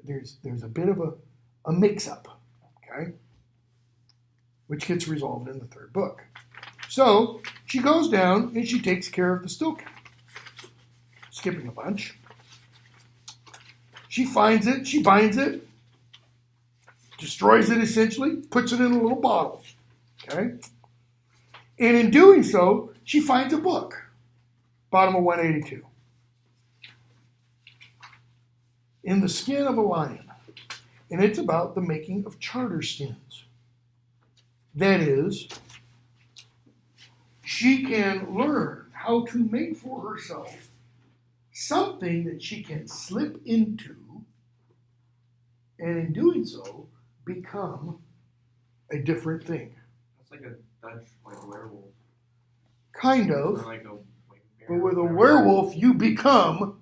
There's a bit of a mix-up, okay, which gets resolved in the third book. So she goes down and she takes care of the Stilken. Skipping a bunch. She finds it, she binds it, destroys it essentially, puts it in a little bottle, okay? And in doing so, she finds a book. Bottom of 182. In the skin of a lion. And it's about the making of charter skins. That is, she can learn how to make for herself something that she can slip into, and in doing so, become a different thing. That's like a Dutch, like werewolf. Kind of. Or like a But with a werewolf, you become,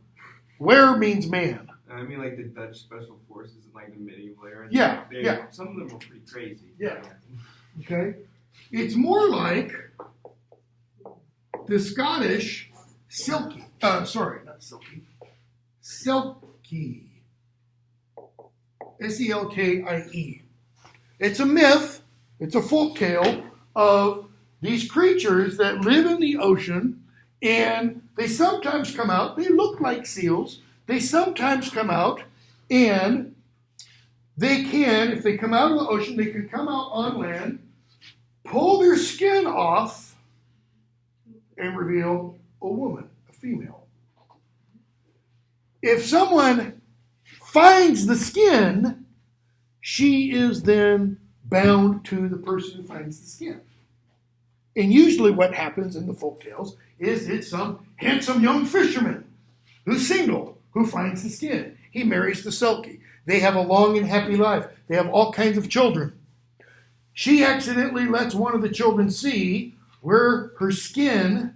were means man. I mean, like the Dutch special forces in like the medieval era. Yeah, They- yeah. Some of them were pretty crazy. Yeah. Okay? It's more like the Scottish silky. Sorry, not silky. Selkie. Selkie. It's a myth. It's a folk tale of these creatures that live in the ocean, and they sometimes come out. They look like seals. They sometimes come out, and they can, if they come out of the ocean, they can come out on land, pull their skin off, and reveal a woman, a female. If someone finds the skin, she is then bound to the person who finds the skin. And usually what happens in the folktales is it's some handsome young fisherman who's single who finds the skin. He marries the Selkie. They have a long and happy life. They have all kinds of children. She accidentally lets one of the children see where her skin,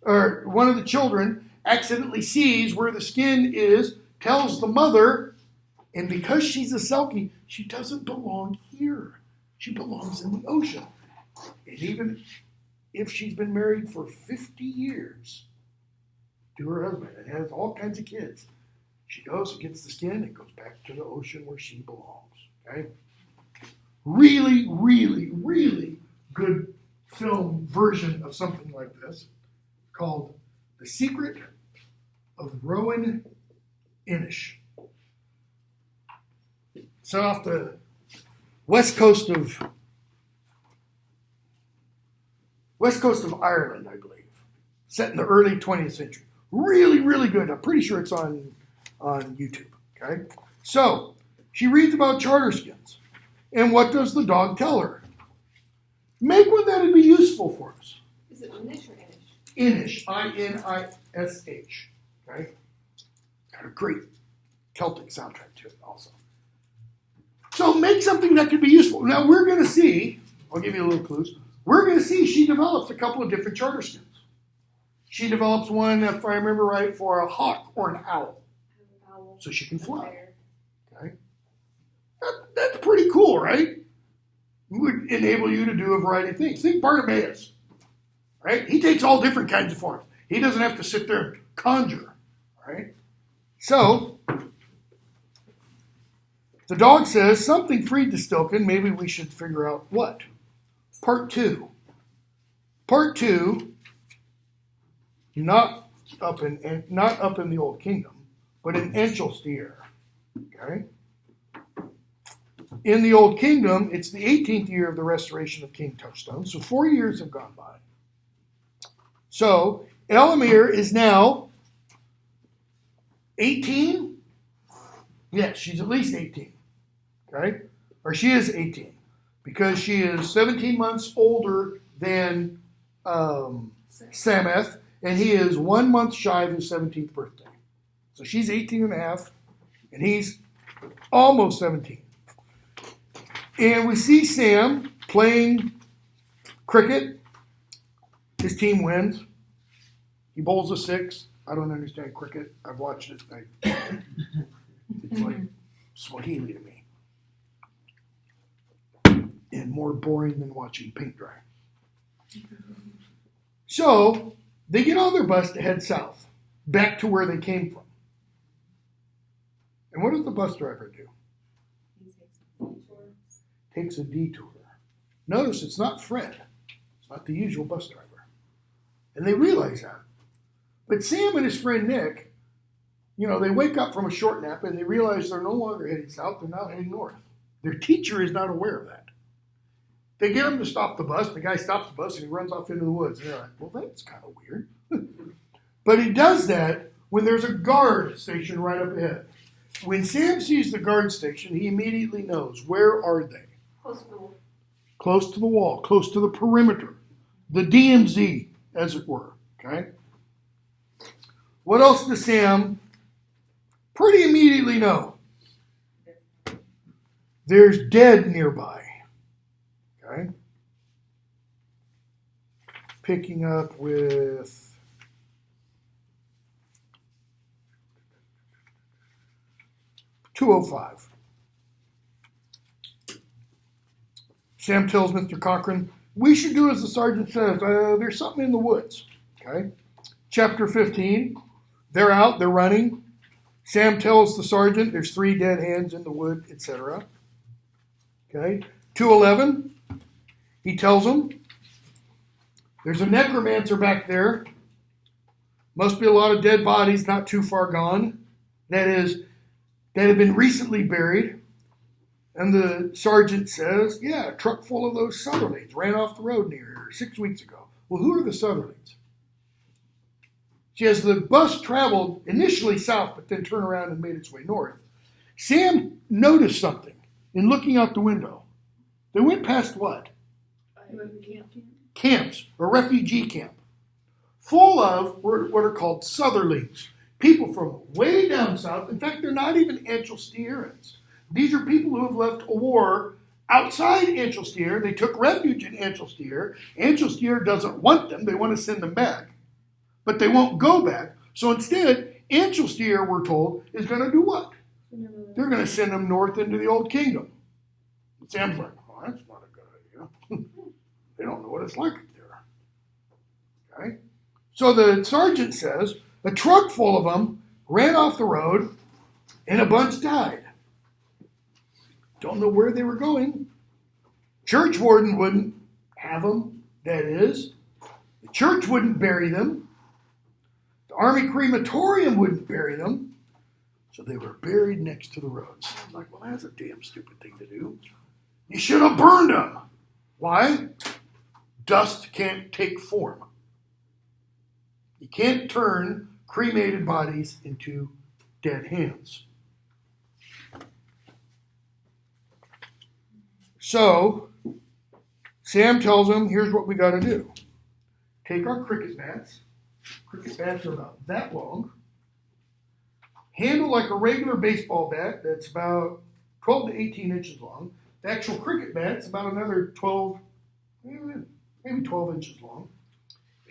or one of the children accidentally sees where the skin is, tells the mother, and because she's a Selkie, she doesn't belong here. She belongs in the ocean. And even if she's been married for 50 years to her husband and has all kinds of kids, she goes and gets the skin and goes back to the ocean where she belongs. Okay? Really, really, really good film version of something like this called The Secret of Rowan Inish. It's off the west coast of Ireland, I believe. Set in the early 20th century. Really, really good. I'm pretty sure it's on YouTube. Okay? So, she reads about charter skins. And what does the dog tell her? Make one that would be useful for us. Is it Inish or Inish? Inish. I-N-I-S-H. Okay? Got a great Celtic soundtrack to it also. So make something that could be useful. Now we're going to see, I'll give you a little clues, we're going to see she develops a couple of different charter skins. She develops one, if I remember right, for a hawk or an owl. So she can fly. Okay? That's pretty cool, right? would enable you to do a variety of things. Think Bartimaeus, right? He takes all different kinds of forms. He doesn't have to sit there and conjure, right? So, the dog says, something freed the Stilken. Maybe we should figure out what. Part 2. Part 2, not up in the Old Kingdom, but in ENGL. Okay? In the Old Kingdom, it's the 18th year of the restoration of King Touchstone, so 4 years have gone by. So, Elamir is now 18? Yes, she's at least 18. Okay? Or she is 18, because she is 17 months older than Sameth, and he is 1 month shy of his 17th birthday. So she's 18 and a half, and he's almost 17. And we see Sam playing cricket. His team wins. He bowls a 6. I don't understand cricket. I've watched it. It's like Swahili to me. And more boring than watching paint dry. So, they get on their bus to head south, back to where they came from. And what does the bus driver do? Takes a detour. Notice it's not Fred. It's not the usual bus driver. And they realize that. But Sam and his friend Nick, they wake up from a short nap and they realize they're no longer heading south, they're now heading north. Their teacher is not aware of that. They get him to stop the bus. The guy stops the bus and he runs off into the woods. And they're like, well, that's kind of weird. But he does that when there's a guard station right up ahead. When Sam sees the guard station, he immediately knows. Where are they? Close to the wall. Close to the wall, close to the perimeter. The DMZ, as it were. Okay? What else does Sam pretty immediately know? There's dead nearby. Okay? Picking up with .205. Sam tells Mr. Cochran, we should do as the sergeant says. There's something in the woods. Okay? Chapter 15. They're out. They're running. Sam tells the sergeant there's 3 dead hands in the wood, etc. Okay? 211. He tells him there's a necromancer back there. Must be a lot of dead bodies not too far gone. That have been recently buried. And the sergeant says, yeah, a truck full of those Southerlings ran off the road near here 6 weeks ago. Well, who are the Southerlings? See, as the bus traveled initially south, but then turned around and made its way north, Sam noticed something in looking out the window. They went past what? Camps, a refugee camp, full of what are called Southerlings, people from way down south. In fact, they're not even ENGL. These are people who have left a war outside ENGL. They took refuge in ENGL. ENGL doesn't want them. They want to send them back. But they won't go back. So instead, ENGL, we're told, is going to do what? They're going to send them north into the Old Kingdom. And Sam's like, oh, that's not a good idea. They don't know what it's like up there. Okay? So the sergeant says, a truck full of them ran off the road and a bunch died. Don't know where they were going. Church warden wouldn't have them, that is. The church wouldn't bury them. The army crematorium wouldn't bury them. So they were buried next to the roads. I'm like, well, that's a damn stupid thing to do. You should have burned them. Why? Dust can't take form. You can't turn cremated bodies into dead hands. So, Sam tells him, here's what we got to do. Take our cricket bats. Cricket bats are about that long. Handle like a regular baseball bat that's about 12 to 18 inches long. The actual cricket bat's about another 12, maybe 12 inches long.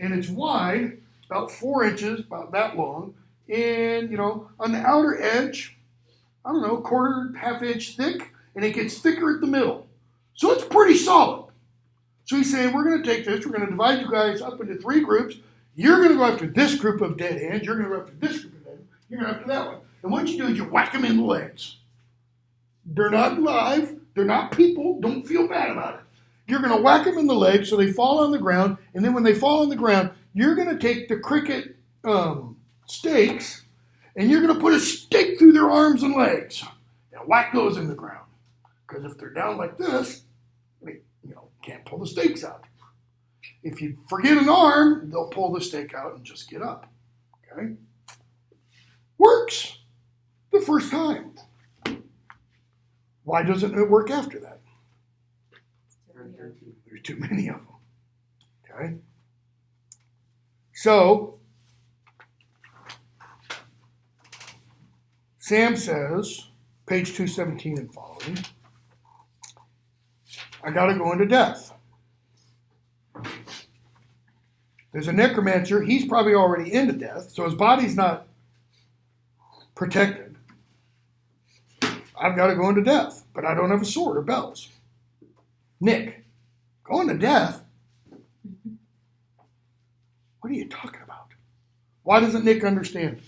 And it's wide, about 4 inches, about that long. And, on the outer edge, quarter, half inch thick. And it gets thicker at the middle. So it's pretty solid. So he's saying, we're going to take this, we're going to divide you guys up into 3 groups. You're going to go after this group of dead hands, you're going to go after this group of dead hands, you're going to go after that one. And what you do is you whack them in the legs. They're not live, they're not people, don't feel bad about it. You're going to whack them in the legs so they fall on the ground, and then when they fall on the ground, you're going to take the cricket stakes, and you're going to put a stake through their arms and legs, and whack those in the ground. Because if they're down like this, they can't pull the stakes out. If you forget an arm, they'll pull the stake out and just get up. Okay? Works the first time. Why doesn't it work after that? There's too many of them. Okay? So, Sam says, page 217 and following, I got to go into death. There's a necromancer. He's probably already into death, so his body's not protected. I've got to go into death, but I don't have a sword or bells. Nick, going to death? What are you talking about? Why doesn't Nick understand?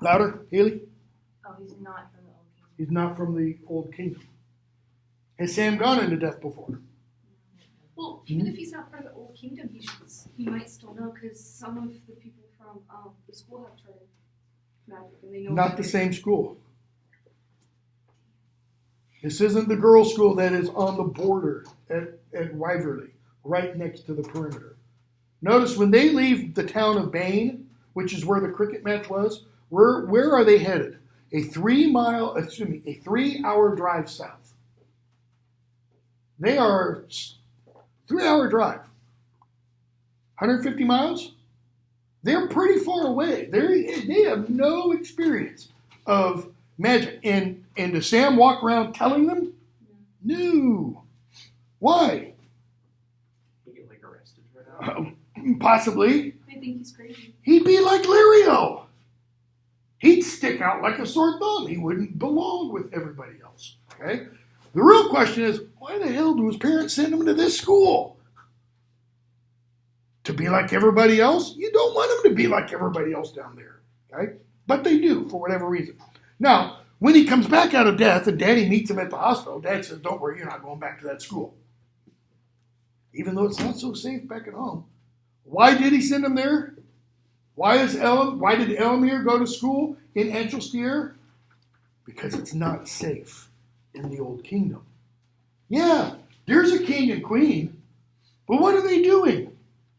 Louder, Haley? Oh, he's not from the old kingdom. He's not from the old kingdom. Has Sam gone into death before? Well, even if he's not part of the old kingdom, he might still know because some of the people from the school have tried magic and they know. Not the same school. This isn't the girls' school that is on the border at Wyverley, right next to the perimeter. Notice when they leave the town of Bain, which is where the cricket match was, where are they headed? A 3-hour drive south. They are 3-hour drive. 150 miles? They're pretty far away. They have no experience of magic. And does Sam walk around telling them? No. Why? He get arrested right now. I Possibly. think he's crazy. He'd be like Lirio. He'd stick out like a sore thumb. He wouldn't belong with everybody else. Okay? The real question is, why the hell do his parents send him to this school? To be like everybody else? You don't want him to be like everybody else down there. Okay? But they do, for whatever reason. Now, when he comes back out of death and Daddy meets him at the hospital, Dad says, don't worry, you're not going back to that school. Even though it's not so safe back at home. Why did he send him there? Why did Elamir go to school in Angelstier? Because it's not safe in the old kingdom. Yeah, there's a king and queen, but what are they doing?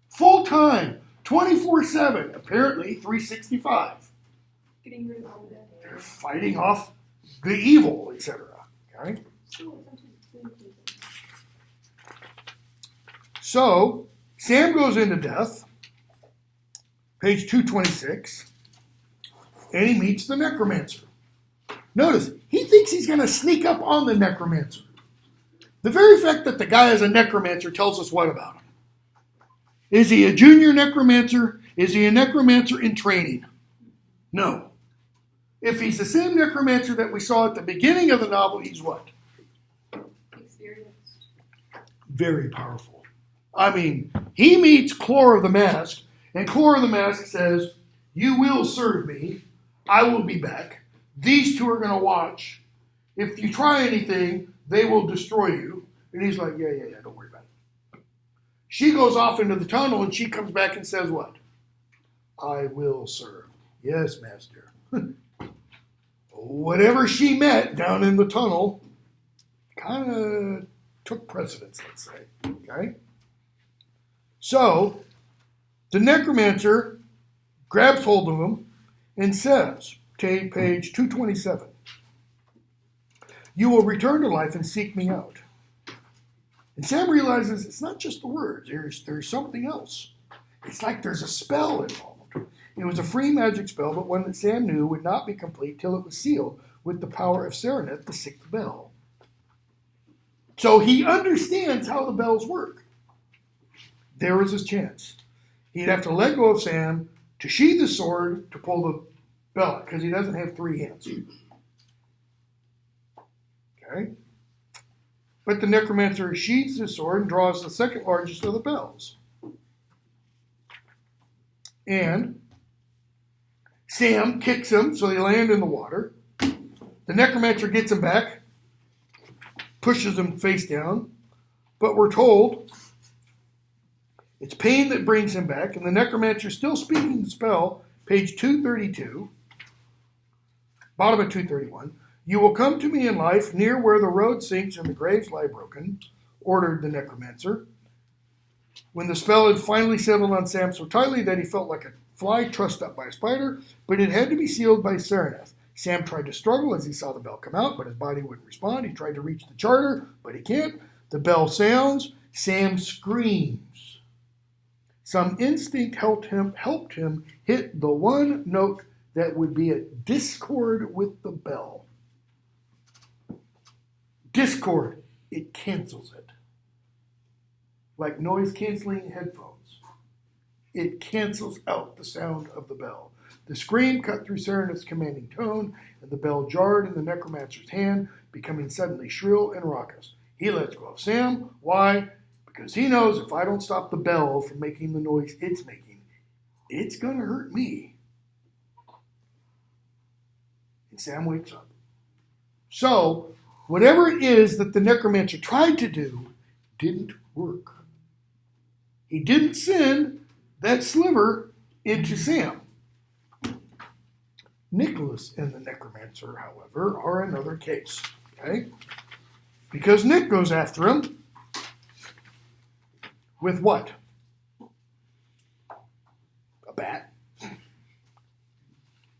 Full time, 24/7, apparently 365. Getting rid of all that. They're fighting off the evil, etc. Okay? So, Sam goes into death, page 226, and he meets the necromancer. Notice, he thinks he's going to sneak up on the necromancer. The very fact that the guy is a necromancer tells us what about him? Is he a junior necromancer? Is he a necromancer in training? No. If he's the same necromancer that we saw at the beginning of the novel, he's what? Experienced. Very powerful. I mean, he meets Klore the Mask, and Klore the Mask says, you will serve me. I will be back. These two are going to watch. If you try anything, they will destroy you. And he's like, yeah, don't worry about it. She goes off into the tunnel, and she comes back and says what? I will serve. Yes, master. Whatever she met down in the tunnel kind of took precedence, let's say. Okay? So, the necromancer grabs hold of him and says, page 227, you will return to life and seek me out. And Sam realizes it's not just the words. There's something else. It's like there's a spell involved. It was a free magic spell, but one that Sam knew would not be complete till it was sealed with the power of Serenet, the sixth bell. So he understands how the bells work. There was his chance. He'd have to let go of Sam to sheathe the sword to pull the bell out, because he doesn't have 3 hands. Okay? But the necromancer sheathes his sword and draws the second largest of the bells. And Sam kicks him so they land in the water. The necromancer gets him back, pushes him face down, but we're told it's pain that brings him back, and the necromancer still speaking the spell, page 232, bottom of 231. You will come to me in life near where the road sinks and the graves lie broken, ordered the necromancer. When the spell had finally settled on Sam so tightly that he felt like a fly trussed up by a spider, but it had to be sealed by Sereneth. Sam tried to struggle as he saw the bell come out, but his body wouldn't respond. He tried to reach the charter, but he can't. The bell sounds. Sam screams. Some instinct helped him hit the one note that would be at discord with the bell. Discord, it cancels it. Like noise-canceling headphones. It cancels out the sound of the bell. The scream cut through Sereneth's commanding tone, and the bell jarred in the necromancer's hand, becoming suddenly shrill and raucous. He lets go of Sam. Why? Because he knows if I don't stop the bell from making the noise it's making, it's going to hurt me. And Sam wakes up. So, whatever it is that the necromancer tried to do didn't work. He didn't send that sliver into Sam. Nicholas and the necromancer, however, are another case. Okay? Because Nick goes after him with what? A bat.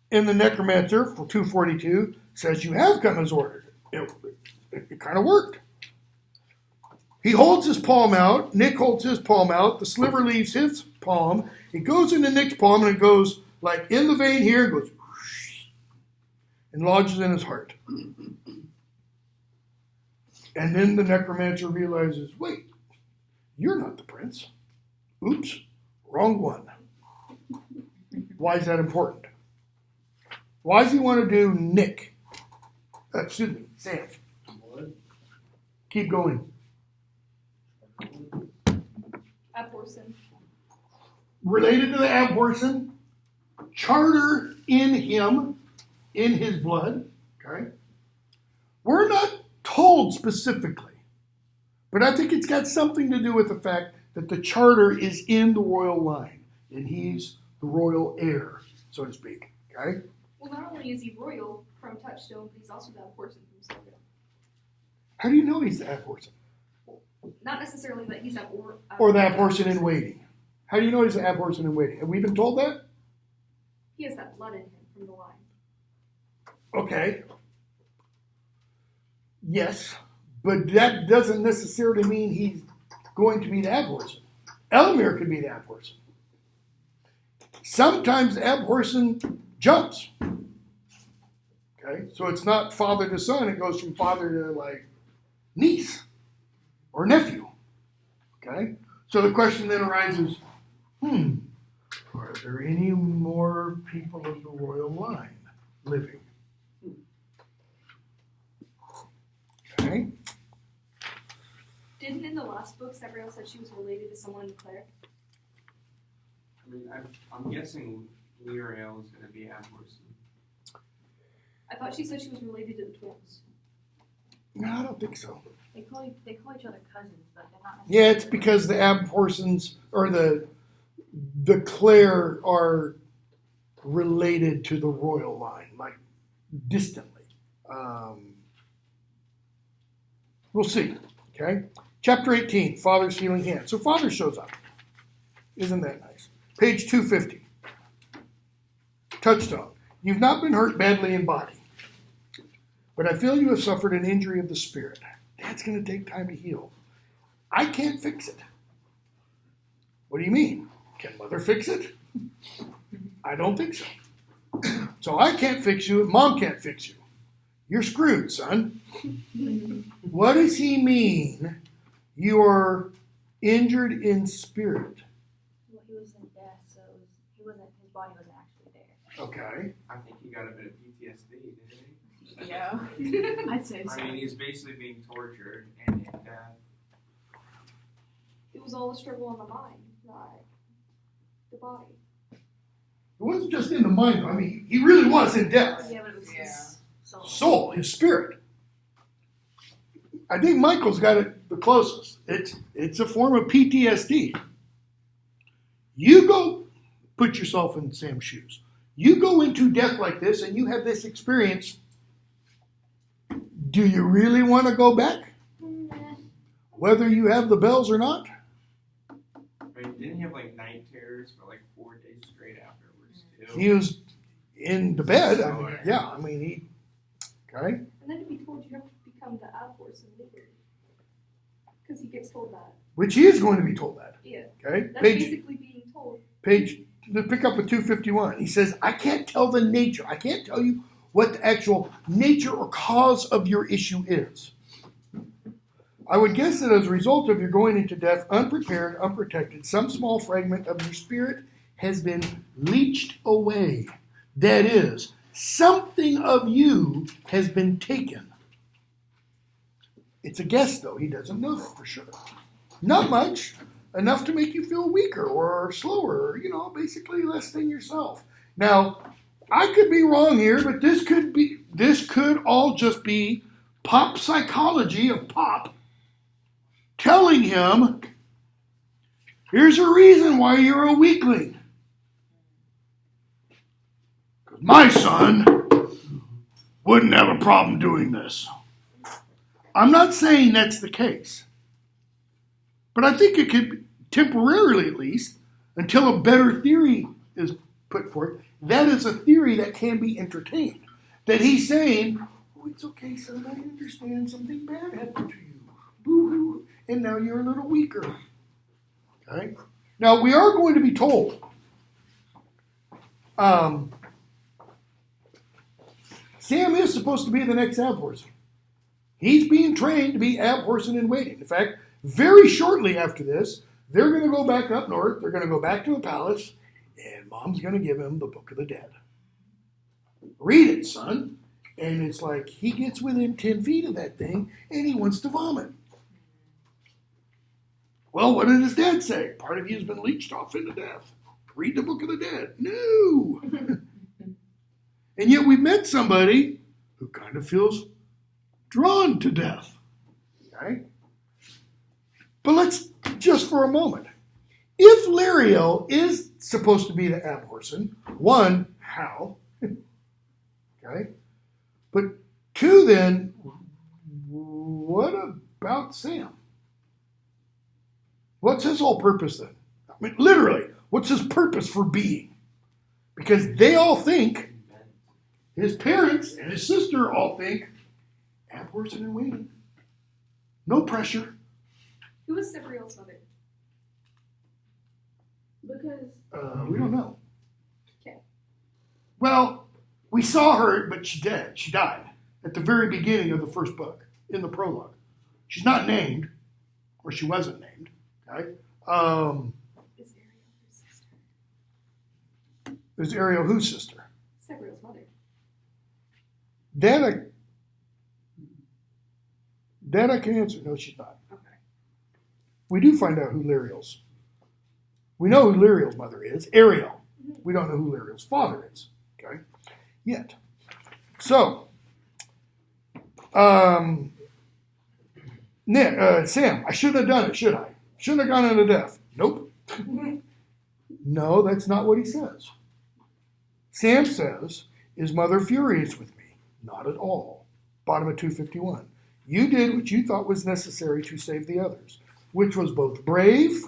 And the necromancer, for 242, says, you have come as ordered. It kind of worked. He holds his palm out. Nick holds his palm out. The sliver leaves his palm. It goes into Nick's palm, and it goes like in the vein here, and goes whoosh, and lodges in his heart. And then the necromancer realizes, wait, you're not the prince. Oops, wrong one. Why is that important? Why does he want to do Nick? Sam. Keep going. Abhorsen. Related to the Abhorsen, charter in him, in his blood. Okay? We're not told specifically, but I think it's got something to do with the fact that the charter is in the royal line, and he's the royal heir, so to speak. Okay? Well, not only is he royal from Touchstone, but he's also the Abhorsen from Silvia. How do you know he's the Abhorsen? Not necessarily that he's Or the Abhorsen in waiting. How do you know he's the Abhorsen in waiting? Have we been told that? He has that blood in him from the line. Okay. Yes, but that doesn't necessarily mean he's going to be the Abhorsen. Elamir could be the Abhorsen. Sometimes the Abhorsen jumps. Okay, so it's not father to son, it goes from father to like niece or nephew. Okay, so the question then arises, are there any more people of the royal line living? Okay. Didn't in the last book Severill said she was related to someone in Klore? I mean, I'm guessing Lyrael is going to be Abhorsen. I thought she said she was related to the twins. No, I don't think so. They call each other cousins, but they're not. Yeah, it's because the Abhorsens or the Klore are related to the royal line, like distantly. We'll see. Okay, chapter 18, Father's healing hand. So Father shows up. Isn't that nice? Page 250. Touchstone. You've not been hurt badly in body, but I feel you have suffered an injury of the spirit. That's going to take time to heal. I can't fix it. What do you mean? Can Mother fix it? I don't think so. So I can't fix you, Mom can't fix you. You're screwed, son. What does he mean? You are injured in spirit. Well, he was in death, so his body wasn't actually there. Okay. I think he got a bit of PTSD, didn't he? Yeah. I'd say so. I mean, he's basically being tortured, and It was all a struggle on the mind, not the body. It wasn't just in the mind. I mean, he really was in death. Yeah, but it was Yeah. his soul. Soul, his spirit. I think Michael's got it the closest. It's a form of PTSD. You go put yourself in Sam's shoes. You go into death like this and you have this experience. Do you really want to go back? Whether you have the bells or not? I mean, didn't he have like night terrors for like 4 days straight afterwards too? He was in the bed. I mean, yeah, I mean, he. Okay. And then to be told you have to become the Abhorsen leader. Because he gets told that. Which he is going to be told that. Yeah. Okay. That's Page, basically being told. let's pick up with 251. He says, I can't tell the nature. I can't tell you what the actual nature or cause of your issue is. I would guess that as a result of your going into death unprepared, unprotected, some small fragment of your spirit has been leached away. That is, something of you has been taken. It's a guess, though. He doesn't know that for sure. Not much. Enough to make you feel weaker or slower, or, basically less than yourself. Now, I could be wrong here, but this could all just be pop psychology of Pop telling him, here's a reason why you're a weakling. My son wouldn't have a problem doing this. I'm not saying that's the case. But I think it could, temporarily at least, until a better theory is put forth, that is a theory that can be entertained. That he's saying, oh, it's okay, son, I understand something bad happened to you. Boo-hoo. And now you're a little weaker. Okay? Now, we are going to be told, Sam is supposed to be the next Abhorsen. He's being trained to be Abhorsen in waiting. In fact, very shortly after this, they're going to go back up north. They're going to go back to a palace, and Mom's going to give him the Book of the Dead. Read it, son. And it's like he gets within 10 feet of that thing, and he wants to vomit. Well, what did his dad say? Part of you has been leached off into death. Read the Book of the Dead. No. And yet we met somebody who kind of feels drawn to death. Okay? But let's, just for a moment, if Liriel is supposed to be the Abhorsen, one, how? Okay? But two, then, what about Sam? What's his whole purpose then? I mean, literally, what's his purpose for being? Because they all think, his parents and his sister all think, Abhorsen in waiting. No pressure. Who was Cypriel's mother? Because We don't know. Okay. Well, we saw her, but she dead. She died at the very beginning of the first book, in the prologue. She's not named, or she wasn't named. Okay. Is Ariel her sister? Is Ariel whose sister? Cypriel's mother. That I can answer. No, she's not. Okay. We do find out who Liriel's. We know who Liriel's mother is, Ariel. We don't know who Liriel's father is. Okay. Yet. So, Sam, I shouldn't have done it, should I? Shouldn't have gone into death. Nope. No, that's not what he says. Sam says, is mother furious with me? Not at all. Bottom of 251. You did what you thought was necessary to save the others, which was both brave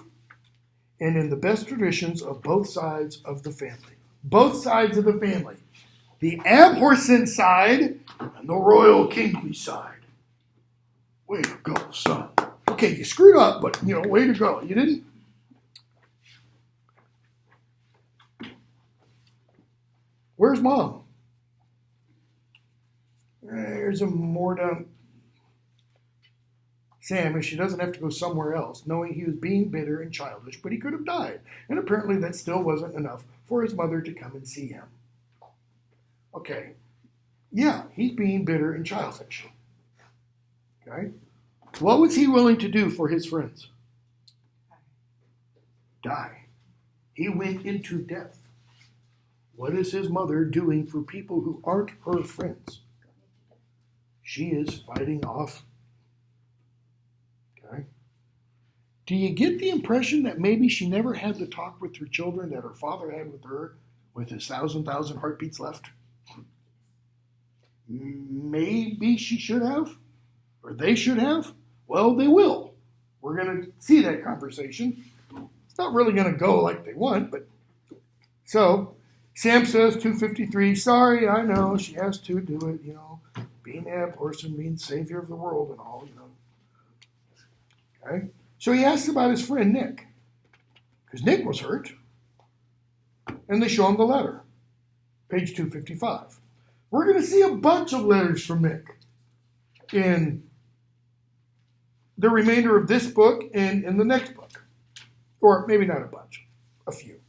and in the best traditions of both sides of the family. Both sides of the family. The Abhorsen side and the royal kingly side. Way to go, son. Okay, you screwed up, but, way to go. You didn't. Where's Mom? There's a more down. Sam, if she doesn't have to go somewhere else, knowing he was being bitter and childish, but he could have died. And apparently that still wasn't enough for his mother to come and see him. Okay. Yeah, he's being bitter and childish. Okay? What was he willing to do for his friends? Die. He went into death. What is his mother doing for people who aren't her friends? She is fighting off. Okay? Do you get the impression that maybe she never had the talk with her children that her father had with her with his thousand heartbeats left? Maybe she should have, or they should have. Well, they will. We're going to see that conversation. It's not really going to go like they want, but so Sam says 253, sorry, I know she has to do it, being a person, being savior of the world and all, Okay? So he asks about his friend Nick, because Nick was hurt, and they show him the letter, page 255. We're going to see a bunch of letters from Nick in the remainder of this book and in the next book. Or maybe not a bunch, a few.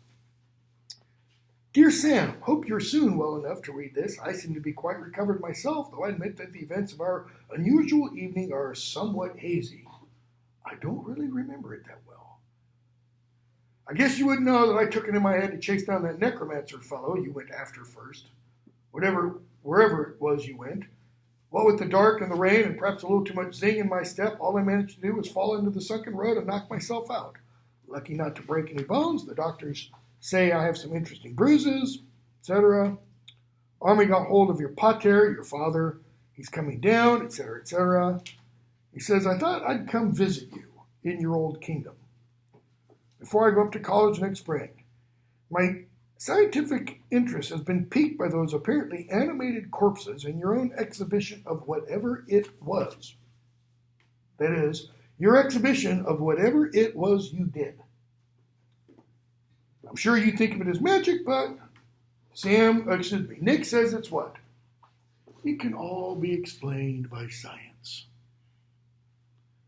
Dear Sam, hope you're soon well enough to read this. I seem to be quite recovered myself, though I admit that the events of our unusual evening are somewhat hazy. I don't really remember it that well. I guess you wouldn't know that I took it in my head to chase down that necromancer fellow you went after first. Wherever it was you went. What with the dark and the rain and perhaps a little too much zing in my step, all I managed to do was fall into the sunken road and knock myself out. Lucky not to break any bones. The doctors say I have some interesting bruises, etc. Army got hold of your pater, your father. He's coming down, etc., etc. He says, I thought I'd come visit you in your old kingdom before I go up to college next spring. My scientific interest has been piqued by those apparently animated corpses in your own exhibition of whatever it was. That is, your exhibition of whatever it was you did. I'm sure you think of it as magic, but Nick says it's what? It can all be explained by science.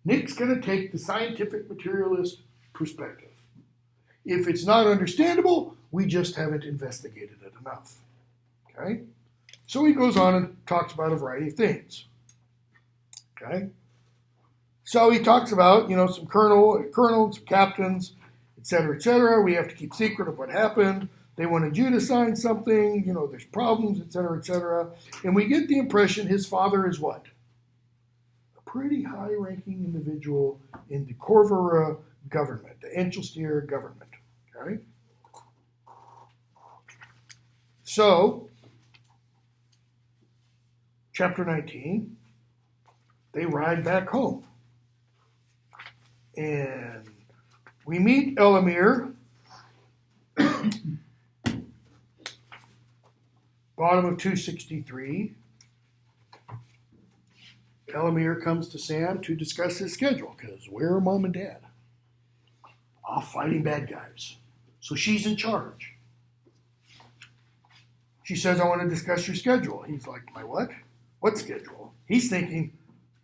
Nick's going to take the scientific materialist perspective. If it's not understandable, we just haven't investigated it enough. Okay? So he goes on and talks about a variety of things. Okay? So he talks about, some colonels, some captains, etc., etc. We have to keep secret of what happened. They wanted you to sign something. There's problems, etc., etc. And we get the impression his father is what? A pretty high-ranking individual in the Corvera government, the Engelstier government. Okay? So, chapter 19, they ride back home. And we meet Elamir, bottom of 263. Elamir comes to Sam to discuss his schedule, because where are mom and dad? Off fighting bad guys. So she's in charge. She says, I want to discuss your schedule. He's like, my what? What schedule? He's thinking,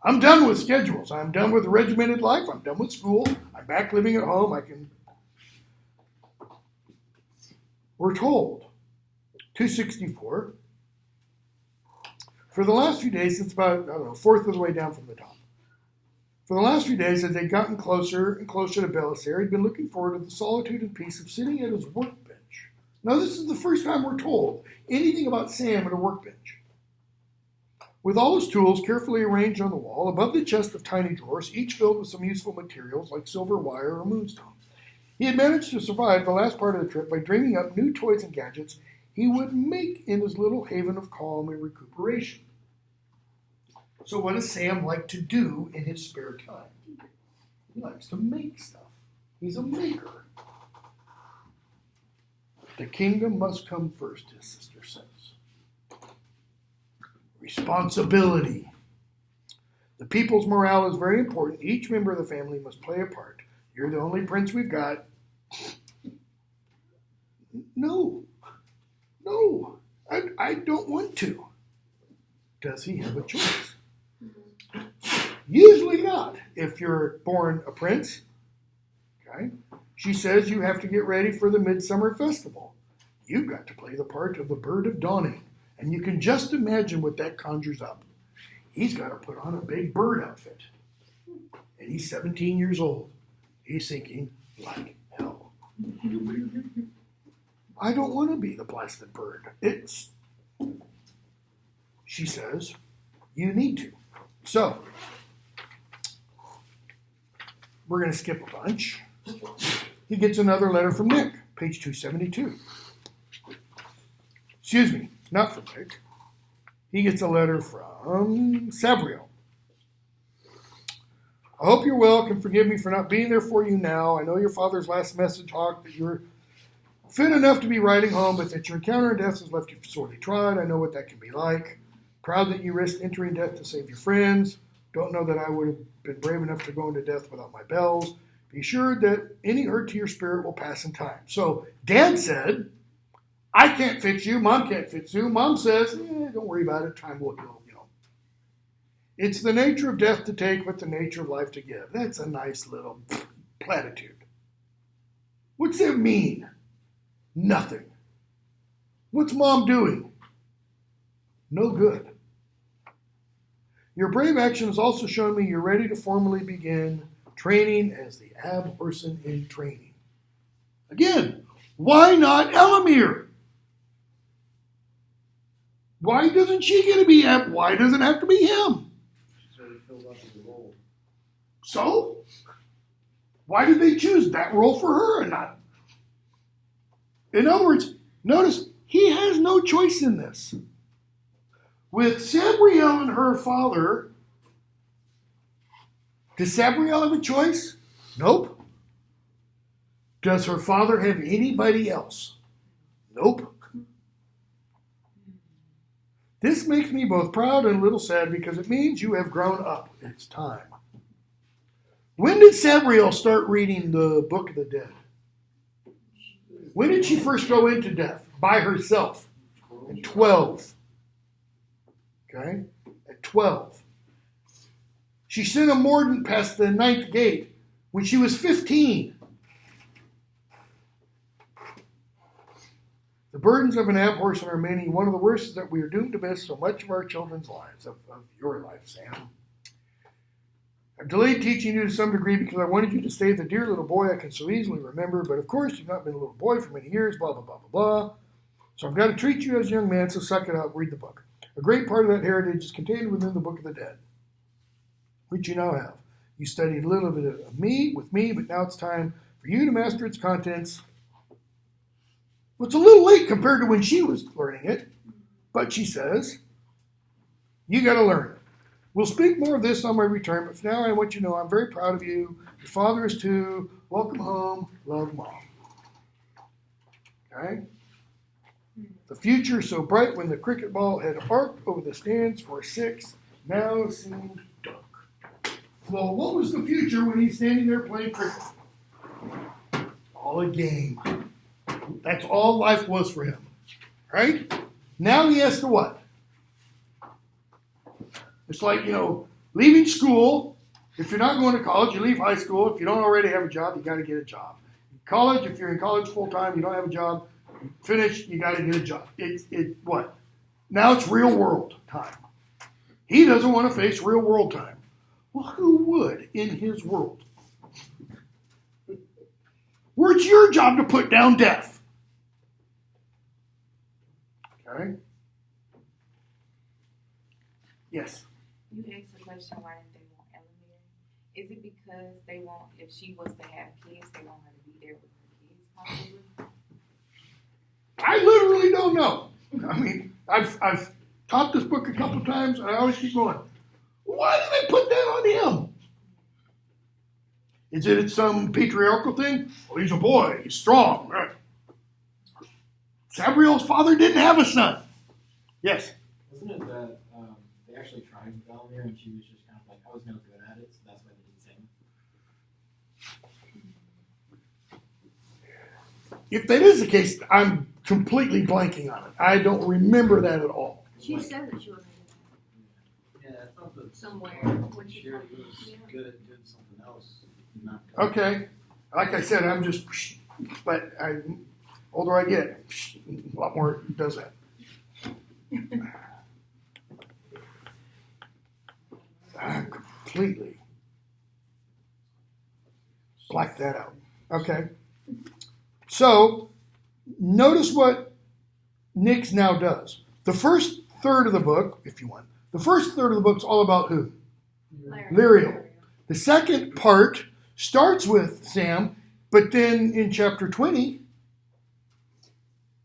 I'm done with schedules. I'm done with regimented life. I'm done with school. I'm back living at home. We're told, 264, for the last few days, it's about, fourth of the way down from the top. For the last few days, as they'd gotten closer and closer to Belisar, he'd been looking forward to the solitude and peace of sitting at his workbench. Now, this is the first time we're told anything about Sam at a workbench. With all his tools carefully arranged on the wall, above the chest of tiny drawers, each filled with some useful materials like silver wire or moonstone. He had managed to survive the last part of the trip by dreaming up new toys and gadgets he would make in his little haven of calm and recuperation. So what does Sam like to do in his spare time? He likes to make stuff. He's a maker. The kingdom must come first, his sister says. Responsibility. The people's morale is very important. Each member of the family must play a part. You're the only prince we've got. No, I don't want to. Does he have a choice? Usually not, if you're born a prince. Okay? She says you have to get ready for the Midsummer Festival. You've got to play the part of the Bird of Dawning. And you can just imagine what that conjures up. He's got to put on a big bird outfit. And he's 17 years old. He's thinking, like hell. I don't want to be the blasted bird. She says, you need to. So, we're going to skip a bunch. He gets another letter from Nick, page 272. Excuse me, not from Nick. He gets a letter from Sabriel. I hope you're well. Can forgive me for not being there for you now. I know your father's last message, Hawk, that you're fit enough to be riding home, but that your encounter in death has left you sorely tried. I know what that can be like. Proud that you risked entering death to save your friends. Don't know that I would have been brave enough to go into death without my bells. Be sure that any hurt to your spirit will pass in time. So Dad said, I can't fix you. Mom can't fix you. Mom says, don't worry about it. Time will heal. It's the nature of death to take, but the nature of life to give. That's a nice little platitude. What's that mean? Nothing. What's Mom doing? No good. Your brave action has also shown me you're ready to formally begin training as the ab person in training. Again, why not Elamir? Why doesn't she get to be ab? Why does it have to be him? She's already filled up with the role. So, why did they choose that role for her and not? In other words, notice he has no choice in this. With Sabriel and her father, does Sabriel have a choice? Nope. Does her father have anybody else? Nope. This makes me both proud and a little sad because it means you have grown up. It's time. When did Sabriel start reading the Book of the Dead? When did she first go into death? By herself. At 12. Okay? At 12. She sent a mordant past the 9th gate when she was 15. The burdens of an ab-horseman are many. One of the worst is that we are doomed to miss so much of our children's lives, of your life, Sam. I've delayed teaching you to some degree because I wanted you to stay the dear little boy I can so easily remember, but of course you've not been a little boy for many years, blah, blah, blah, blah, blah. So I've got to treat you as a young man, so suck it up, read the book. A great part of that heritage is contained within the Book of the Dead, which you now have. You studied a little bit of me, with me, but now it's time for you to master its contents. Well, it's a little late compared to when she was learning it, but she says, you got to learn. We'll speak more of this on my return, but for now I want you to know I'm very proud of you. Your father is too. Welcome home. Love, Mom. Okay? The future so bright when the cricket ball had arced over the stands for 6 now seemed dark. Well, what was the future when he's standing there playing cricket? All a game. That's all life was for him. Right? Now he has to what? It's like, leaving school. If you're not going to college, you leave high school. If you don't already have a job, you got to get a job. College, if you're in college full time, you don't have a job, you finish, you got to get a job. What? Now it's real world time. He doesn't want to face real world time. Well, who would in his world? Where it's your job to put down death. Okay? Yes. You asked the question, why didn't they want Elamir? Is it because they want, if she was to have kids, they want her to be there with her kids, possibly? I literally don't know. I mean, I've taught this book a couple times, and I always keep going, why do they put that on him? Is it some patriarchal thing? Well, he's a boy. He's strong. Right? Sabriel's father didn't have a son. Yes? Wasn't it that they actually tried with Elamir and she was just kind of like, I was no good at it, so that's why they didn't sing? If that is the case, I'm completely blanking on it. I don't remember that at all. She said that she was Yeah, I thought that somewhere when she Sherry told me. was Yeah. good at doing something else. Not Okay. Like I said, I'm just, but older I get, a lot more does that. Completely black that out. Okay. So notice what Nix now does. The first third of the book, if you want, the first third of the book's all about who? Lyriel. The second part starts with Sam, but then in chapter 20,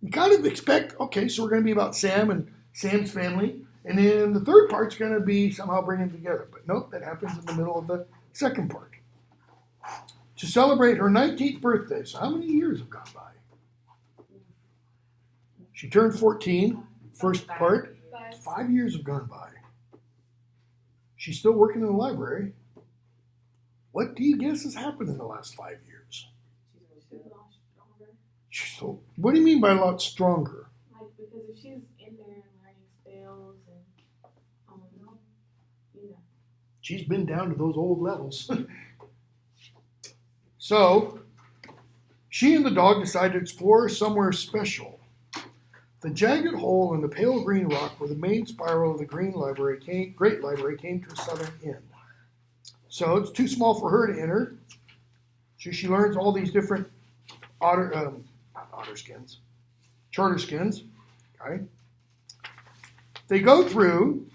you kind of expect, okay, so we're going to be about Sam and Sam's family, and then the third part's going to be somehow bringing them together. But nope, that happens in the middle of the second part. To celebrate her 19th birthday, so how many years have gone by? She turned 14, first part. 5 years have gone by. She's still working in the library. What do you guess has happened in the last 5 years? So, what do you mean by a lot stronger? Like, because if she's in there and learning spells and, you know. She's been down to those old levels. So, she and the dog decide to explore somewhere special. The jagged hole in the pale green rock where the main spiral of the Great Library came to a southern end. So it's too small for her to enter. So she learns all these different charter skins. Okay. They go through.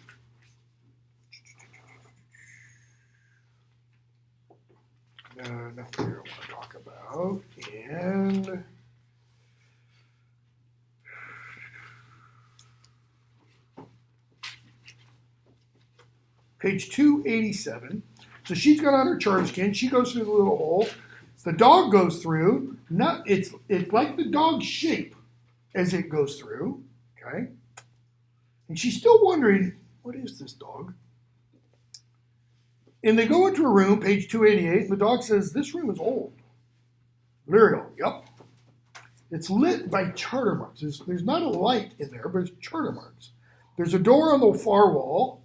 Nothing here I want to talk about. And page 287. So she's got on her charter skin. She goes through the little hole. The dog goes through. It's like the dog's shape as it goes through. Okay. And she's still wondering, what is this dog? And they go into a room, page 288, and the dog says, this room is old. Lyriel, yep. It's lit by charter marks. There's not a light in there, but it's charter marks. There's a door on the far wall,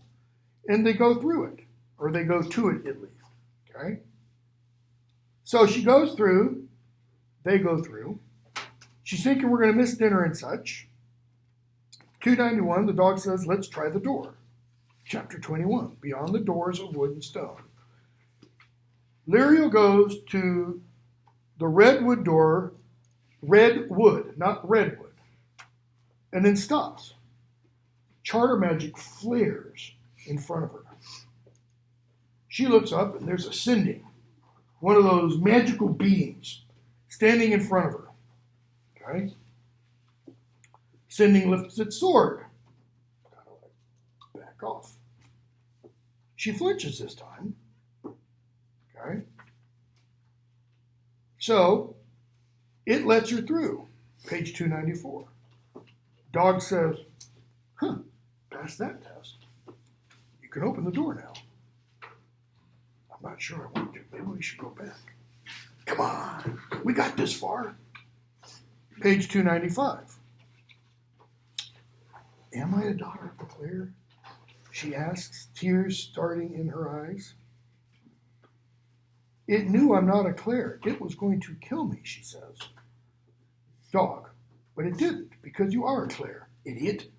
and they go through it. Or they go to it, at least. Okay? So she goes through. They go through. She's thinking we're going to miss dinner and such. 291, the dog says, let's try the door. Chapter 21, beyond the doors of wood and stone. Lyriel goes to the redwood door, redwood, not redwood, and then stops. Charter magic flares in front of her. She looks up and there's a sending, one of those magical beings, standing in front of her. Okay? Sending lifts its sword. Kind of like back off. She flinches this time. Okay? So, it lets her through. Page 294. Dog says, pass that test. You can open the door now. I'm not sure I want to. Maybe we should go back. Come on. We got this far. Page 295. Am I a daughter of the Klore? She asks, tears starting in her eyes. It knew I'm not a Klore. It was going to kill me, she says. Dog. But it didn't, because you are a Klore, idiot.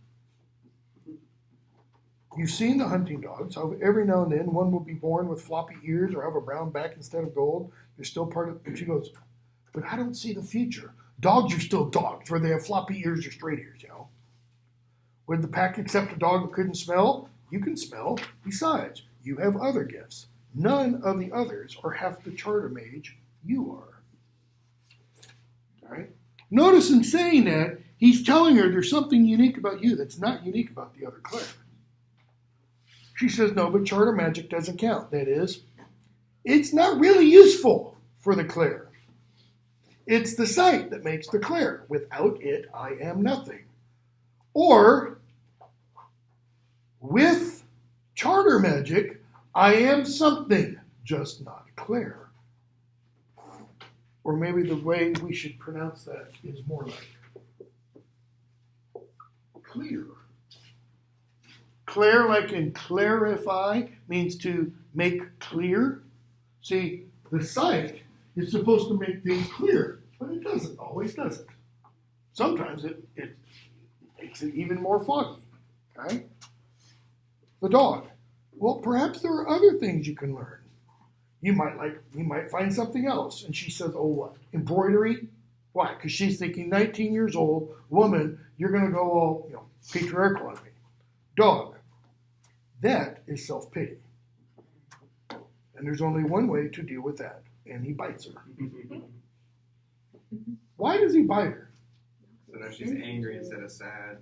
You've seen the hunting dogs. How every now and then one will be born with floppy ears or have a brown back instead of gold. They're still part of. She goes, but I don't see the future. Dogs are still dogs, whether they have floppy ears or straight ears, you know. Would the pack accept a dog that couldn't smell? You can smell. Besides, you have other gifts. None of the others are half the charter mage you are. All right? Notice in saying that, he's telling her there's something unique about you that's not unique about the other Klore. She says, no, but charter magic doesn't count. That is, it's not really useful for the Klore. It's the sight that makes the Klore. Without it, I am nothing. Or, with charter magic, I am something, just not Klore. Or maybe the way we should pronounce that is more like clear. Klore, like in clarify, means to make clear. See, the sight is supposed to make things clear, but it doesn't always, does it? Sometimes it makes it even more foggy. Okay? The dog. Well, perhaps there are other things you can learn. You might find something else. And she says, oh, what? Embroidery? Why? Because she's thinking 19 years old, woman, you're going to go all, patriarchal on me. Dog. That is self-pity. And there's only one way to deal with that. And he bites her. Why does he bite her? So now she's angry instead of sad.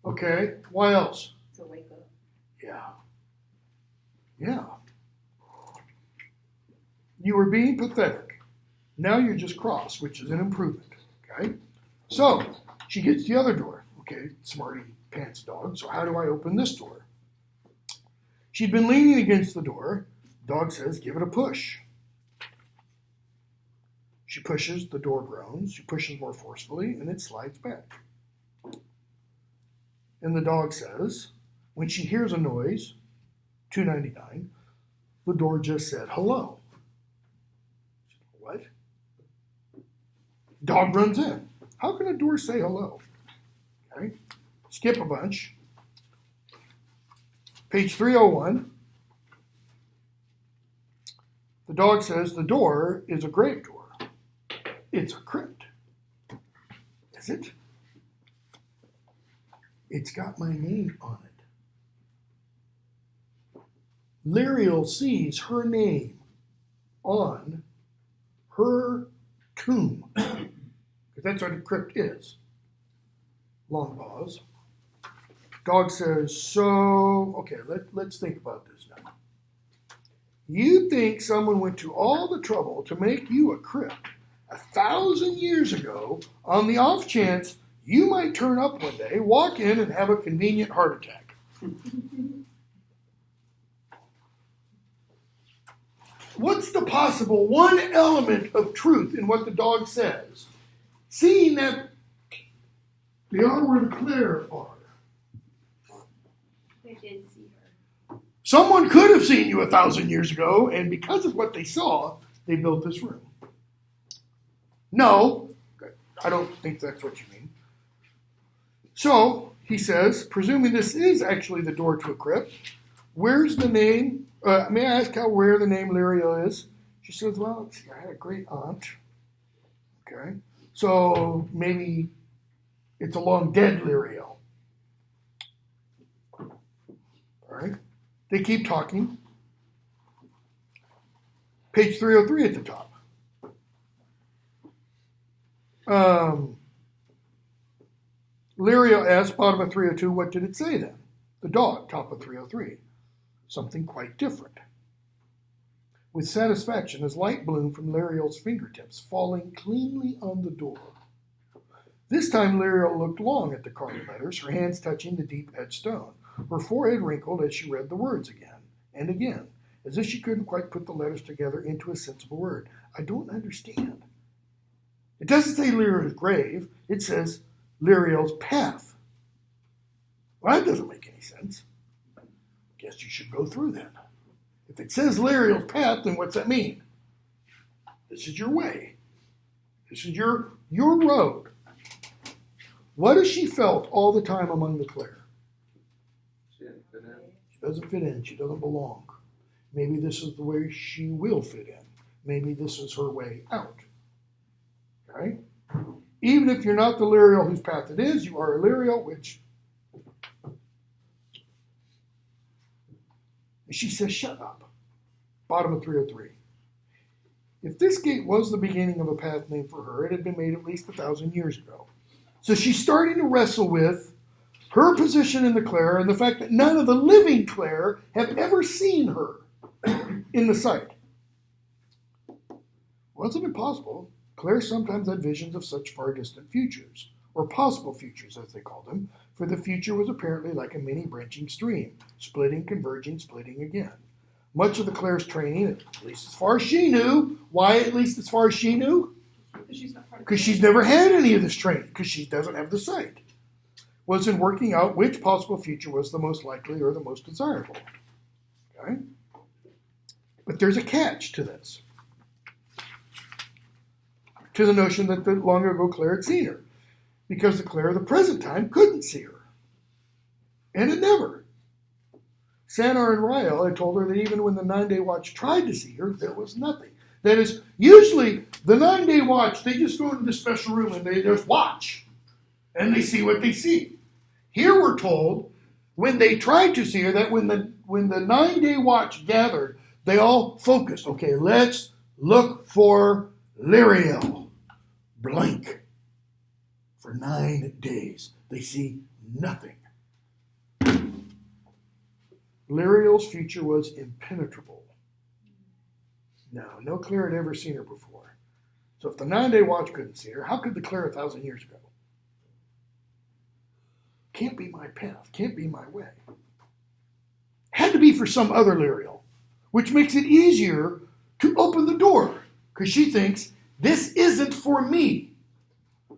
Okay. Why else? To wake up. Yeah. Yeah. You were being pathetic. Now you're just cross, which is an improvement. Okay? So, she gets the other door. Okay, smarty pants dog. So how do I open this door? She'd been leaning against the door. Dog says, give it a push. She pushes, the door groans. She pushes more forcefully, and it slides back. And the dog says, when she hears a noise, $2.99, the door just said, hello. What? Dog runs in. How can a door say hello? Okay. Skip a bunch. Page 301. The dog says the door is a grave door. It's a crypt. Is it? It's got my name on it. Lyriel sees her name on her tomb. Because that's what a crypt is. Long pause. Dog says, let's think about this now. You think someone went to all the trouble to make you a crypt 1,000 years ago on the off chance you might turn up one day, walk in, and have a convenient heart attack. What's the possible one element of truth in what the dog says? Seeing that they are where the Klore are. They did see her. Someone could have seen you 1,000 years ago, and because of what they saw, they built this room. No, I don't think that's what you mean. So, he says, presuming this is actually the door to a crypt, where's the name? May I ask where the name Lyriel is? She says, well, I had a great aunt. Okay. So, maybe it's a long dead Lyriel. All right. They keep talking. Page 303 at the top. Lyriel asks, bottom of 302, what did it say then? The dog, top of 303. Something quite different. With satisfaction, as light bloomed from Lyriel's fingertips, falling cleanly on the door. This time Lyriel looked long at the carved letters, her hands touching the deep-etched stone. Her forehead wrinkled as she read the words again and again, as if she couldn't quite put the letters together into a sensible word. I don't understand. It doesn't say Lyriel's grave. It says Lyriel's path. Well, that doesn't make any sense. Guess you should go through then. If it says Lyriel's path, then what's that mean? This is your way. This is your road. What has she felt all the time among the Klore? She didn't fit in. She doesn't fit in. She doesn't belong. Maybe this is the way she will fit in. Maybe this is her way out. Okay? Even if you're not the Lyriel whose path it is, you are a Lyriel, which... She says, shut up. Bottom of 303. If this gate was the beginning of a path named for her, it had been made at least 1,000 years ago. So she's starting to wrestle with her position in the Klore and the fact that none of the living Klore have ever seen her in the sight. Wasn't it possible? Klore sometimes had visions of such far distant futures, or possible futures as they called them, for the future was apparently like a mini branching stream, splitting, converging, splitting again. Much of the Klore's training, at least as far as she knew, why at least as far as she knew? Because she's never had any of this training, because she doesn't have the sight, was in working out which possible future was the most likely or the most desirable. Okay? But there's a catch to this. To the notion that the long ago Klore had seen her, because the Klore of the present time couldn't see her. And it never. Sanar and Rael had told her that even when the 9-day watch tried to see her, there was nothing. That is, usually the 9-day watch, they just go into this special room and they just watch. And they see what they see. Here we're told, when they tried to see her, that when the 9-day watch gathered, they all focused. Okay, let's look for Liriel. Blank. For 9 days, they see nothing. Liriel's future was impenetrable. No Klore had ever seen her before. So if the 9-day watch couldn't see her, how could the Klore 1,000 years ago? Can't be my path, can't be my way. Had to be for some other Liriel, which makes it easier to open the door, because she thinks, this isn't for me.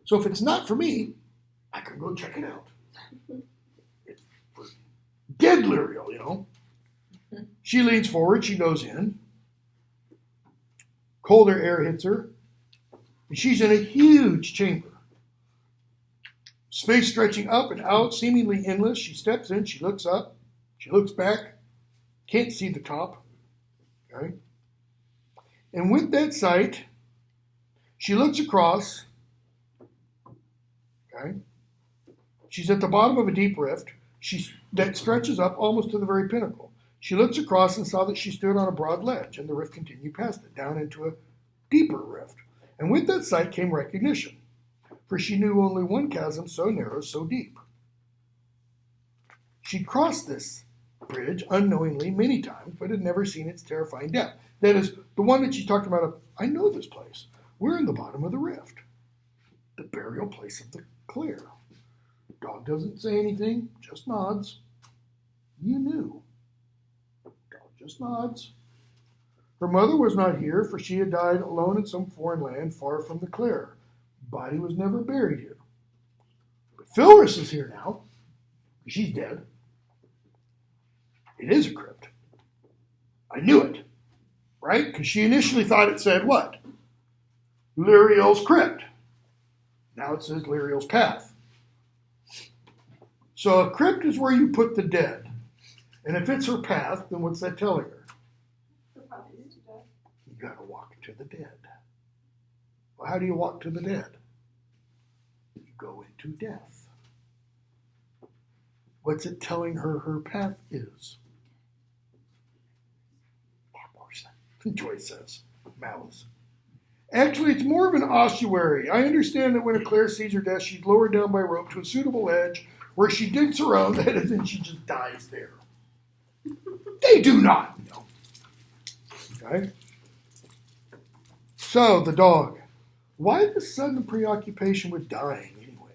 So if it's not for me, I can go check it out. It's for dead Liriel, you know. She leans forward, she goes in. Colder air hits her, and she's in a huge chamber. Space stretching up and out, seemingly endless. She steps in, she looks up, she looks back, can't see the top. Okay? And with that sight, she looks across. Okay? She's at the bottom of a deep rift that stretches up almost to the very pinnacle. She looks across and saw that she stood on a broad ledge, and the rift continued past it, down into a deeper rift. And with that sight came recognition, for she knew only one chasm so narrow, so deep. She'd crossed this bridge unknowingly many times, but had never seen its terrifying depth. That is, the one that she talked about, I know this place. We're in the bottom of the rift, the burial place of the Klore. Dog doesn't say anything, just nods. You knew. Dog just nods. Her mother was not here, for she had died alone in some foreign land far from the Klore. Body was never buried here. But Phyllis is here now. She's dead. It is a crypt. I knew it, right? Because she initially thought it said what? Liriel's crypt. Now it says Liriel's path. So a crypt is where you put the dead. And if it's her path, then what's that telling her? You got to walk to the dead. Well, how do you walk to the dead? You go into death. What's it telling her her path is? Joyce says, mouths. Actually, it's more of an ossuary. I understand that when a Klore sees her death, she's lowered down by rope to a suitable edge where she digs her own, that is, and she just dies there. They do not know. Okay? So, the dog. Why the sudden preoccupation with dying, anyway?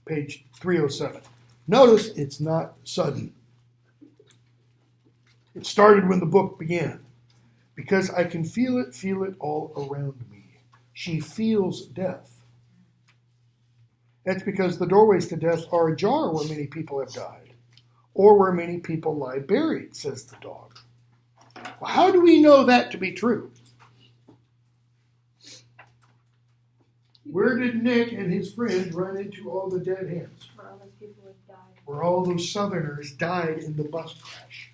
Page 307. Notice it's not sudden. It started when the book began. Because I can feel it all around me. She feels death. That's because the doorways to death are ajar where many people have died, or where many people lie buried, says the dog. Well, how do we know that to be true? Where did Nick and his friends run into all the dead hands? Where all those people have died. Where all those Southerners died in the bus crash.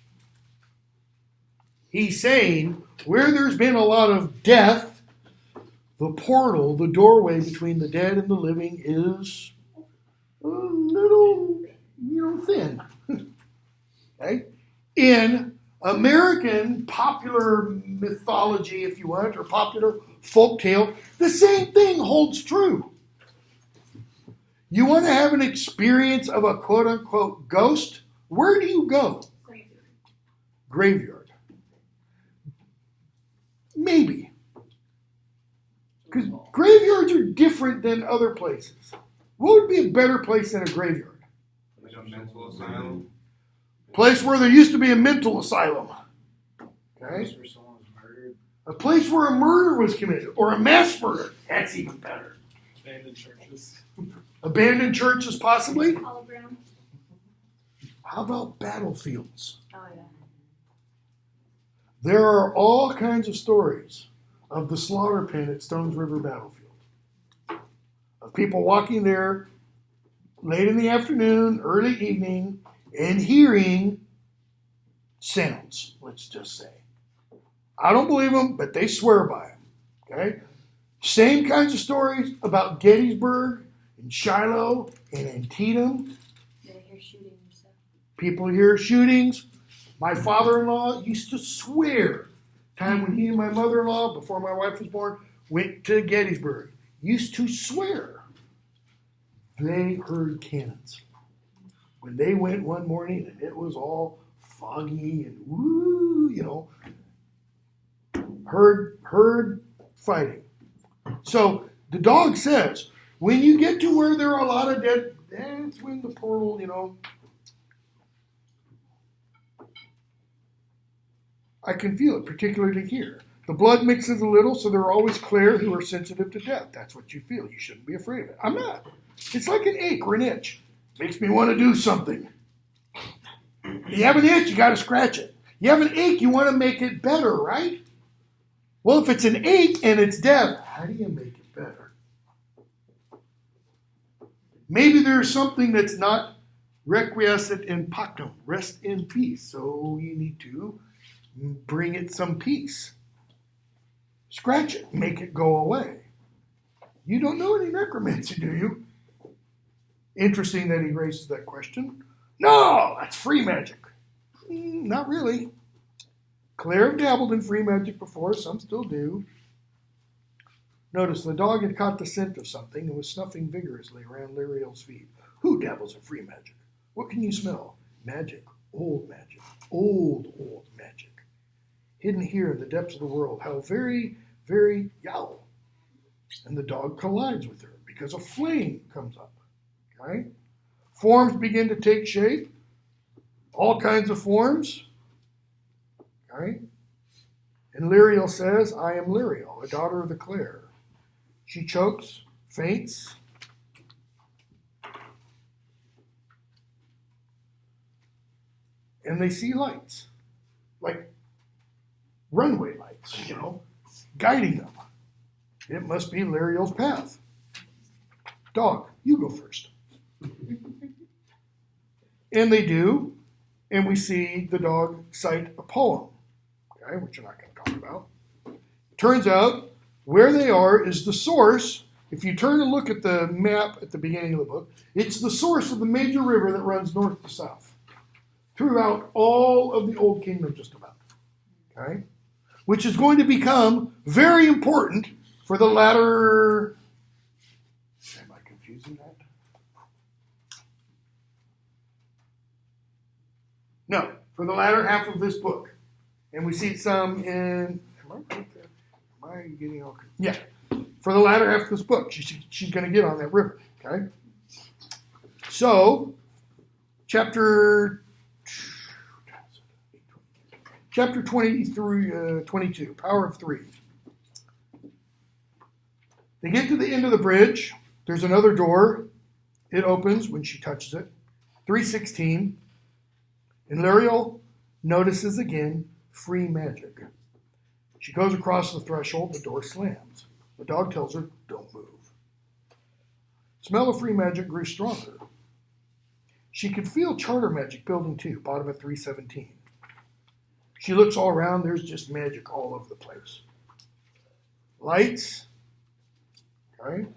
He's saying, where there's been a lot of death, the portal, the doorway between the dead and the living is a little, thin. Okay? In American popular mythology, if you want, or popular folktale, the same thing holds true. You want to have an experience of a quote-unquote ghost? Where do you go? Graveyard. Maybe. Because graveyards are different than other places. What would be a better place than a graveyard? Like a mental asylum. Place where there used to be a mental asylum. Okay? Where someone was murdered. A place where a murder was committed, or a mass murder. That's even better. Abandoned churches. Abandoned churches, possibly? Hologram. How about battlefields? Oh, yeah. There are all kinds of stories of the slaughter pen at Stones River Battlefield. Of people walking there late in the afternoon, early evening, and hearing sounds, let's just say. I don't believe them, but they swear by them. Okay? Same kinds of stories about Gettysburg and Shiloh and Antietam. They hear shooting and stuff. People hear shootings. My father-in-law used to swear. Time when he and my mother-in-law, before my wife was born, went to Gettysburg. Used to swear they heard cannons. When they went one morning and it was all foggy and woo, you know, heard fighting. So the dog says, when you get to where there are a lot of dead, that's when the portal, you know, I can feel it, particularly here. The blood mixes a little, so there are always Klore who are sensitive to death. That's what you feel. You shouldn't be afraid of it. I'm not. It's like an ache or an itch. Makes me want to do something. You have an itch, you got to scratch it. You have an ache, you want to make it better, right? Well, if it's an ache and it's death, how do you make it better? Maybe there's something that's not requiescat in pactum, rest in peace. So you need to bring it some peace. Scratch it, make it go away. You don't know any necromancy, do you? Interesting that he raises that question. No, that's free magic. Not really. Klore have dabbled in free magic before, some still do. Notice the dog had caught the scent of something and was snuffing vigorously around Liriel's feet. Who dabbles in free magic? What can you smell? Magic, old magic. Hidden here in the depths of the world. How very, very yow. And the dog collides with her because a flame comes up. Okay? Forms begin to take shape. All kinds of forms. Okay? And Liriel says, I am Liriel, a daughter of the Klore. She chokes, faints. And they see lights. Like runway lights, you know, guiding them. It must be Liriel's path. Dog, you go first. And they do, and we see the dog cite a poem, okay, which I'm not going to talk about. Turns out, where they are is the source. If you turn and look at the map at the beginning of the book, it's the source of the major river that runs north to south throughout all of the Old Kingdom, just about, okay? Which is going to become very important for the latter. Am I confusing that? No, for the latter half of this book. And we see some in, am I right there? Am I getting all, yeah. For the latter half of this book, she's going to get on that river, okay? So, chapter 20 through 22, Power of Three. They get to the end of the bridge. There's another door. It opens when she touches it. 316. And Liriel notices again free magic. She goes across the threshold. The door slams. The dog tells her, don't move. Smell of free magic grew stronger. She could feel charter magic building too, bottom of 317. She looks all around. There's just magic all over the place. Lights. Okay.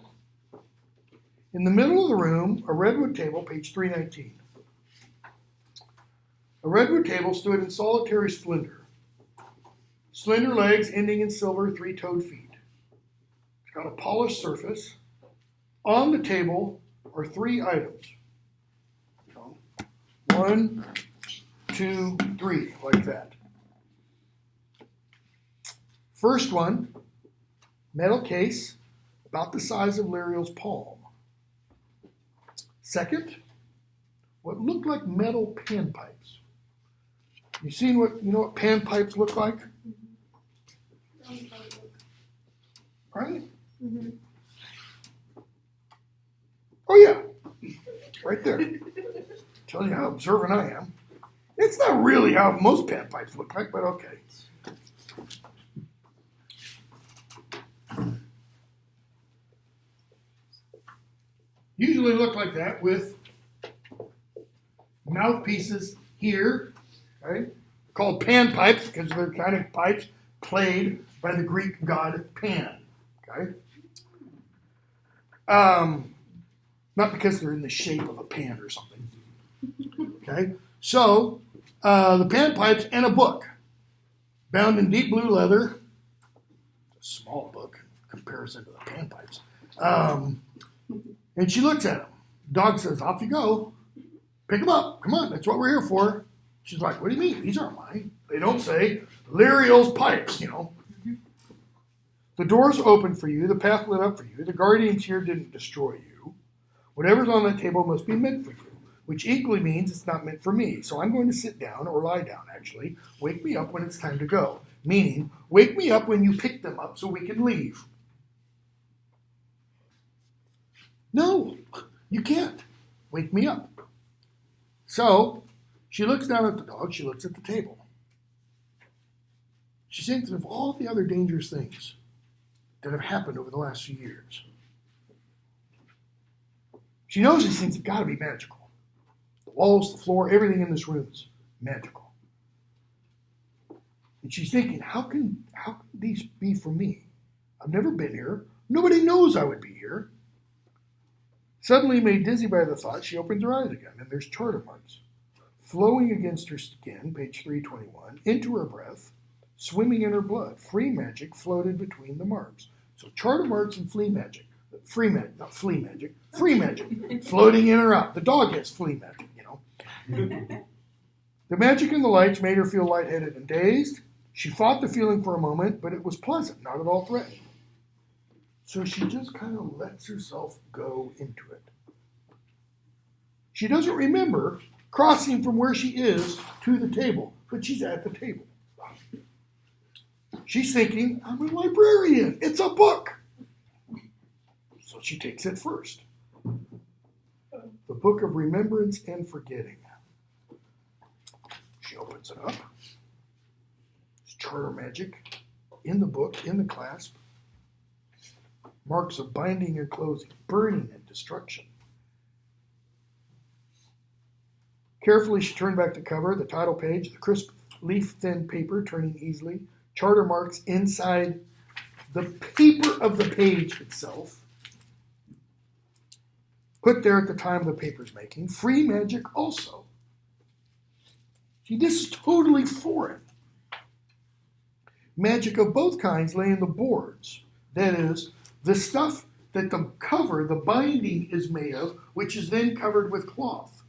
In the middle of the room, a redwood table, page 319. A redwood table stood in solitary splendor. Slender legs ending in silver three-toed feet. It's got a polished surface. On the table are three items. 1, 2, 3, like that. First one, metal case, about the size of Liriel's palm. Second, what looked like metal panpipes. You know what panpipes look like? Right? Mm-hmm. Oh yeah, right there. Tell you how observant I am. It's not really how most panpipes look like, but okay. Usually look like that with mouthpieces here, right? Called panpipes because they're kind of pipes played by the Greek god Pan. Okay? Not because they're in the shape of a pan or something. Okay? So, the panpipes and a book bound in deep blue leather. It's a small book in comparison to the panpipes. And she looks at him. Dog says, off you go. Pick them up. Come on, that's what we're here for. She's like, what do you mean? These aren't mine. They don't say Liriel's pipes, you know. The door's open for you. The path lit up for you. The guardians here didn't destroy you. Whatever's on that table must be meant for you, which equally means it's not meant for me. So I'm going to sit down, or lie down, actually. Wake me up when it's time to go. Meaning, wake me up when you pick them up so we can leave. No, you can't. Wake me up. So, she looks down at the dog. She looks at the table. She thinks of all the other dangerous things that have happened over the last few years. She knows these things have got to be magical. The walls, the floor, everything in this room is magical. And she's thinking, how can these be for me? I've never been here. Nobody knows I would be here. Suddenly made dizzy by the thought, she opens her eyes again, and there's charter marks flowing against her skin, page 321, into her breath, swimming in her blood. Free magic floated between the marks. So charter marks and free magic, free magic, floating in or out. The dog has flea magic, you know. The magic and the lights made her feel lightheaded and dazed. She fought the feeling for a moment, but it was pleasant, not at all threatening. So she just kind of lets herself go into it. She doesn't remember crossing from where she is to the table, but she's at the table. She's thinking, I'm a librarian. It's a book. So she takes it first. The Book of Remembrance and Forgetting. She opens it up. It's charter magic in the book, in the clasp. Marks of binding and closing, burning and destruction. Carefully, she turned back the cover, the title page, the crisp leaf-thin paper turning easily, charter marks inside the paper of the page itself, put there at the time of the paper's making. Free magic also. See, this is totally foreign. Magic of both kinds lay in the boards. That is, the stuff that the cover, the binding, is made of, which is then covered with cloth.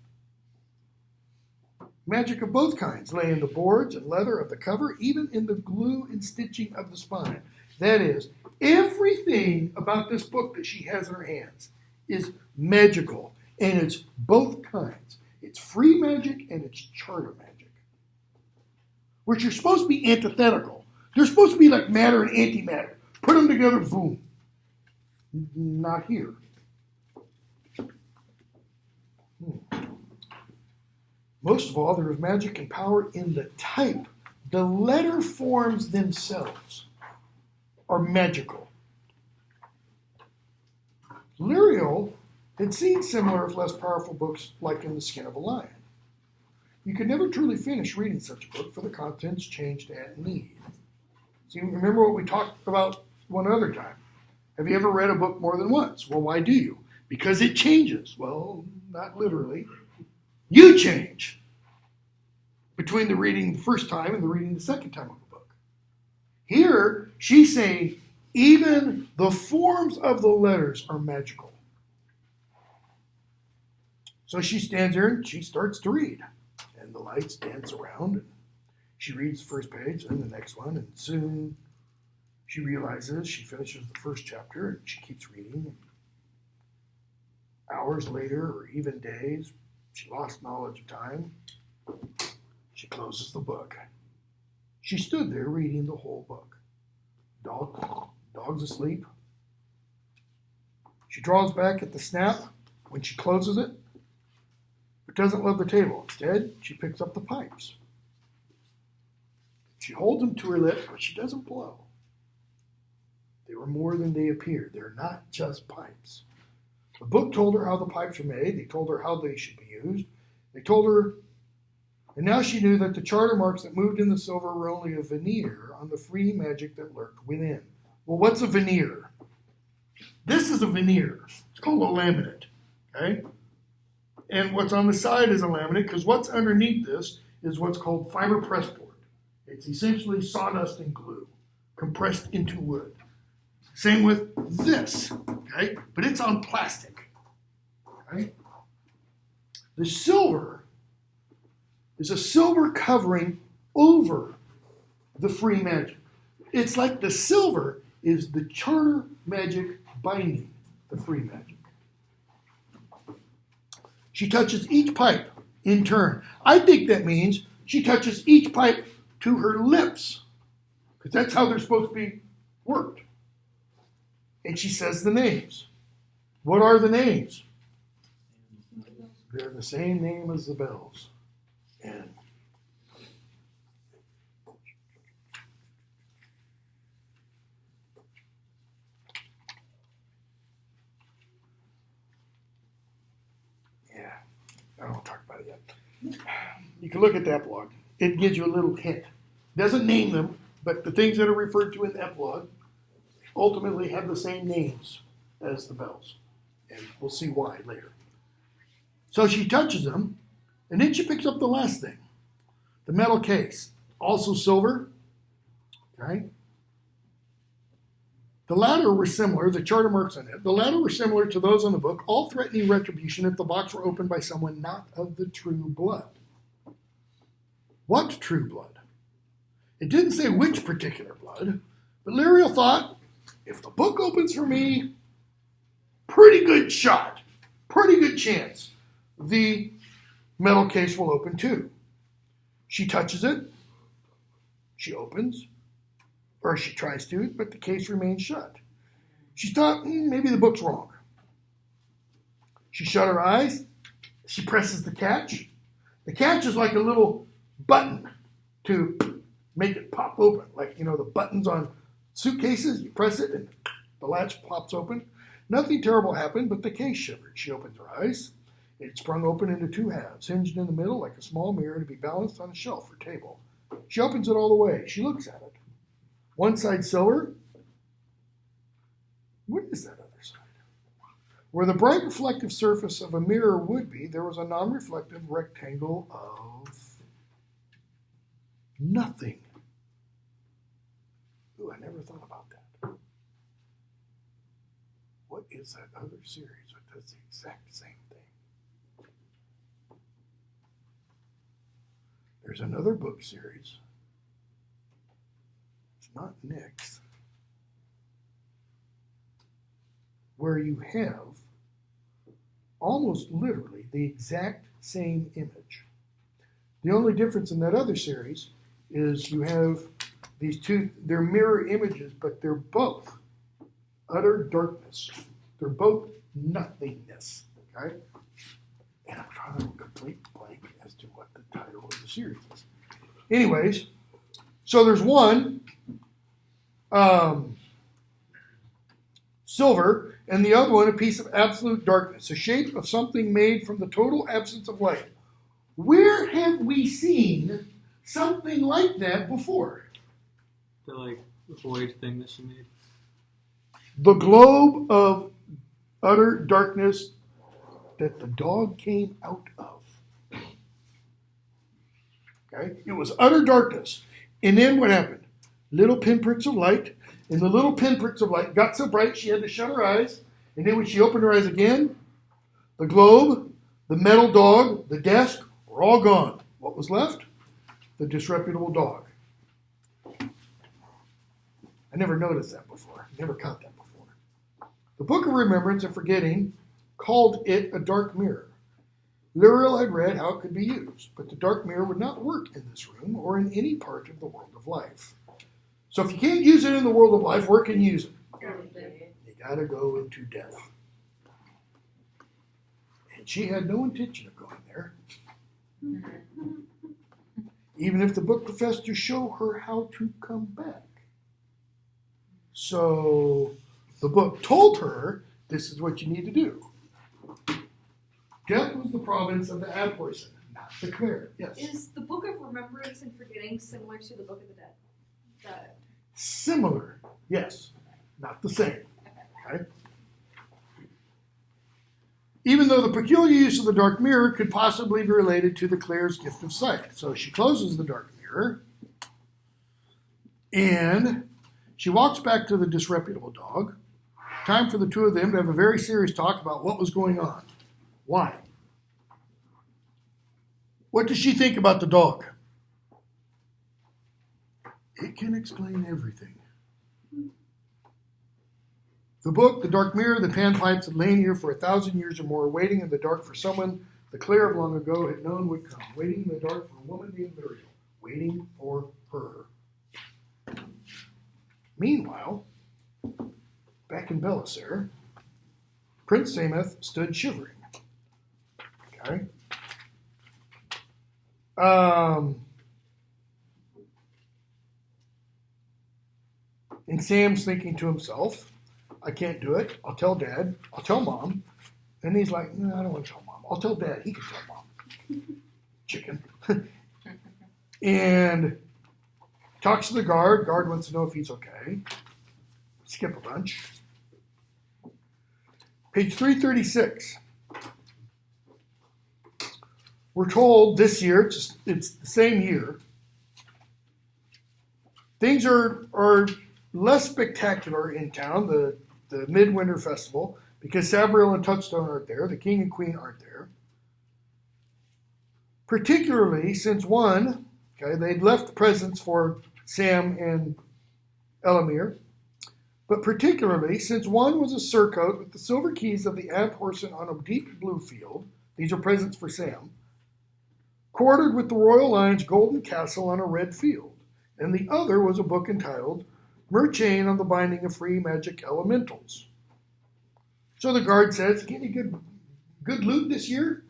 Magic of both kinds lay in the boards and leather of the cover, even in the glue and stitching of the spine. That is, everything about this book that she has in her hands is magical, and it's both kinds. It's free magic and it's charter magic, which are supposed to be antithetical. They're supposed to be like matter and antimatter. Put them together, boom. Not here. Most of all, there is magic and power in the type. The letter forms themselves are magical. Liriel had seen similar, if less powerful books like In the Skin of a Lion. You could never truly finish reading such a book, for the contents changed at need. See, remember what we talked about one other time. Have you ever read a book more than once? Well, why do you? Because it changes. Well, not literally. You change between the reading the first time and the reading the second time of a book. Here, she's saying even the forms of the letters are magical. So she stands there and she starts to read. And the lights dance around. And she reads the first page, then the next one, and soon she realizes she finishes the first chapter and she keeps reading. Hours later, or even days, she lost knowledge of time. She closes the book. She stood there reading the whole book. Dog's asleep. She draws back at the snap when she closes it, but doesn't leave the table. Instead, she picks up the pipes. She holds them to her lips, but she doesn't blow. They were more than they appeared. They're not just pipes. The book told her how the pipes were made. They told her how they should be used. They told her, and now she knew that the charter marks that moved in the silver were only a veneer on the free magic that lurked within. Well, what's a veneer? This is a veneer. It's called a laminate. Okay? And what's on the side is a laminate, because what's underneath this is what's called fiber press board. It's essentially sawdust and glue compressed into wood. Same with this, okay? But it's on plastic, okay? The silver is a silver covering over the free magic. It's like the silver is the charter magic binding the free magic. She touches each pipe in turn. I think that means she touches each pipe to her lips, because that's how they're supposed to be worked. And she says the names. What are the names? They're the same name as the bells. And yeah, I don't want to talk about it yet. You can look at the epilogue. It gives you a little hint. Doesn't name them, but the things that are referred to in the epilogue ultimately have the same names as the bells. And we'll see why later. So she touches them, and then she picks up the last thing. The metal case, also silver. Okay? The latter were similar, the charter marks on it, the latter were similar to those on the book, all threatening retribution if the box were opened by someone not of the true blood. What true blood? It didn't say which particular blood, but Lyriel thought, if the book opens for me, pretty good shot, pretty good chance the metal case will open too. She touches it, she opens, or she tries to, but the case remains shut. She thought, maybe the book's wrong. She shut her eyes, she presses the catch. The catch is like a little button to make it pop open, like, the buttons on suitcases. You press it and the latch pops open. Nothing terrible happened, but the case shivered. She opens her eyes. It sprung open into two halves, hinged in the middle like a small mirror to be balanced on a shelf or table. She opens it all the way. She looks at it. One side silver. What is that other side? Where the bright reflective surface of a mirror would be, there was a non-reflective rectangle of nothing. Ooh, I never thought about that. What is that other series that does the exact same thing? There's another book series. It's not Nick's. Where you have almost literally the exact same image. The only difference in that other series is you have these two, they're mirror images, but they're both utter darkness. They're both nothingness, okay? And I'm trying to complete blank as to what the title of the series is. Anyways, so there's one, silver, and the other one a piece of absolute darkness, a shape of something made from the total absence of light. Where have we seen something like that before? The void thing that she made. The globe of utter darkness that the dog came out of. Okay? It was utter darkness. And then what happened? Little pinpricks of light. And the little pinpricks of light got so bright she had to shut her eyes. And then when she opened her eyes again, the globe, the metal dog, the desk were all gone. What was left? The disreputable dog. I never noticed that before. Never caught that before. The Book of Remembrance and Forgetting called it a dark mirror. Lyriel had read how it could be used, but the dark mirror would not work in this room or in any part of the world of life. So if you can't use it in the world of life, where can you use it? You gotta go into death. And she had no intention of going there. Even if the book professed to show her how to come back. So the book told her, this is what you need to do. Death was the province of the Abhorsen. the Klore, yes. Is the Book of Remembrance and Forgetting similar to the Book of the Dead? Similar, yes. Not the same. Okay? Even though the peculiar use of the dark mirror could possibly be related to the Klore's gift of sight. So she closes the dark mirror, and she walks back to the disreputable dog. Time for the two of them to have a very serious talk about what was going on. Why? What does she think about the dog? It can explain everything. The book, the dark mirror, the panpipes had lain here for 1,000 years or more, waiting in the dark for someone the Klore of long ago had known would come, waiting in the dark for a woman named Muriel, waiting for her. Meanwhile, back in Belisar, Prince Sameth stood shivering. Okay. And Sam's thinking to himself, I can't do it. I'll tell Dad. I'll tell Mom. And he's like, no, I don't want to tell Mom. I'll tell Dad. He can tell Mom. Chicken. And talks to the guard. Guard wants to know if he's okay. Skip a bunch. Page 336. We're told this year, it's the same year, things are less spectacular in town, the Midwinter Festival, because Sabriel and Touchstone aren't there, the King and Queen aren't there. Particularly since one, they'd left presents for Sam and Elamir, but particularly since one was a surcoat with the silver keys of the Abhorsen on a deep blue field, these are presents for Sam, quartered with the royal line's golden castle on a red field, and the other was a book entitled Merchain on the Binding of Free Magic Elementals. So the guard says, get any good loot this year?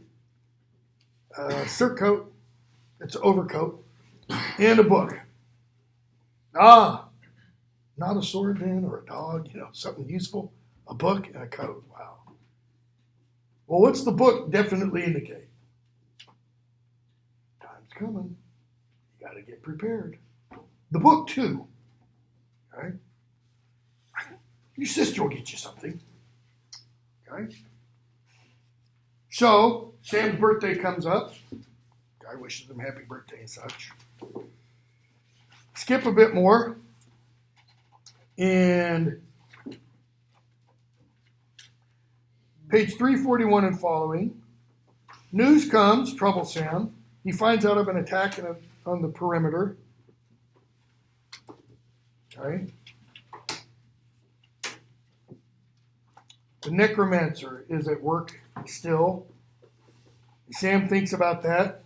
Surcoat, it's an overcoat, and a book. Not a sword then, or a dog, something useful. A book and a coat, wow. Well, what's the book definitely indicate? Time's coming. You got to get prepared. The book, too. Okay? Your sister will get you something. Okay? So, Sam's birthday comes up. Guy wishes him happy birthday and such. Skip a bit more. And page 341 and following. News comes, trouble Sam. He finds out of an attack on the perimeter. Okay. The necromancer is at work still. Sam thinks about that.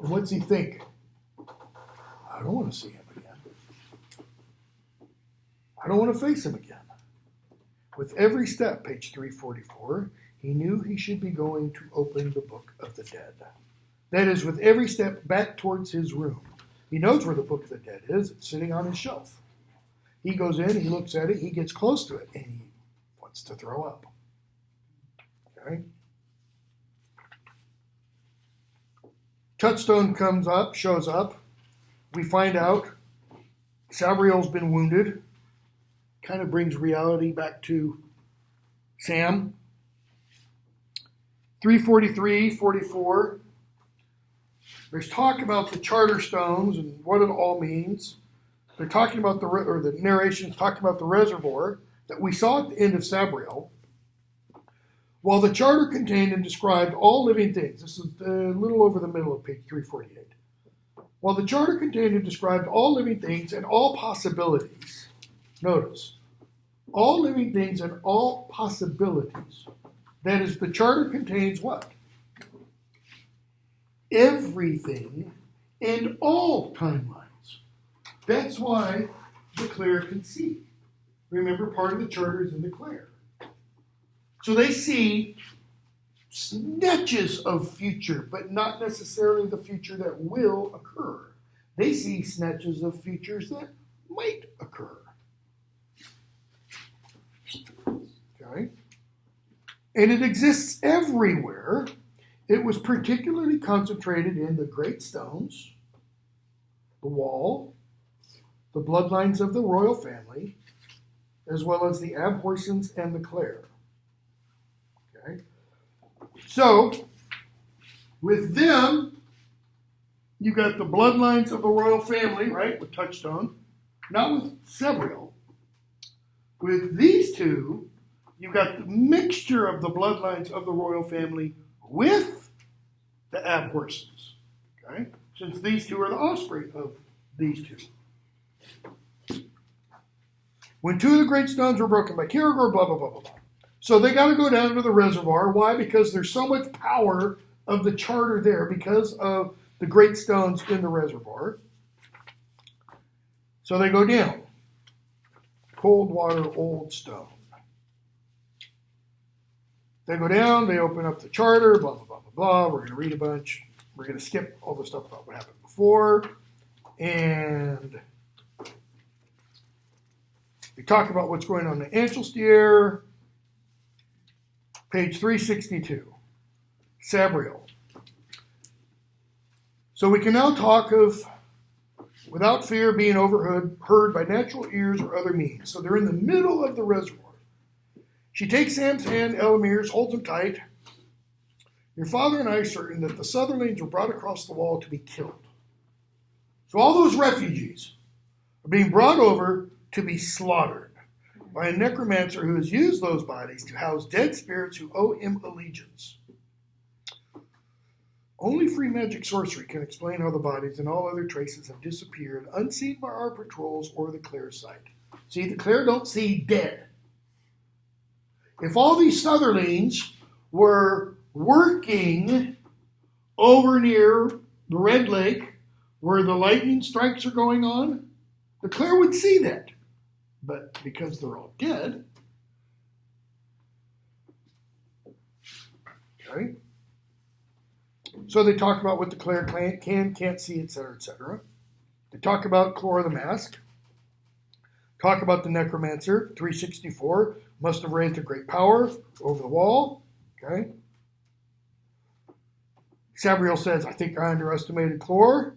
And what's he think? I don't want to see him again. I don't want to face him again. With every step, page 344, he knew he should be going to open the Book of the Dead. That is, with every step back towards his room. He knows where the Book of the Dead is. It's sitting on his shelf. He goes in, he looks at it, he gets close to it, and he wants to throw up. Okay? Touchstone shows up. We find out Sabriel's been wounded. Kind of brings reality back to Sam. 343, 44. There's talk about the charter stones and what it all means. They're talking about the narration's talking about the reservoir that we saw at the end of Sabriel. While the charter contained and described all living things, this is a little over the middle of page 348. While the charter contained and described all living things and all possibilities, notice, all living things and all possibilities. That is, the charter contains what? Everything and all timelines. That's why the Klore can see. Remember, part of the charter is in the Klore. So they see snatches of future, but not necessarily the future that will occur. They see snatches of futures that might occur. Okay? And it exists everywhere It was particularly concentrated in the great stones, the wall, the bloodlines of the royal family, as well as the Abhorsons and the Klore. Okay? So, with them, you got the bloodlines of the royal family, right, with Touchstone, not with Xviii. With these two, you got the mixture of the bloodlines of the royal family with the Abhorsons. Okay? Since these two are the offspring of these two. When two of the great stones were broken by Kirigor, blah, blah, blah, blah, blah. So they got to go down to the reservoir. Why? Because there's so much power of the charter there because of the great stones in the reservoir. So they go down. Cold water, old stone. They go down, they open up the charter, blah, blah, blah, blah, blah. We're going to read a bunch. We're going to skip all the stuff about what happened before. And we talk about what's going on in Angelstier. Page 362. Sabriel. So we can now talk of without fear being heard by natural ears or other means. So they're in the middle of the reservoir. She takes Sam's hand, Elamir's, holds him tight. Your father and I are certain that the Sutherlands were brought across the wall to be killed. So all those refugees are being brought over to be slaughtered by a necromancer who has used those bodies to house dead spirits who owe him allegiance. Only free magic sorcery can explain how the bodies and all other traces have disappeared, unseen by our patrols or the Klore sight. See, the Klore don't see dead. If all these Sutherlands were working over near the Red Lake where the lightning strikes are going on, the Klore would see that. But because they're all dead, okay? So they talk about what the Klore can't see, etc., etc. They talk about Klore the Mask. Talk about the Necromancer, 364, must have raised a great power over the wall, okay? Sabriel says, I think I underestimated Klore.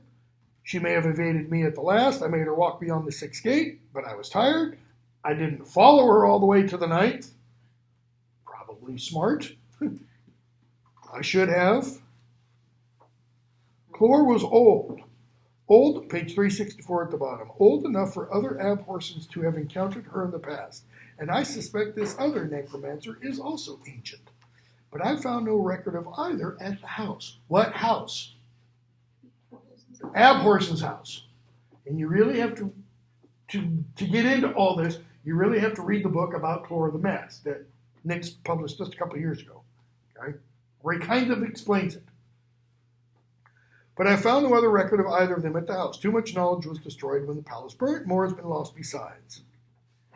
She may have evaded me at the last. I made her walk beyond the 6th gate, but I was tired. I didn't follow her all the way to the 9th. Probably smart. I should have. Klore was old. Old, page 364 at the bottom. Old enough for other Abhorsons to have encountered her in the past. And I suspect this other necromancer is also ancient. But I found no record of either at the house. What house? Abhorson's house. And you really have to get into all this, you really have to read the book about Klore the Mask that Nick's published just a couple of years ago, okay? Where he kind of explains it. But I found no other record of either of them at the house. Too much knowledge was destroyed when the palace burnt. More has been lost besides.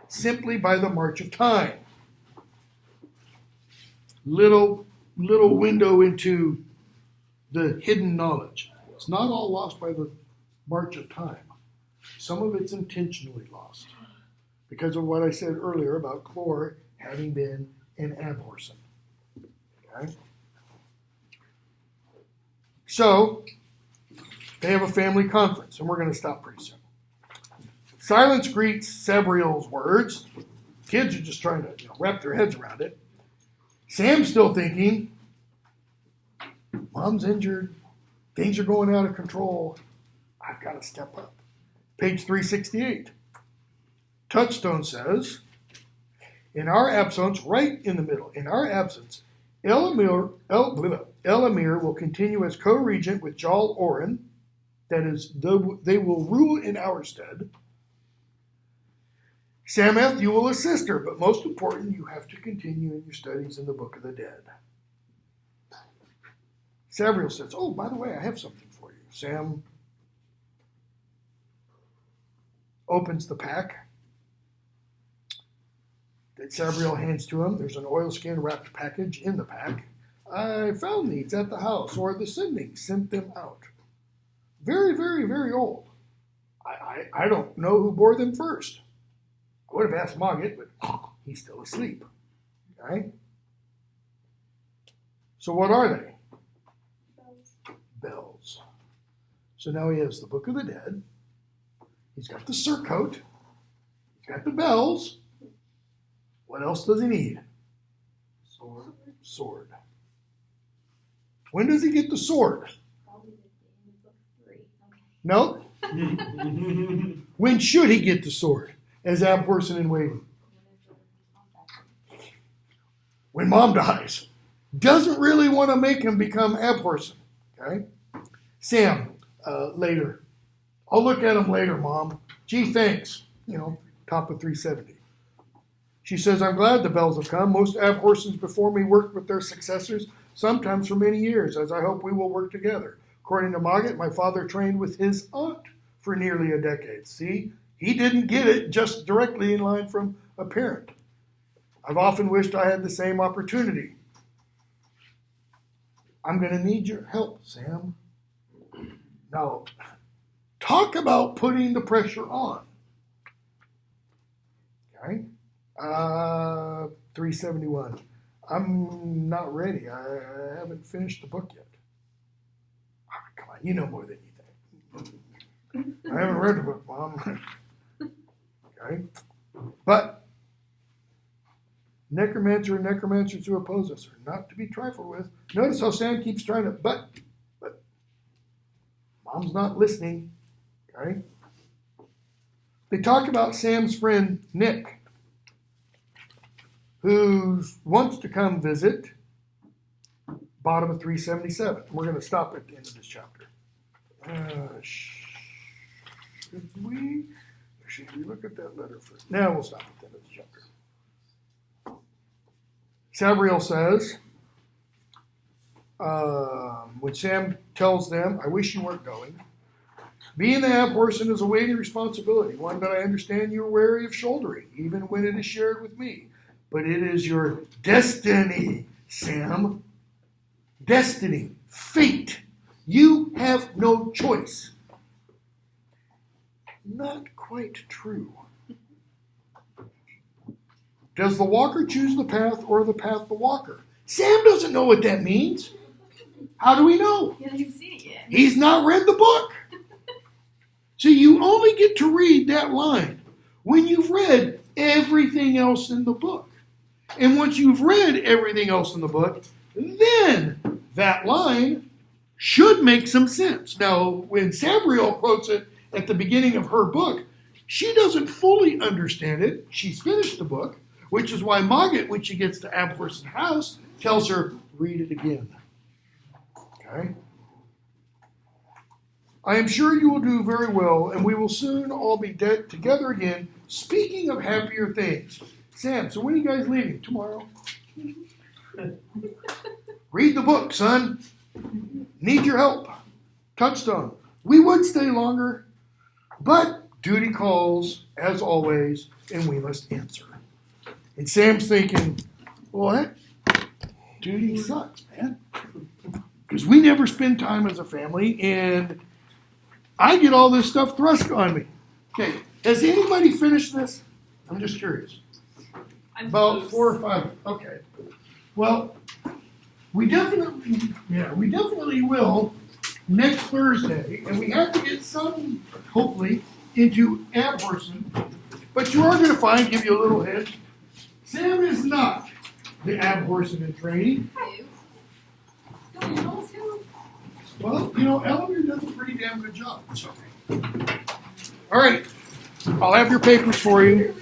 Simply by the march of time. Little window into the hidden knowledge. It's not all lost by the march of time. Some of it's intentionally lost because of what I said earlier about Klore having been an Abhorson. Okay? So, they have a family conference, and we're going to stop pretty soon. Silence greets Sabriel's words. Kids are just trying to wrap their heads around it. Sam's still thinking, Mom's injured. Things are going out of control. I've got to step up. Page 368. Touchstone says, in our absence, right in the middle, in our absence, Elamir will continue as co-regent with Jal Oren. That is, they will rule in our stead. Sameth, you will assist her, but most important, you have to continue in your studies in the Book of the Dead. Sabriel says, oh, by the way, I have something for you. Sam opens the pack that Sabriel hands to him. There's an oilskin wrapped package in the pack. I found these at the house, or the sending sent them out. Very, very, very old. I don't know who bore them first. I would have asked Mogget, but he's still asleep. Okay? So what are they? bells. So now he has the Book of the Dead. He's got the surcoat. He's got the bells. What else does he need? Sword. When does he get the sword? Probably at the end of book 3. Okay. No. When should he get the sword? As Abhorsen in waiting. When mom dies. Doesn't really want to make him become Abhorsen. Okay? Sam, later. I'll look at him later, Mom. Gee, thanks. Top of 370. She says, I'm glad the bells have come. Most Abhorsens before me worked with their successors, sometimes for many years, as I hope we will work together. According to Mogget, my father trained with his aunt for nearly a decade. See, he didn't get it just directly in line from a parent. I've often wished I had the same opportunity. I'm going to need your help, Sam. Now, talk about putting the pressure on. Okay? 371. I'm not ready. I haven't finished the book yet. Oh, come on, you know more than you think. I haven't read the book, Mom. Okay? But necromancer and necromancers who oppose us are not to be trifled with. Notice how Sam keeps trying to, but Mom's not listening. Okay? They talk about Sam's friend Nick, who wants to come visit. Bottom of 377. We're going to stop at the end of this chapter. Should we look at that letter first? No, we'll stop at the end of this chapter. Sabriel says, when Sam tells them, I wish you weren't going. Being the Abhorsen is a weighty responsibility, one that I understand you're wary of shouldering, even when it is shared with me. But it is your destiny, Sam. Destiny, fate. You have no choice. Not quite true. Does the walker choose the path or the path the walker? Sam doesn't know what that means. How do we know? He hasn't even seen it yet. He's not read the book. So you only get to read that line when you've read everything else in the book. And once you've read everything else in the book, then that line should make some sense. Now, when Sabriel quotes it at the beginning of her book, she doesn't fully understand it. She's finished the book, which is why Mogget, when she gets to Abhorsen's house, tells her, read it again. Okay? I am sure you will do very well, and we will soon all be together again, speaking of happier things. Sam, so when are you guys leaving? Tomorrow. Read the book, son. Need your help. Touchstone. We would stay longer, but duty calls, as always, and we must answer. And Sam's thinking, what? Duty sucks, man. Because we never spend time as a family, and I get all this stuff thrust on me. Okay, has anybody finished this? I'm just curious. About 4 or 5. Okay. Well, we definitely will next Thursday, and we have to get some, hopefully, into Abhorsen. But you are going to find, give you a little hint, Sam is not the Abhorsen in training. Don't you know who? Well, Eleanor does a pretty damn good job. So. All right. I'll have your papers for you.